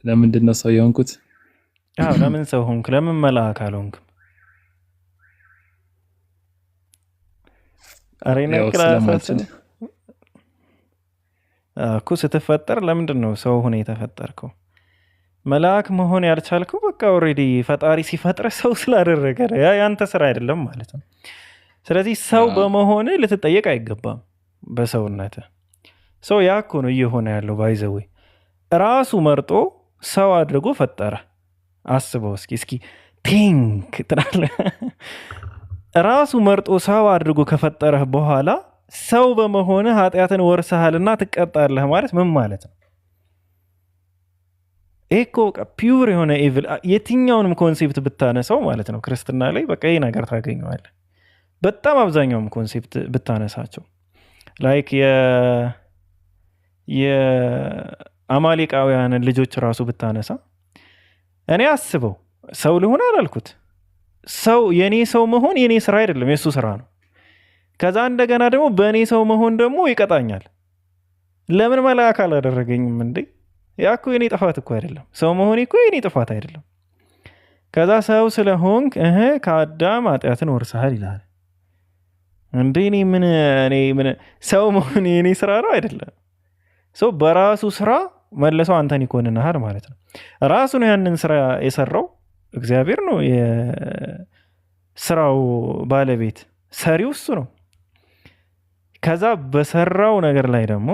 ለምንድን ነው ሰው የሆንኩት?
አዎ ለምን ሰው ሆንክ? ለምን መልአክ አልሆንክም? አሬና ክላሳችን እኮ ስትፈጠር ለምንድን ነው ሰው ሆነ የተፈጠርከው? መልአክ መሆን ያልቻልከው በቃ ኦልሬዲ ፈጣሪ ሲፈጥረ ሰው ስላደረገ ያ ያንተ ስራ አይደለም ማለት ነው። ስለዚህ ሰው በመሆን ልትጠየቅ አይገባም በሰውነት። ሰው ያ እኮ ነው እየሆነ ያለው። ባይዘዌ ራሱ መርጦ ሰው አድርጎ ፈጠረ። አስበው እስኪ ቲንክ ትላለህ። ራሱ መርጦ ሰው አድርጎ ከፈጠረህ በኋላ ሰው በመሆን ኃጢአትን ወርሰሃልና ትቀጣለህ ማለት ምን ማለት ነው? ይሄ እኮ ፒውር የሆነ ኤቪል። የትኛውንም ኮንሴፕት ብታነሳው ማለት ነው ክርስትና ላይ በቃ ይህ ነገር ታገኘዋለህ። በጣም አብዛኛውም ኮንሴፕት ብታነሳቸው ላይክ የአማሌቃውያንን ልጆች ራሱ ብታነሳ እኔ አስበው ሰው ልሆን አላልኩት። ሰው የኔ ሰው መሆን የኔ ስራ አይደለም፣ የእሱ ስራ ነው። ከዛ እንደገና ደግሞ በእኔ ሰው መሆን ደግሞ ይቀጣኛል። ለምን መልአክ አላደረገኝም እንዴ? ያ እኮ የኔ ጥፋት እኮ አይደለም። ሰው መሆን እኮ የኔ ጥፋት አይደለም። ከዛ ሰው ስለሆንክ ከአዳም ኃጢአትን ወርሰሃል ይላል እንዴ? እኔ ምን ሰው መሆን የኔ ስራ ነው አይደለም። ሰው በራሱ ስራ መለሰው አንተን ይኮንንሃል ማለት ነው። ራሱ ነው ያንን ስራ የሰራው፣ እግዚአብሔር ነው የስራው ባለቤት፣ ሰሪው እሱ ነው። ከዛ በሰራው ነገር ላይ ደግሞ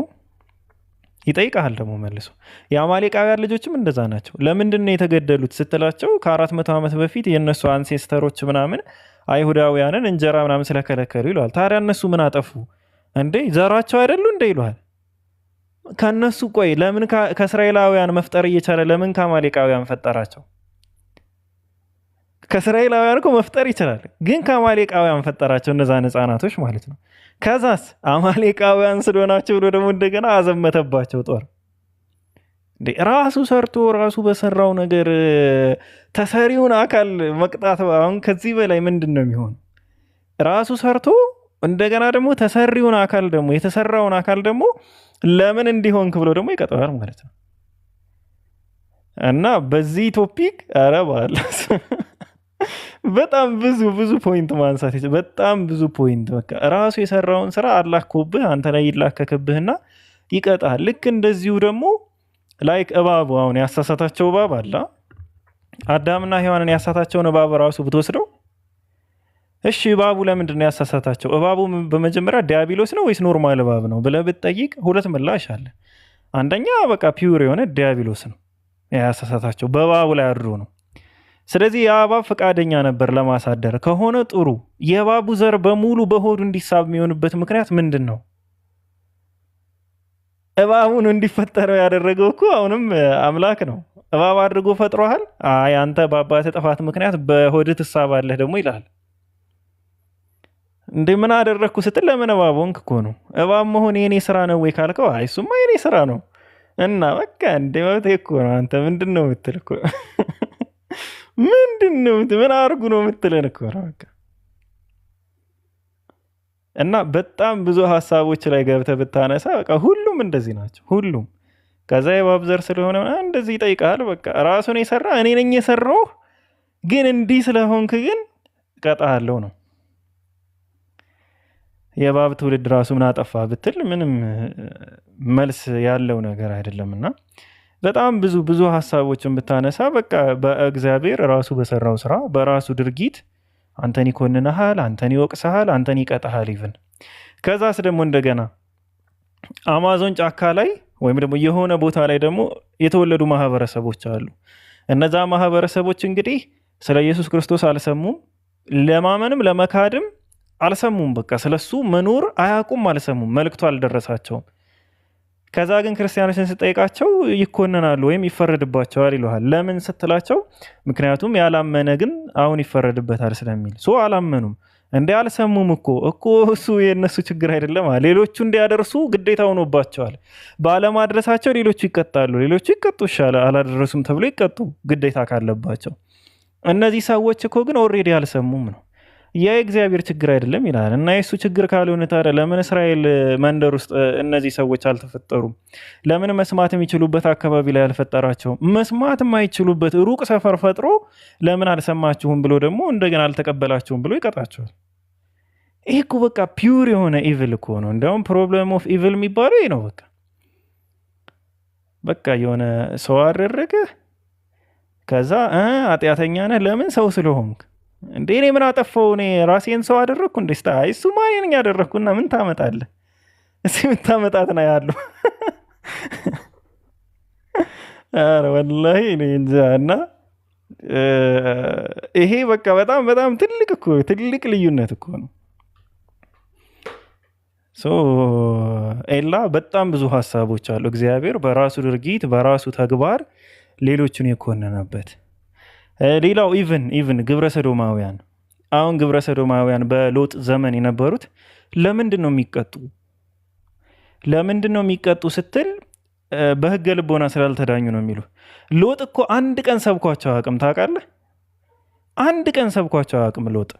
ይጠይቃል ደግሞ መልሶ። የአማሌቃውያን ልጆችም እንደዛ ናቸው። ለምንድን ነው የተገደሉት ስትላቸው ከ400 ዓመት በፊት የእነሱ አንሴስተሮች ምናምን አይሁዳውያንን እንጀራ ምናምን ስለከለከሉ ይለዋል። ታዲያ እነሱ ምን አጠፉ እንዴ? ዘራቸው አይደሉ እንደ ይለዋል። ከነሱ ቆይ ለምን ከእስራኤላውያን መፍጠር እየቻለ ለምን ከአማሌቃውያን ፈጠራቸው? ከእስራኤላውያን እኮ መፍጠር ይችላል፣ ግን ከአማሌቃውያን ፈጠራቸው እነዛን ህፃናቶች ማለት ነው። ከዛስ አማሌቃውያን ስለሆናቸው ብሎ ደግሞ እንደገና አዘመተባቸው ጦር። ራሱ ሰርቶ ራሱ በሰራው ነገር ተሰሪውን አካል መቅጣት አሁን ከዚህ በላይ ምንድን ነው የሚሆን? ራሱ ሰርቶ እንደገና ደግሞ ተሰሪውን አካል ደግሞ የተሰራውን አካል ደግሞ ለምን እንዲሆንክ ብሎ ደግሞ ይቀጠዋል ማለት ነው። እና በዚህ ቶፒክ አረባል በጣም ብዙ ፖይንት ማንሳት በጣም ብዙ ፖይንት። በቃ ራሱ የሰራውን ስራ አላኮብህ አንተ ላይ ይላከክብህና ይቀጣል። ልክ እንደዚሁ ደግሞ ላይክ እባቡ አሁን ያሳሳታቸው እባብ አለ። አዳምና ሔዋንን ያሳታቸውን እባብ ራሱ ብትወስደው እሺ እባቡ ለምንድን ነው ያሳሳታቸው? እባቡ በመጀመሪያ ዲያብሎስ ነው ወይስ ኖርማል እባብ ነው ብለህ ብትጠይቅ ሁለት ምላሽ አለ። አንደኛ በቃ ፒውር የሆነ ዲያብሎስ ነው ያሳሳታቸው፣ በእባቡ ላይ አድሮ ነው። ስለዚህ የእባብ ፈቃደኛ ነበር ለማሳደር ከሆነ ጥሩ። የእባቡ ዘር በሙሉ በሆዱ እንዲሳብ የሚሆንበት ምክንያት ምንድን ነው? እባቡን እንዲፈጠረው ያደረገው እኮ አሁንም አምላክ ነው። እባብ አድርጎ ፈጥሮሃል። አይ አንተ በአባትህ ጥፋት ምክንያት በሆድህ ትሳባለህ ደግሞ ይልሃል። እንዴ ምን አደረግኩ ስትል ለምን እባብ ሆንክ እኮ ነው። እባብ መሆን የኔ ስራ ነው ወይ ካልከው አይ እሱማ የኔ ስራ ነው እና በቃ እንደ መብቴ እኮ ነው። አንተ ምንድን ነው የምትል እኮ ምንድነው ምን አርጉ ነው የምትለን እኮ ነው በቃ። እና በጣም ብዙ ሀሳቦች ላይ ገብተህ ብታነሳ በቃ ሁሉም እንደዚህ ናቸው። ሁሉም ከዛ የእባብ ዘር ስለሆነ እንደዚህ ይጠይቃል። በቃ ራሱን የሰራ እኔ ነኝ የሰራው ግን እንዲህ ስለሆንክ ግን እቀጣለሁ ነው። የእባብ ትውልድ ራሱ ምን አጠፋ ብትል ምንም መልስ ያለው ነገር አይደለምና በጣም ብዙ ብዙ ሀሳቦችን ብታነሳ በቃ በእግዚአብሔር ራሱ በሰራው ስራ በራሱ ድርጊት አንተን ይኮንንሃል፣ አንተን ይወቅስሃል፣ አንተን ይቀጣሃል። ይብን ከዛስ ደግሞ እንደገና አማዞን ጫካ ላይ ወይም ደግሞ የሆነ ቦታ ላይ ደግሞ የተወለዱ ማህበረሰቦች አሉ። እነዛ ማህበረሰቦች እንግዲህ ስለ ኢየሱስ ክርስቶስ አልሰሙም፣ ለማመንም ለመካድም አልሰሙም። በቃ ስለሱ መኖር አያውቁም፣ አልሰሙም፣ መልእክቱ አልደረሳቸውም። ከዛ ግን ክርስቲያኖችን ስጠይቃቸው ይኮነናሉ ወይም ይፈረድባቸዋል ይለዋል። ለምን ስትላቸው ምክንያቱም ያላመነ ግን አሁን ይፈረድበታል ስለሚል አላመኑም። እንዴ አልሰሙም እኮ እሱ የነሱ ችግር አይደለም። ሌሎቹ እንዲያደርሱ ግዴታ ሆኖባቸዋል። ባለማድረሳቸው ሌሎቹ ይቀጣሉ። ሌሎቹ ይቀጡ ይሻላል፣ አላደረሱም ተብሎ ይቀጡ ግዴታ ካለባቸው። እነዚህ ሰዎች እኮ ግን ኦልሬዲ አልሰሙም ነው። የእግዚአብሔር ችግር አይደለም ይላል። እና የሱ ችግር ካልሆነ ታዲያ ለምን እስራኤል መንደር ውስጥ እነዚህ ሰዎች አልተፈጠሩም? ለምን መስማት የሚችሉበት አካባቢ ላይ አልፈጠራቸውም? መስማት የማይችሉበት ሩቅ ሰፈር ፈጥሮ ለምን አልሰማችሁም ብሎ ደግሞ እንደገና አልተቀበላችሁም ብሎ ይቀጣቸዋል? ይህ እኮ በቃ ፒውር የሆነ ኢቭል እኮ ነው። እንዲያውም ፕሮብለም ኦፍ ኢቭል የሚባለው ይህ ነው። በቃ የሆነ ሰው አደረገ፣ ከዛ ኃጢአተኛ ነህ ለምን? ሰው ስለሆንክ። እንዴ እኔ ምን አጠፋው? እኔ ራሴን ሰው አደረግኩ? እንዴ ስታ እሱ ማን ያደረግኩና ምን ታመጣለህ? እስኪ የምታመጣት ነው ያለው። ኧረ ወላሂ እኔ እንጃ። እና ይሄ በቃ በጣም በጣም ትልቅ እኮ ትልቅ ልዩነት እኮ ነው። ኤላ በጣም ብዙ ሀሳቦች አሉ። እግዚአብሔር በራሱ ድርጊት በራሱ ተግባር ሌሎችን የኮነነበት። ሌላው ኢቭን ግብረ ሰዶማውያን፣ አሁን ግብረ ሰዶማውያን በሎጥ ዘመን የነበሩት ለምንድን ነው የሚቀጡ? ለምንድን ነው የሚቀጡ ስትል በህገ ልቦና ስላልተዳኙ ነው የሚሉ። ሎጥ እኮ አንድ ቀን ሰብኳቸው አቅም ታውቃለህ? አንድ ቀን ሰብኳቸው አቅም ሎጥ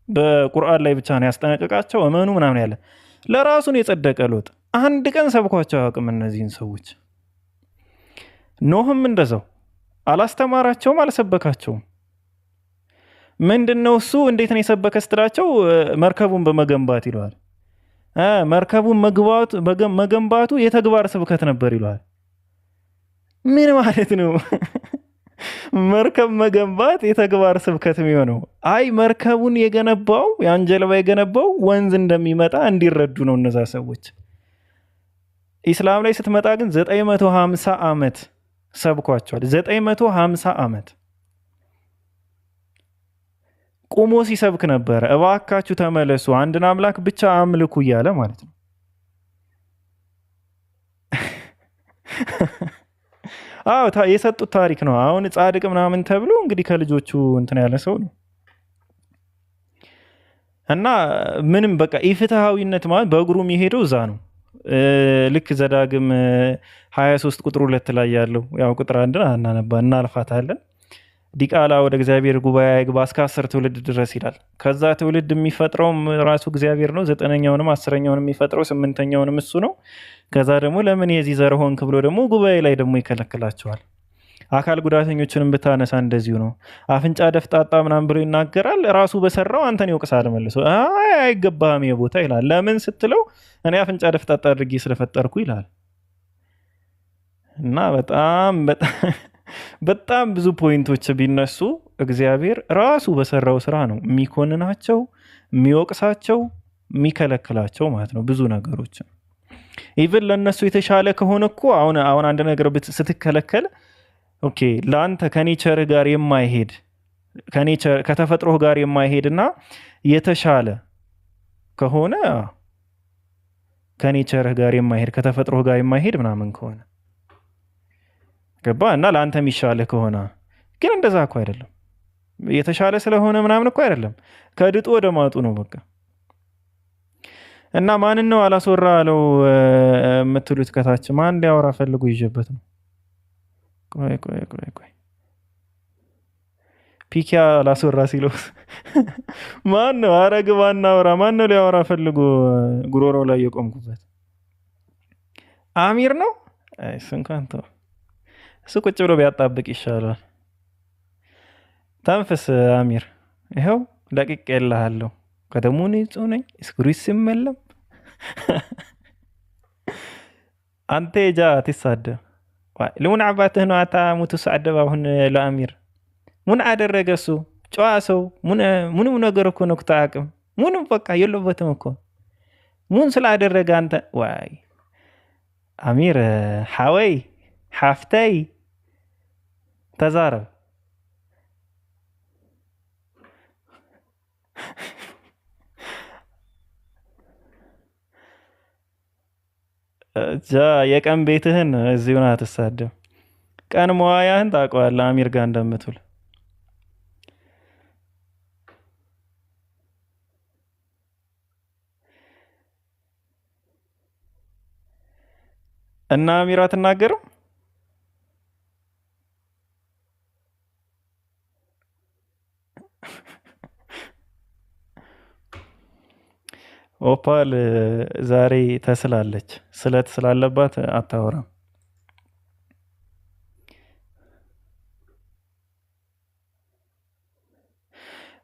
በቁርአን ላይ ብቻ ነው ያስጠነቀቃቸው እመኑ ምናምን ያለ። ለራሱን የጸደቀ ሎጥ አንድ ቀን ሰብኳቸው አቅም እነዚህን ሰዎች። ኖህም እንደዛው አላስተማራቸውም፣ አልሰበካቸውም። ምንድነው እሱ እንዴት ነው የሰበከ ስትላቸው መርከቡን በመገንባት ይለዋል። መርከቡን መገንባቱ የተግባር ስብከት ነበር ይለዋል። ምን ማለት ነው? መርከብ መገንባት የተግባር ስብከት የሚሆነው? አይ መርከቡን የገነባው ያን ጀልባ የገነባው ወንዝ እንደሚመጣ እንዲረዱ ነው እነዛ ሰዎች። ኢስላም ላይ ስትመጣ ግን 950 ዓመት ሰብኳቸዋል። 950 ዓመት ቁሞ ሲሰብክ ነበረ። እባካችሁ ተመለሱ፣ አንድን አምላክ ብቻ አምልኩ እያለ ማለት ነው። አዎ የሰጡት ታሪክ ነው። አሁን ጻድቅ ምናምን ተብሎ እንግዲህ ከልጆቹ እንትን ያለ ሰው ነው። እና ምንም በቃ ኢፍትሐዊነት ማለት በእግሩ የሚሄደው እዛ ነው። ልክ ዘዳግም 23 ቁጥር 2 ላይ ያለው ያው ቁጥር 1 እናልፋታለን። ዲቃላ ወደ እግዚአብሔር ጉባኤ አይግባ እስከ 10 ትውልድ ድረስ ይላል። ከዛ ትውልድ የሚፈጥረውም ራሱ እግዚአብሔር ነው። 9ኛውንም 10ኛውንም የሚፈጥረው 8ኛውንም እሱ ነው። ከዛ ደግሞ ለምን የዚህ ዘር ሆንክ ብሎ ደግሞ ጉባኤ ላይ ደግሞ ይከለክላቸዋል። አካል ጉዳተኞችንም ብታነሳ እንደዚሁ ነው። አፍንጫ ደፍጣጣ ምናምን ብሎ ይናገራል። ራሱ በሰራው አንተን ይወቅሳል መልሶ። አይገባህም የቦታ ይላል። ለምን ስትለው እኔ አፍንጫ ደፍጣጣ አድርጌ ስለፈጠርኩ ይላል። እና በጣም ብዙ ፖይንቶች ቢነሱ እግዚአብሔር ራሱ በሰራው ስራ ነው የሚኮንናቸው፣ የሚወቅሳቸው፣ የሚከለክላቸው ማለት ነው ብዙ ነገሮች። ኢቭን ለእነሱ የተሻለ ከሆነ እኮ አሁን አንድ ነገር ስትከለከል ኦኬ ለአንተ ከኔቸር ጋር የማይሄድ ከተፈጥሮህ ጋር የማይሄድና የተሻለ ከሆነ ከኔቸርህ ጋር የማይሄድ ከተፈጥሮህ ጋር የማይሄድ ምናምን ከሆነ ገባ እና ለአንተ የሚሻለ ከሆነ ግን እንደዛ እኮ አይደለም። የተሻለ ስለሆነ ምናምን እኮ አይደለም። ከድጡ ወደ ማጡ ነው በቃ። እና ማንን ነው አላስወራ አለው የምትሉት? ከታች ማን እንዲያወራ ፈልጎ ይዤበት ነው። ቆይ ፒኪያ ላስወራ ሲለው ማን ነው? ኧረ ግባ እናውራ። ማን ነው ሊያወራ ፈልጎ ጉሮሮ ላይ የቆምኩበት? አሚር ነው። እሱ እንኳን ተው፣ እሱ ቁጭ ብሎ ቢያጣብቅ ይሻላል። ተንፍስ አሚር፣ ይኸው ለቅቅ የለሃለሁ። ከተሙ ንጹህ ነኝ፣ እስኩሪስ ሲመለም አንተ ጃ ትሳደብ ልሙን አባትህ ነው አታ ሙቱ ሰዓደብ። አሁን ለአሚር ሙን አደረገ እሱ ጨዋ ሰው ምንም ነገር እኮ ነው አቅም ምንም በቃ የለበትም እኮ ሙን ስላደረገ አንተ ዋይ አሚር ሐወይ ሐፍተይ ተዛረብ ጃ የቀን ቤትህን እዚሁን አትሳደብ። ቀን መዋያህን ታውቀዋለህ አሚር ጋር እንደምትውል። እና አሚር አትናገርም? ኦፓል ዛሬ ተስላለች። ስለት ስላለባት አታወራም።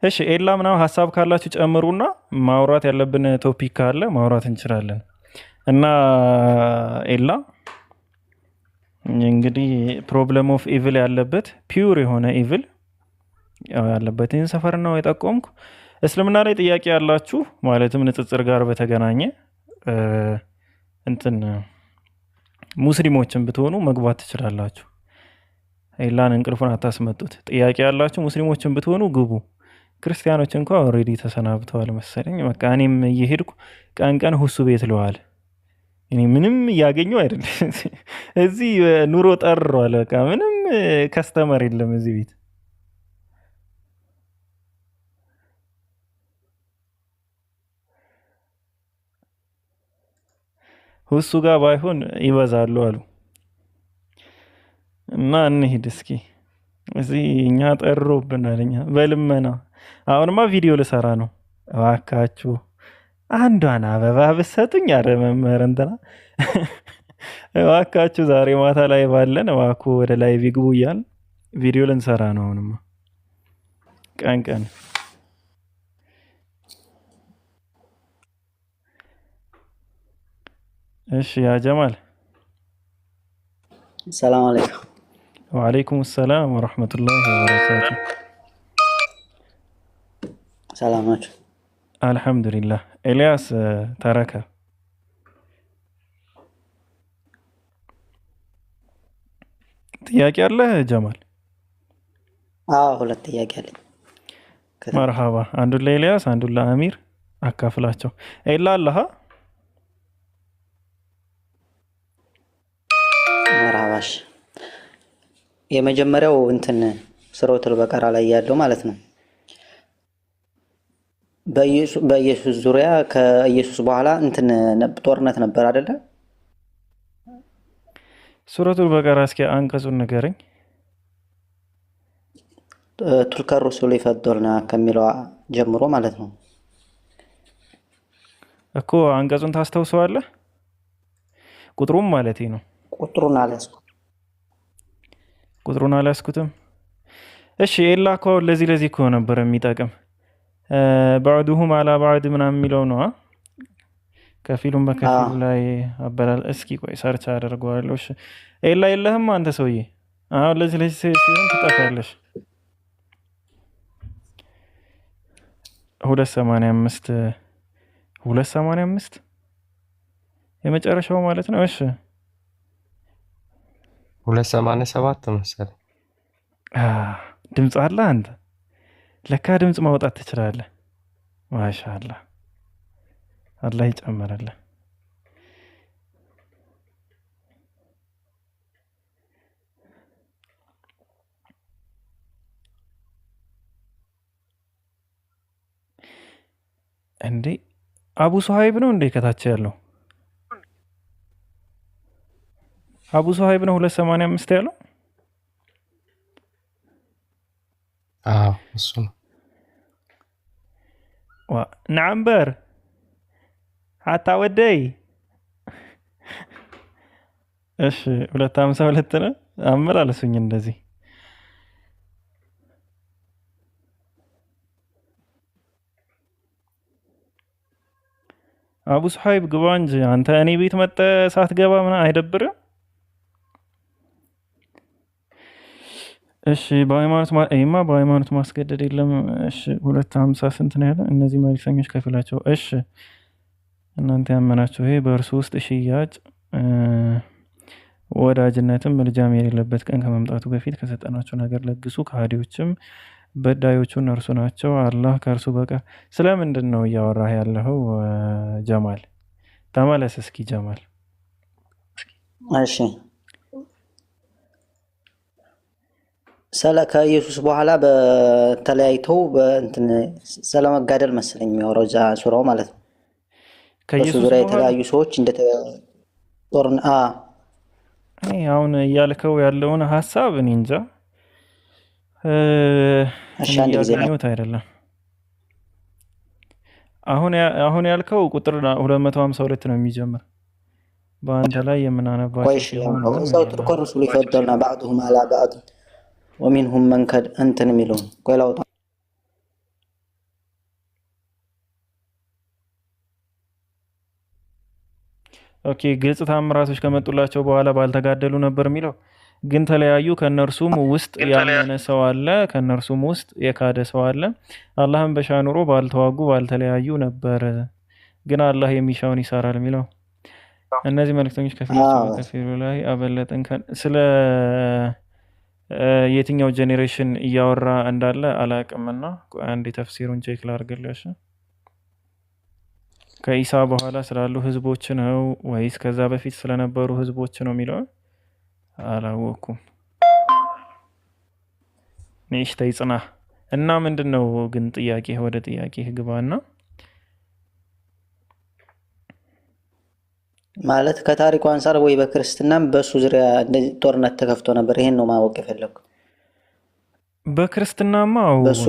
እሺ ኤላ ምናምን ሀሳብ ካላችሁ ጨምሩና ማውራት ያለብን ቶፒክ ካለ ማውራት እንችላለን። እና ኤላ እንግዲህ ፕሮብለም ኦፍ ኢቭል ያለበት ፒውር የሆነ ኢቭል ያለበትን ሰፈር ነው የጠቆምኩ። እስልምና ላይ ጥያቄ ያላችሁ ማለትም ንጽጽር ጋር በተገናኘ እንትን ሙስሊሞችን ብትሆኑ መግባት ትችላላችሁ። ኤላን እንቅልፉን አታስመጡት። ጥያቄ ያላችሁ ሙስሊሞችን ብትሆኑ ግቡ። ክርስቲያኖች እንኳ ኦልሬዲ ተሰናብተዋል መሰለኝ። በቃ እኔም እየሄድኩ ቀን ቀን ሁሱ ቤት ለዋል። እኔ ምንም እያገኘው አይደለም። እዚህ ኑሮ ጠርሯል። በቃ ምንም ከስተመር የለም እዚህ ቤት። ሁሱ ጋር ባይሆን ይበዛሉ አሉ እና እንሂድ እስኪ። እዚህ እኛ ጠሮብናል። እኛ በልመና አሁንማ ቪዲዮ ልሰራ ነው። እባካችሁ አንዷን አበባ ብትሰጡኝ። አረ መምህር እንትና እባካችሁ ዛሬ ማታ ላይ ባለን እባክዎ ወደ ላይ ቢግቡ እያልን ቪዲዮ ልንሰራ ነው። አሁንማ ቀን ቀን እሺ ያ ጀማል
ሰላም አለይኩም።
ወአለይኩም ሰላም ወረሕመቱላሂ ወበረካቱ።
ሰላም ናችሁ?
አልሐምዱሊላህ። ኤልያስ ተረከ ጥያቄ አለ ጀማል?
አዎ ሁለት ጥያቄ አለኝ።
መርሃባ። አንዱን ለኤልያስ አንዱን ለአሚር አካፍላቸው። ኤላ አለሃ?
መርሃባሽ። የመጀመሪያው እንትን ሱረቱል በቀራ ላይ ያለው ማለት ነው። በኢየሱስ ዙሪያ ከኢየሱስ በኋላ እንትን ጦርነት ነበር አይደለ?
ሱረቱል በቀራ እስኪ አንቀጹን ንገረኝ።
ቱልከ ሩሱሉ ይፈዶልና ከሚለው ጀምሮ ማለት ነው
እኮ። አንቀጹን ታስታውሰዋለህ? ቁጥሩም ማለቴ ነው። ቁጥሩን አልያዝኩትም። እሺ ኤላ እኮ ለዚህ እኮ ነበር የሚጠቅም ባዕዱሁም አላ ባዕድ ምናምን የሚለው ነው። ከፊሉም በከፊሉ ላይ አበላል። እስኪ ቆይ ሰርች አደርገዋለሁ። እሺ ኤላ የለህም አንተ ሰውዬ? አሁን ለዚህ ሲሆን ትጠፋለሽ። 285 የመጨረሻው ማለት ነው። እሺ
287 መሰለኝ።
ድምፅ አለ አንተ ለካ ድምፅ ማውጣት ትችላለህ። ማሻአላህ አላህ ይጨምርልህ። እንዴ አቡ ሱሀይብ ነው እንዴ ከታች ያለው? አቡ ሱሀይብ ነው 285 ያለው?
አዎ እሱ ነው።
ነዓምበር ሓታ ወደይ እሺ 252 ነው። አመላለሱኝ እንደዚህ አቡ ሱሐይብ ግባ እንጂ አንተ እኔ ቤት መጥተህ ሳትገባ ምናምን አይደብርም? እሺ በሃይማኖት ማስገደድ የለም። እሺ 250 ስንት ነው ያለ? እነዚህ መልእክተኞች ከፊላቸው እሺ እናንተ ያመናችሁ ይሄ በእርሱ ውስጥ ሽያጭ ወዳጅነትም ምልጃም የሌለበት ቀን ከመምጣቱ በፊት ከሰጠናቸው ነገር ለግሱ፣ ከሃዲዎችም በዳዮቹን እርሱ ናቸው። አላህ ከእርሱ በቀር ስለምንድን ነው እያወራህ ያለኸው? ጀማል ተመለስ እስኪ ጀማል።
እሺ ከኢየሱስ በኋላ በተለያይተው በእንትን ስለመጋደል መሰለኝ የሚያወራው እዛ ሱራው ማለት ነው። በሱ ዙሪያ የተለያዩ ሰዎች ጦርን
አሁን እያልከው ያለውን ሀሳብ እኔ እንጃ እያገኘሁት አይደለም። አሁን ያልከው ቁጥር 252 ነው የሚጀምር በአንተ ላይ የምናነባቸው
ሰውጥር ከረሱሉ ይፈደልና ባዕዱሁም አላ ባዕድ ወሚንሁም መንከድ እንትን የሚለውን ቆይ ላውጣ።
ኦኬ ግልጽ ታምራቶች ከመጡላቸው በኋላ ባልተጋደሉ ነበር የሚለው ግን ተለያዩ። ከነርሱም ውስጥ ያመነ ሰው አለ፣ ከነርሱም ውስጥ የካደ ሰው አለ። አላህም በሻ ኑሮ ባልተዋጉ ባልተለያዩ ነበር። ግን አላህ የሚሻውን ይሰራል የሚለው እነዚህ መልእክተኞች ከፊሉ ላይ አበለጥን። ስለ የትኛው ጄኔሬሽን እያወራ እንዳለ አላቅምና አንድ ተፍሲሩን ቼክ ላድርግልሽ። ከኢሳ በኋላ ስላሉ ህዝቦች ነው ወይስ ከዛ በፊት ስለነበሩ ህዝቦች ነው የሚለውን አላወኩም። ኔሽ ተይጽና እና ምንድን ነው ግን ጥያቄ ወደ ጥያቄ ግባና
ማለት ከታሪኩ አንፃር ወይ በክርስትናም በሱ ዙሪያ እንደዚህ ጦርነት ተከፍቶ ነበር። ይሄን ነው ማወቅ የፈለኩ።
በክርስትናማ ብዙ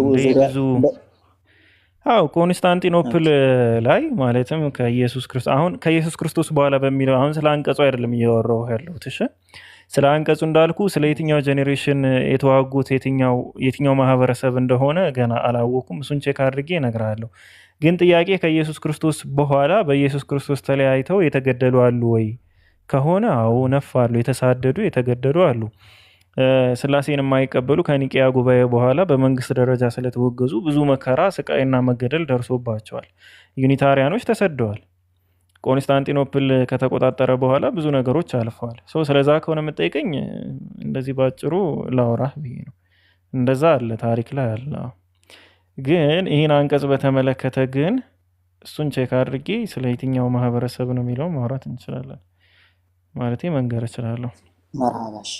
ኮንስታንቲኖፕል ላይ ማለትም ከኢየሱስ ክርስቶስ በኋላ በሚለው አሁን ስለ አንቀጹ አይደለም እያወራሁ ያለሁት። እሺ ስለ አንቀጹ እንዳልኩ ስለ የትኛው ጄኔሬሽን የተዋጉት የትኛው ማህበረሰብ እንደሆነ ገና አላወኩም። እሱን ቼክ አድርጌ እነግርሃለሁ። ግን ጥያቄ ከኢየሱስ ክርስቶስ በኋላ በኢየሱስ ክርስቶስ ተለያይተው የተገደሉ አሉ ወይ ከሆነ አዎ ነፋሉ፣ የተሳደዱ የተገደሉ አሉ። ስላሴን የማይቀበሉ ከኒቅያ ጉባኤ በኋላ በመንግስት ደረጃ ስለተወገዙ ብዙ መከራ ስቃይና መገደል ደርሶባቸዋል። ዩኒታሪያኖች ተሰደዋል። ኮንስታንቲኖፕል ከተቆጣጠረ በኋላ ብዙ ነገሮች አልፈዋል። ስለዛ ከሆነ የምጠይቀኝ እንደዚህ ባጭሩ ላውራህ ብዬ ነው። እንደዛ አለ ታሪክ ላይ አለ። ግን ይህን አንቀጽ በተመለከተ ግን እሱን ቼክ አድርጌ ስለ የትኛው ማህበረሰብ ነው የሚለው ማውራት እንችላለን። ማለቴ መንገር እችላለሁ።
መርሃባሽ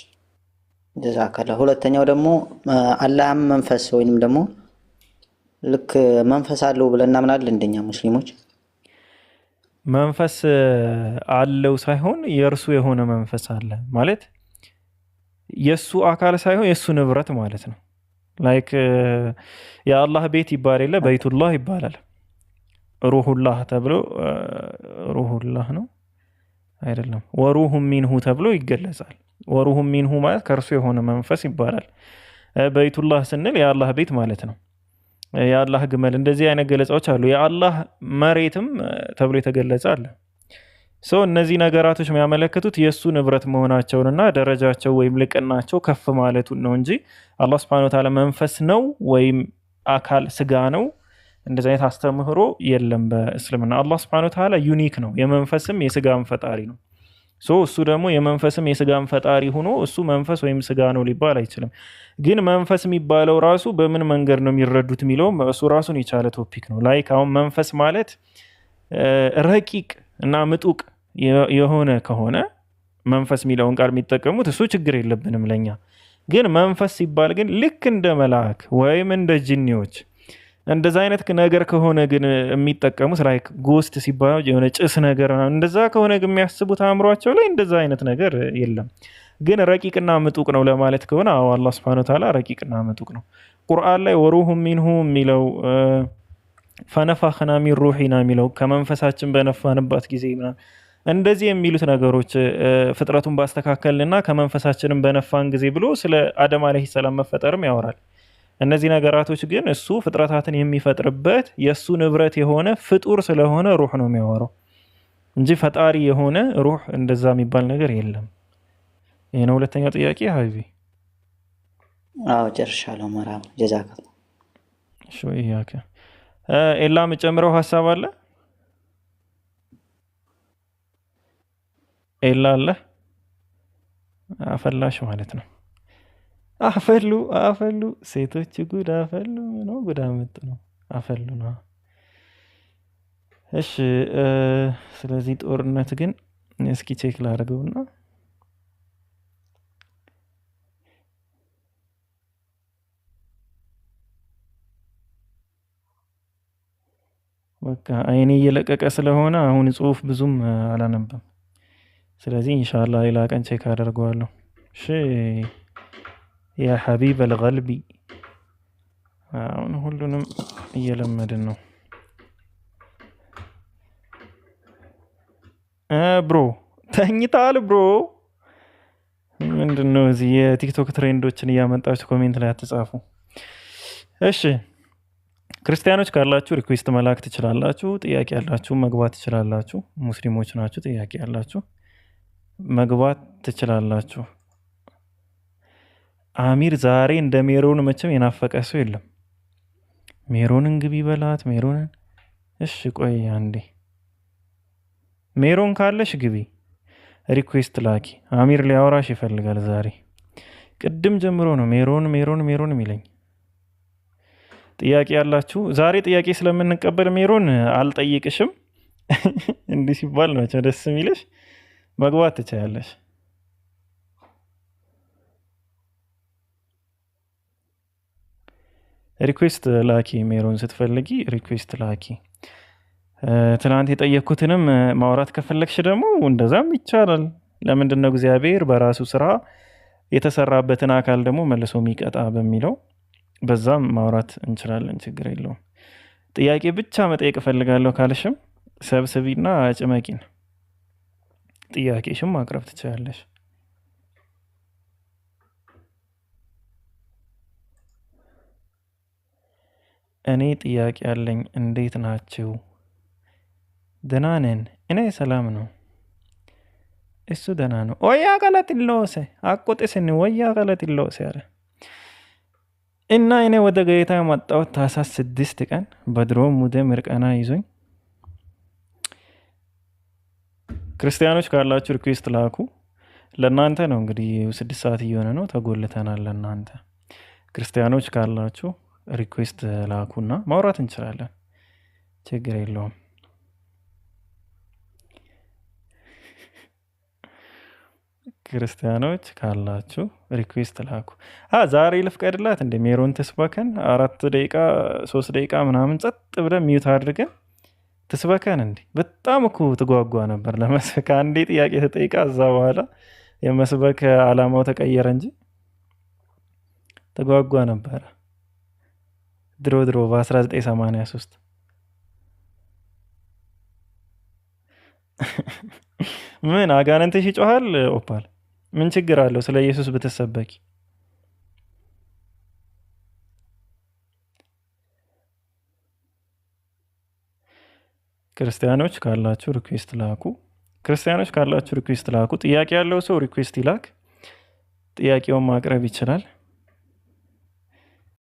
ጀዛከላ። ሁለተኛው ደግሞ አላህም መንፈስ ወይንም ደግሞ ልክ መንፈስ አለው ብለን እናምናለን እንደኛ ሙስሊሞች።
መንፈስ አለው ሳይሆን የእርሱ የሆነ መንፈስ አለ ማለት የእሱ አካል ሳይሆን የእሱ ንብረት ማለት ነው። ላይክ የአላህ ቤት ይባል የለ በይቱላህ ይባላል። ሩሁላህ ተብሎ ሩሁላህ ነው አይደለም፣ ወሩሁም ሚንሁ ተብሎ ይገለጻል። ወሩሁም ሚንሁ ማለት ከእርሱ የሆነ መንፈስ ይባላል። በይቱላህ ስንል የአላህ ቤት ማለት ነው። የአላህ ግመል፣ እንደዚህ አይነት ገለጻዎች አሉ። የአላህ መሬትም ተብሎ የተገለጸ አለ። እነዚህ ነገራቶች የሚያመለክቱት የእሱ ንብረት መሆናቸውንና ደረጃቸው ወይም ልቅናቸው ከፍ ማለቱን ነው እንጂ አላህ ሱብሓነሁ ወተዓላ መንፈስ ነው ወይም አካል ስጋ ነው እንደዚህ አይነት አስተምህሮ የለም በእስልምና። አላህ ሱብሓነሁ ወተዓላ ዩኒክ ነው፣ የመንፈስም የስጋም ፈጣሪ ነው። እሱ ደግሞ የመንፈስም የስጋም ፈጣሪ ሆኖ እሱ መንፈስ ወይም ስጋ ነው ሊባል አይችልም። ግን መንፈስ የሚባለው ራሱ በምን መንገድ ነው የሚረዱት የሚለው እሱ ራሱን የቻለ ቶፒክ ነው። ላይክ አሁን መንፈስ ማለት ረቂቅ እና ምጡቅ የሆነ ከሆነ መንፈስ የሚለውን ቃል የሚጠቀሙት እሱ ችግር የለብንም ለኛ። ግን መንፈስ ሲባል ግን ልክ እንደ መልአክ ወይም እንደ ጅኒዎች እንደዛ አይነት ነገር ከሆነ ግን የሚጠቀሙት ላይክ ጎስት ሲባል የሆነ ጭስ ነገር እንደዛ ከሆነ ግን የሚያስቡት አእምሯቸው ላይ እንደዛ አይነት ነገር የለም። ግን ረቂቅና ምጡቅ ነው ለማለት ከሆነ አዎ አላህ ሱብሓነሁ ወተዓላ ረቂቅና ምጡቅ ነው። ቁርአን ላይ ወሩሁ ሚንሁ የሚለው ፈነፋኽና ሚን ሩሒና የሚለው ከመንፈሳችን በነፋንባት ጊዜ እንደዚህ የሚሉት ነገሮች ፍጥረቱን ባስተካከልና ከመንፈሳችንም በነፋን ጊዜ ብሎ ስለ አደም አለይሂ ሰላም መፈጠርም ያወራል። እነዚህ ነገራቶች ግን እሱ ፍጥረታትን የሚፈጥርበት የእሱ ንብረት የሆነ ፍጡር ስለሆነ ሩህ ነው የሚያወራው እንጂ ፈጣሪ የሆነ ሩህ እንደዛ የሚባል ነገር የለም። ይህ ነው ሁለተኛው ጥያቄ። ሀቢቢ
አዎ ጨርሻለሁ። መርሐባ ጀዛከላ።
እሺ ያከ ኤላ የምጨምረው ሀሳብ አለ? ኤላ አለ? አፈላሽ ማለት ነው። አፈሉ አፈሉ ሴቶች ጉድ አፈሉ ነው፣ ጉድ አመጡ ነው፣ አፈሉ ነው። እሺ ስለዚህ ጦርነት ግን እስኪ ቼክ ላድርገውና በቃ አይኔ እየለቀቀ ስለሆነ አሁን ጽሁፍ ብዙም አላነብም። ስለዚህ ኢንሻአላህ ሌላ ቀን ቼክ አደርገዋለሁ። እሺ ያ ሐቢብ አልቀልቢ አሁን ሁሉንም እየለመድን ነው። ብሮ ተኝታል ብሮ። ምንድነው እዚህ የቲክቶክ ትሬንዶችን እያመጣችሁ ኮሜንት ላይ አትጻፉ። እሺ ክርስቲያኖች ካላችሁ ሪኩዌስት መላክ ትችላላችሁ። ጥያቄ ያላችሁ መግባት ትችላላችሁ። ሙስሊሞች ናችሁ ጥያቄ ያላችሁ መግባት ትችላላችሁ። አሚር ዛሬ እንደ ሜሮን መቼም የናፈቀ ሰው የለም። ሜሮንን ግቢ በላት ሜሮንን። እሺ ቆይ አንዴ ሜሮን ካለሽ ግቢ ሪኩዌስት ላኪ። አሚር ሊያወራሽ ይፈልጋል ዛሬ። ቅድም ጀምሮ ነው ሜሮን ሜሮን ሜሮን የሚለኝ። ጥያቄ ያላችሁ ዛሬ ጥያቄ ስለምንቀበል ሜሮን አልጠይቅሽም። እንዲህ ሲባል ነው ደስ የሚልሽ። መግባት ትችያለሽ። ሪኩዌስት ላኪ ሜሮን ስትፈልጊ ሪኩዌስት ላኪ። ትናንት የጠየቅኩትንም ማውራት ከፈለግሽ ደግሞ እንደዛም ይቻላል። ለምንድነው እግዚአብሔር በራሱ ስራ የተሰራበትን አካል ደግሞ መልሶ የሚቀጣ በሚለው በዛም ማውራት እንችላለን። ችግር የለውም። ጥያቄ ብቻ መጠየቅ እፈልጋለሁ ካልሽም ሰብስቢና ጭመቂን ጥያቄሽም ማቅረብ ትችላለሽ። እኔ ጥያቄ አለኝ። እንዴት ናችሁ? ደህና ነን። እኔ ሰላም ነው። እሱ ደህና ነው። ወያ ቀለጥ ይለወሰ አቆጥስን ወያ ቀለጥ ይለወሰ ያለ እና እኔ ወደ ጌታ የመጣሁት ታኅሳስ 6 ቀን በድሮ ሙደ ምርቀና ይዞኝ። ክርስቲያኖች ካላችሁ ሪኩዌስት ላኩ። ለእናንተ ነው እንግዲህ 6 ሰዓት እየሆነ ነው፣ ተጎልተናል። ለእናንተ ክርስቲያኖች ካላችሁ ሪኩዌስት ላኩና ማውራት እንችላለን። ችግር የለውም። ክርስቲያኖች ካላችሁ ሪኩዌስት ላኩ። ዛሬ ልፍቀድላት እንደ ሜሮን ትስበከን 4 ደቂቃ 3 ደቂቃ ምናምን ጸጥ ብለን ሚዩት አድርገን ትስበከን። እንዴ በጣም እኮ ትጓጓ ነበር ለመስበክ። አንዴ ጥያቄ ተጠይቃ እዛ በኋላ የመስበክ አላማው ተቀየረ እንጂ ትጓጓ ነበረ ድሮ በ1983። ምን አጋንንትሽ ይጮሃል? ኦፓል ምን ችግር አለው ስለ ኢየሱስ ብትሰበኪ? ክርስቲያኖች ካላችሁ ሪኩዌስት ላኩ። ክርስቲያኖች ካላችሁ ሪኩዌስት ላኩ። ጥያቄ ያለው ሰው ሪኩዌስት ይላክ። ጥያቄውን ማቅረብ ይችላል።